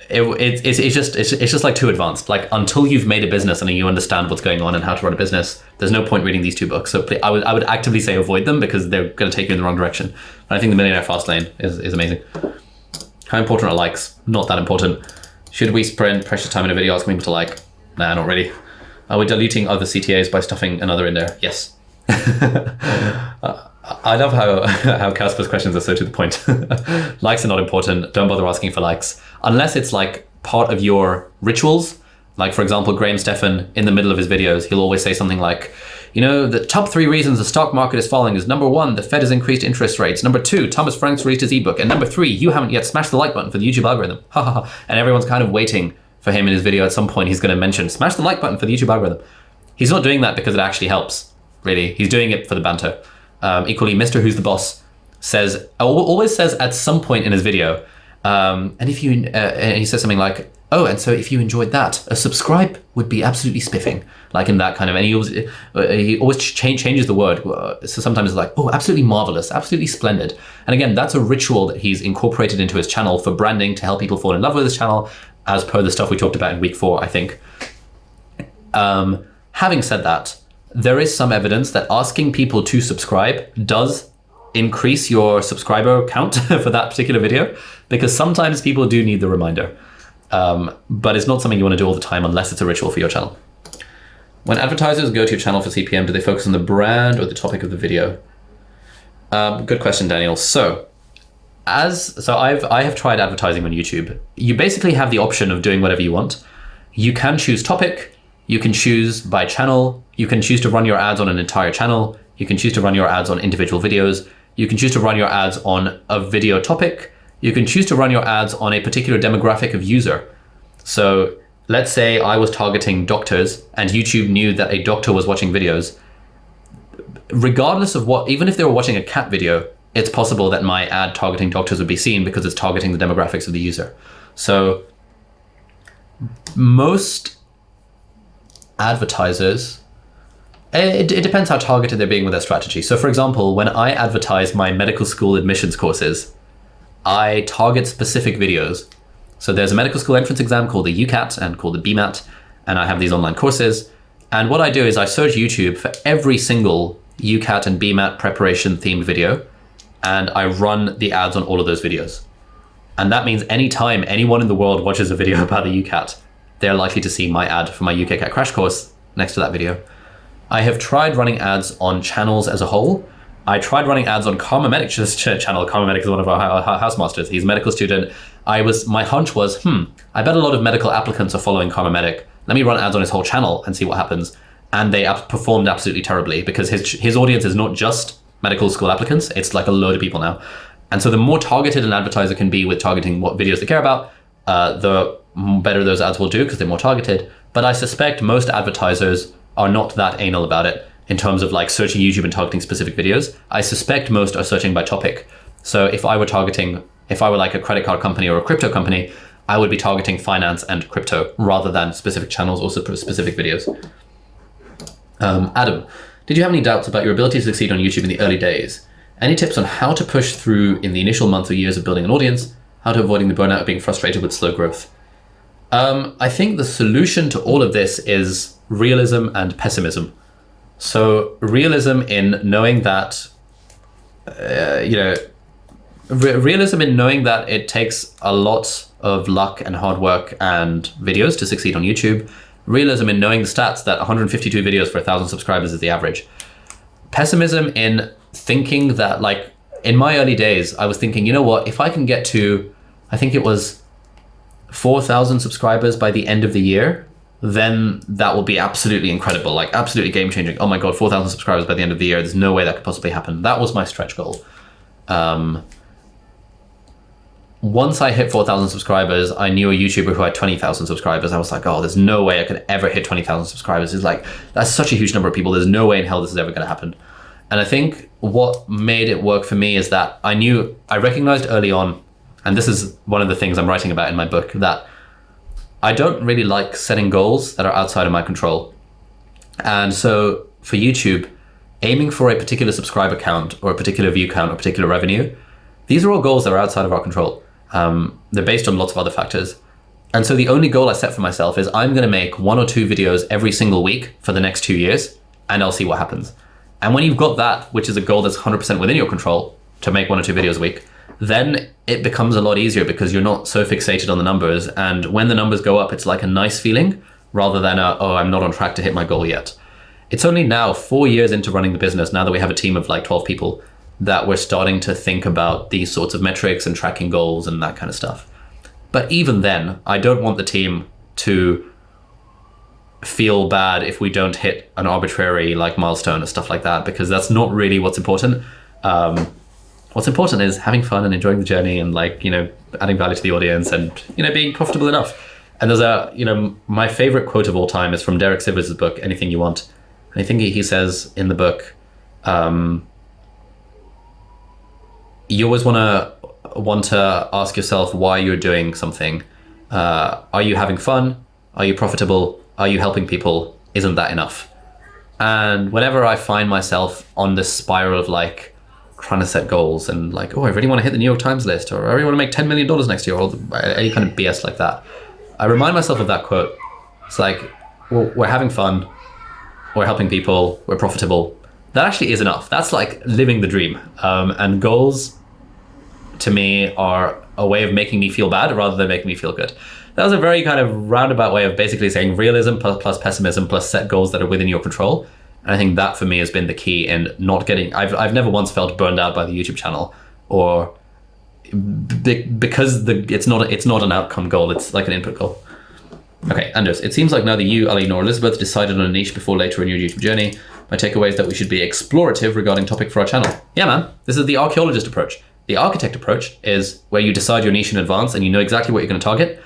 It's just like too advanced. Like until you've made a business and you understand what's going on and how to run a business, there's no point reading these 2 books. So I would actively say avoid them because they're going to take you in the wrong direction. And I think The Millionaire Fastlane is amazing. How important are likes? Not that important. Should we spend precious time in a video asking people to like? Nah, not really. Are we diluting other CTAs by stuffing another in there? Yes. I love how Casper's questions are so to the point. Likes are not important. Don't bother asking for likes. Unless it's like part of your rituals. Like for example, Graham Stephan, in the middle of his videos, he'll always say something like, the top 3 reasons the stock market is falling is number 1, the Fed has increased interest rates. Number 2, Thomas Franks released his ebook. And number 3, you haven't yet smashed the like button for the YouTube algorithm. Ha ha ha. And everyone's kind of waiting for him in his video. At some point, he's going to mention, smash the like button for the YouTube algorithm. He's not doing that because it actually helps, really. He's doing it for the banter. Equally, Mr. Who's the Boss always says at some point in his video, and he says something like, oh, and so if you enjoyed that, a subscribe would be absolutely spiffing, like in that kind of, and he always changes the word. So sometimes it's like, oh, absolutely marvelous, absolutely splendid. And again, that's a ritual that he's incorporated into his channel for branding to help people fall in love with his channel, as per the stuff we talked about in week 4, I think. Having said that, there is some evidence that asking people to subscribe does increase your subscriber count for that particular video, because sometimes people do need the reminder. But it's not something you want to do all the time unless it's a ritual for your channel. When advertisers go to your channel for CPM, do they focus on the brand or the topic of the video? Good question, Daniel. So I have tried advertising on YouTube. You basically have the option of doing whatever you want. You can choose topic, you can choose by channel, you can choose to run your ads on an entire channel, you can choose to run your ads on individual videos, you can choose to run your ads on a video topic, You can choose to run your ads on a particular demographic of user. So let's say I was targeting doctors and YouTube knew that a doctor was watching videos. Regardless of what, even if they were watching a cat video, it's possible that my ad targeting doctors would be seen because it's targeting the demographics of the user. So most advertisers, it depends how targeted they're being with their strategy. So for example, when I advertise my medical school admissions courses, I target specific videos. So there's a medical school entrance exam called the UCAT and called the BMAT, and I have these online courses. And what I do is I search YouTube for every single UCAT and BMAT preparation themed video, and I run the ads on all of those videos. And that means anytime anyone in the world watches a video about the UCAT, they're likely to see my ad for my UK Cat crash course next to that video. I have tried running ads on channels as a whole. I tried running ads on Karma Medic's channel. Karma Medic is one of our housemasters. He's a medical student. My hunch was, I bet a lot of medical applicants are following Karma Medic. Let me run ads on his whole channel and see what happens. And they performed absolutely terribly because his audience is not just medical school applicants. It's like a load of people now. And so the more targeted an advertiser can be with targeting what videos they care about, the better those ads will do because they're more targeted. But I suspect most advertisers are not that anal about it in terms of like searching YouTube and targeting specific videos. I suspect most are searching by topic. So if I were like a credit card company or a crypto company, I would be targeting finance and crypto rather than specific channels or specific videos. Adam, did you have any doubts about your ability to succeed on YouTube in the early days? Any tips on how to push through in the initial months or years of building an audience? How to avoiding the burnout of being frustrated with slow growth? I think the solution to all of this is realism and pessimism. So realism in knowing that, realism in knowing that it takes a lot of luck and hard work and videos to succeed on YouTube. Realism in knowing the stats that 152 videos for 1,000 subscribers is the average. Pessimism in thinking that, like, in my early days, I was thinking, you know what, if I can get to, I think it was 4,000 subscribers by the end of the year, then that will be absolutely incredible, like absolutely game changing. Oh my God, 4,000 subscribers by the end of the year. There's no way that could possibly happen. That was my stretch goal. Once I hit 4,000 subscribers, I knew a YouTuber who had 20,000 subscribers. I was like, oh, there's no way I could ever hit 20,000 subscribers. It's like, that's such a huge number of people. There's no way in hell this is ever going to happen. And I think what made it work for me is that I recognized early on, and this is one of the things I'm writing about in my book, that I don't really like setting goals that are outside of my control. And so for YouTube, aiming for a particular subscriber count or a particular view count or particular revenue, these are all goals that are outside of our control. They're based on lots of other factors. And so the only goal I set for myself is I'm going to make 1 or 2 videos every single week for the next 2 years, and I'll see what happens. And when you've got that, which is a goal that's 100% within your control, to make 1 or 2 videos a week, then it becomes a lot easier because you're not so fixated on the numbers. And when the numbers go up, it's like a nice feeling rather than I'm not on track to hit my goal yet. It's only now, 4 years into running the business, now that we have a team of like 12 people, that we're starting to think about these sorts of metrics and tracking goals and that kind of stuff. But even then, I don't want the team to feel bad if we don't hit an arbitrary like milestone or stuff like that, because that's not really what's important. What's important is having fun and enjoying the journey and adding value to the audience and, being profitable enough. And there's my favorite quote of all time is from Derek Sivers' book, Anything You Want. And I think he says in the book, you always want to ask yourself why you're doing something. Are you having fun? Are you profitable? Are you helping people? Isn't that enough? And whenever I find myself on this spiral of like trying to set goals and like, I really want to hit the New York Times list, or I really want to make $10 million next year, or any kind of BS like that, I remind myself of that quote. It's like, well, we're having fun, we're helping people, we're profitable. That actually is enough. That's like living the dream. And goals to me are a way of making me feel bad rather than making me feel good. That was a very kind of roundabout way of basically saying realism plus pessimism plus set goals that are within your control. And I think that for me has been the key in not getting, I've never once felt burned out by the YouTube channel, or because it's not an outcome goal, it's like an input goal. Okay, Anders, it seems like neither you, Ali, nor Elizabeth decided on a niche before later in your YouTube journey. My takeaway is that we should be explorative regarding topic for our channel. Yeah, man, this is the archaeologist approach. The architect approach is where you decide your niche in advance and you know exactly what you're going to target.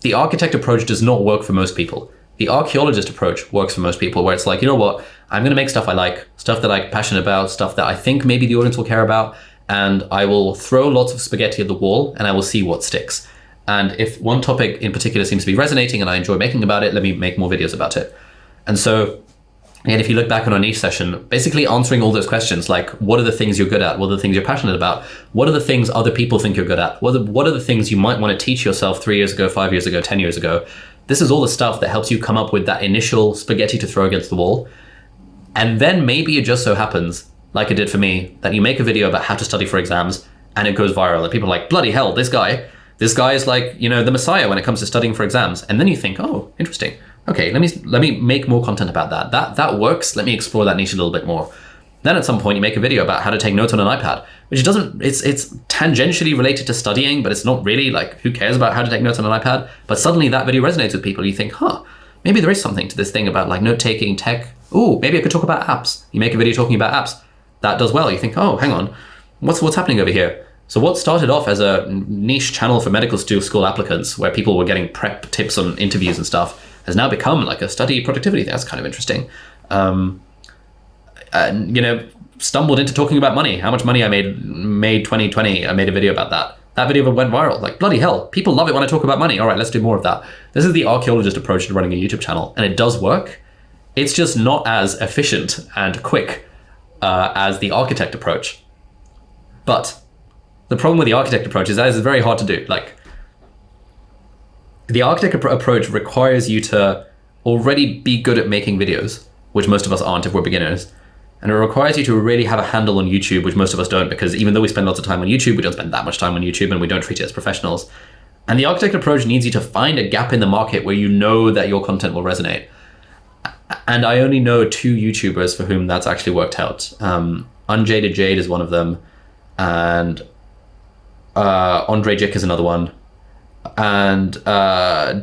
The architect approach does not work for most people. The archaeologist approach works for most people, where it's like, you know what, I'm going to make stuff I like, stuff that I'm passionate about, stuff that I think maybe the audience will care about, and I will throw lots of spaghetti at the wall and I will see what sticks. And if one topic in particular seems to be resonating and I enjoy making about it, let me make more videos about it. And so, and if you look back on our niche session, basically answering all those questions, like what are the things you're good at? What are the things you're passionate about? What are the things other people think you're good at? What are the things you might want to teach yourself 3 years ago, 5 years ago, 10 years ago? This is all the stuff that helps you come up with that initial spaghetti to throw against the wall. And then maybe it just so happens, like it did for me, that you make a video about how to study for exams and it goes viral. And people are like, bloody hell, this guy is like, you know, the messiah when it comes to studying for exams. And then you think, oh, interesting. Okay, let me make more content about that. That works. Let me explore that niche a little bit more. Then at some point you make a video about how to take notes on an iPad, which it's tangentially related to studying, but it's not really, like, who cares about how to take notes on an iPad? But suddenly that video resonates with people. You think, maybe there is something to this thing about like note taking, tech. Ooh, maybe I could talk about apps. You make a video talking about apps. That does well. You think, oh, hang on, what's happening over here? So what started off as a niche channel for medical school applicants, where people were getting prep tips on interviews and stuff, has now become like a study productivity thing. That's kind of interesting. You know, stumbled into talking about money. How much money I made 2020. I made a video about that. That video went viral. Like, bloody hell, people love it when I talk about money. All right, let's do more of that. This is the archaeologist approach to running a YouTube channel, and it does work. It's just not as efficient and quick as the architect approach. But the problem with the architect approach is that it's very hard to do. Like, the architect approach requires you to already be good at making videos, which most of us aren't if we're beginners. And it requires you to really have a handle on YouTube, which most of us don't, because even though we spend lots of time on YouTube, we don't spend that much time on YouTube and we don't treat it as professionals. And the architect approach needs you to find a gap in the market where you know that your content will resonate. And I only know 2 YouTubers for whom that's actually worked out. Unjaded Jade is one of them, and Andre Jick is another one. And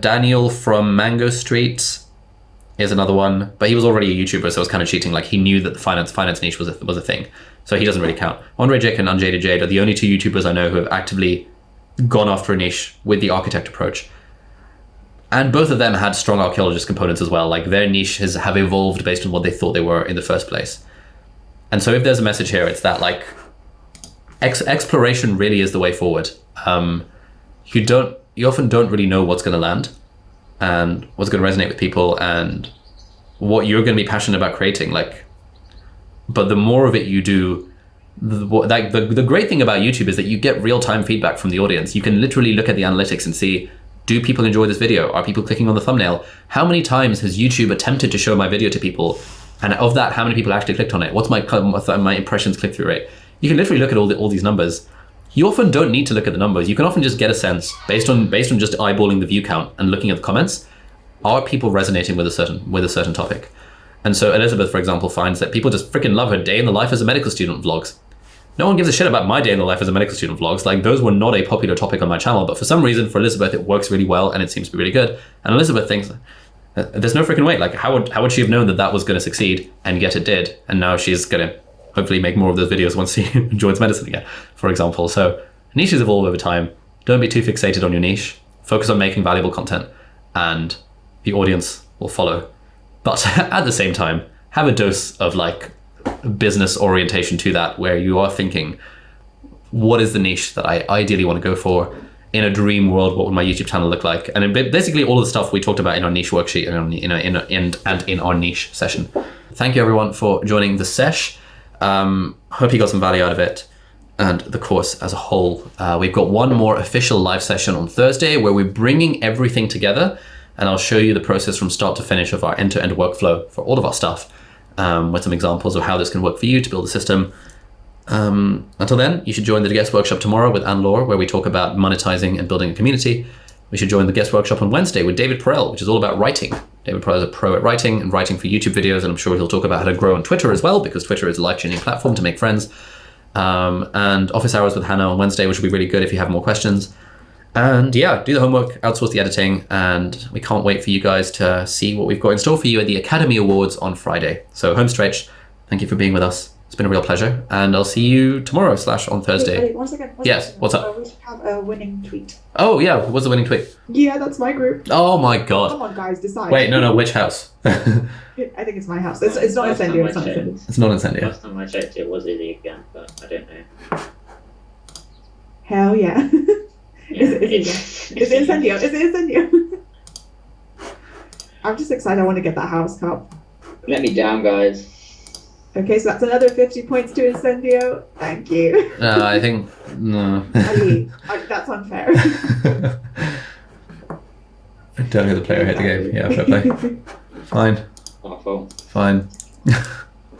Daniel from Mango Street is another one, but he was already a YouTuber, so it was kind of cheating. Like, he knew that the finance niche was a thing, so he doesn't really count. Andre Jick and Unjaded Jade are the only 2 YouTubers I know who have actively gone after a niche with the architect approach. And both of them had strong archaeologist components as well. Like, their niches have evolved based on what they thought they were in the first place. And so if there's a message here, it's that, like, exploration really is the way forward. You often don't really know what's going to land and what's going to resonate with people and what you're going to be passionate about creating. Like, but the more of it you do, the great thing about YouTube is that you get real-time feedback from the audience. You can literally look at the analytics and see, do people enjoy this video? Are people clicking on the thumbnail? How many times has YouTube attempted to show my video to people? And of that, how many people actually clicked on it? What's my impressions click-through rate? You can literally look at all these numbers. You often don't need to look at the numbers. You can often just get a sense based on just eyeballing the view count and looking at the comments. Are people resonating with a certain topic? And so Elizabeth, for example, finds that people just freaking love her day in the life as a medical student vlogs. No one gives a shit about my day in the life as a medical student vlogs. Like, those were not a popular topic on my channel, but for some reason for Elizabeth it works really well and it seems to be really good. And Elizabeth thinks, there's no freaking way. Like, how would she have known that was going to succeed? And yet it did. And now she's going to hopefully make more of those videos once she joins medicine again, for example. So niches evolve over time. Don't be too fixated on your niche. Focus on making valuable content and the audience will follow. But at the same time, have a dose of like business orientation to that, where you are thinking, what is the niche that I ideally want to go for? In a dream world, what would my YouTube channel look like? And basically all of the stuff we talked about in our niche worksheet and in our niche session. Thank you everyone for joining the sesh. Hope you got some value out of it and the course as a whole. We've got one more official live session on Thursday where we're bringing everything together, and I'll show you the process from start to finish of our end-to-end workflow for all of our stuff, with some examples of how this can work for you to build a system. Until then, you should join the guest workshop tomorrow with Anne-Laure, where we talk about monetizing and building a community. We should join the guest workshop on Wednesday with David Perel, which is all about writing. David Perel is a pro at writing and writing for YouTube videos, and I'm sure he'll talk about how to grow on Twitter as well, because Twitter is a life-changing platform to make friends. And office hours with Hannah on Wednesday, which will be really good if you have more questions. And yeah, do the homework, outsource the editing, and we can't wait for you guys to see what we've got in store for you at the Academy Awards on Friday. So home stretch, thank you for being with us. It's been a real pleasure, and I'll see you tomorrow / on Thursday. Wait, one second. Yes, what's up? We should have a winning tweet. Oh yeah, what's the winning tweet? Yeah, that's my group. Oh my god. Come on, guys, decide. Wait, no, which house? I think it's my house. It's not Incendio. It's not Incendio. It's not Incendio. Last time I checked, it was Izzy again, but I don't know. Hell yeah. Yeah, Is it Incendio? Is it Incendio? I'm just excited. I want to get that house cup. Let me down, guys. Okay, so that's another 50 points to Incendio. Thank you. I think no. Ali, that's unfair. Don't get the player hit the game. Yeah, fair play. Fine. Awful. Fine.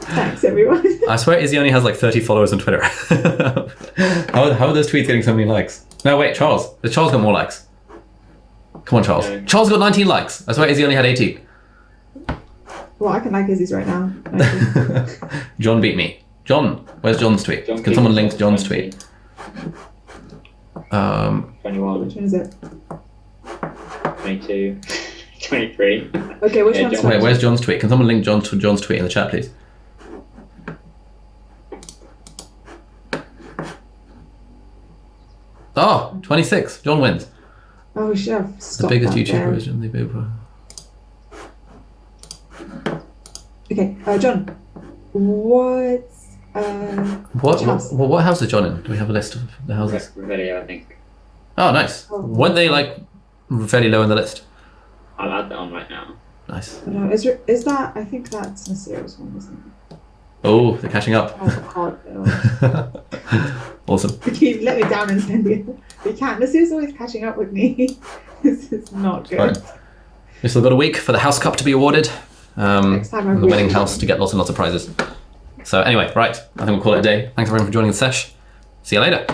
Thanks, everyone. I swear Izzy only has like 30 followers on Twitter. How are those tweets getting so many likes? No, wait, Charles. Has Charles got more likes? Come on, Charles. No. Charles got 19 likes. I swear Izzy only had 18. Well, I can like Izzy's right now. Thank you. John beat me. John, where's John's tweet? John Can someone Keaton, link John's tweet? 21, Which one is it? 22, 23. Okay, which Yeah, one's John- Wait, where's John's tweet? Can someone link John's tweet in the chat, please? Oh, 26. John wins. Oh, shit. I've The stopped biggest that YouTuber there. is John the Booper. Okay, John, what's What, which house? what house is John in? Do we have a list of the houses? Revelio, I think. Oh, nice. Oh. Weren't they like fairly low in the list? I'll add that on right now. Nice. No, is that? I think that's a serious one, isn't it? Oh, they're catching up. Oh God, no. Awesome. You let me down, Incendio. You can't. This is always catching up with me. This is not good. Fine. We've still got a week for the house cup to be awarded. Next time I The winning really- house to get lots and lots of prizes. So anyway, right. I think we'll call it a day. Thanks everyone for joining the sesh. See you later.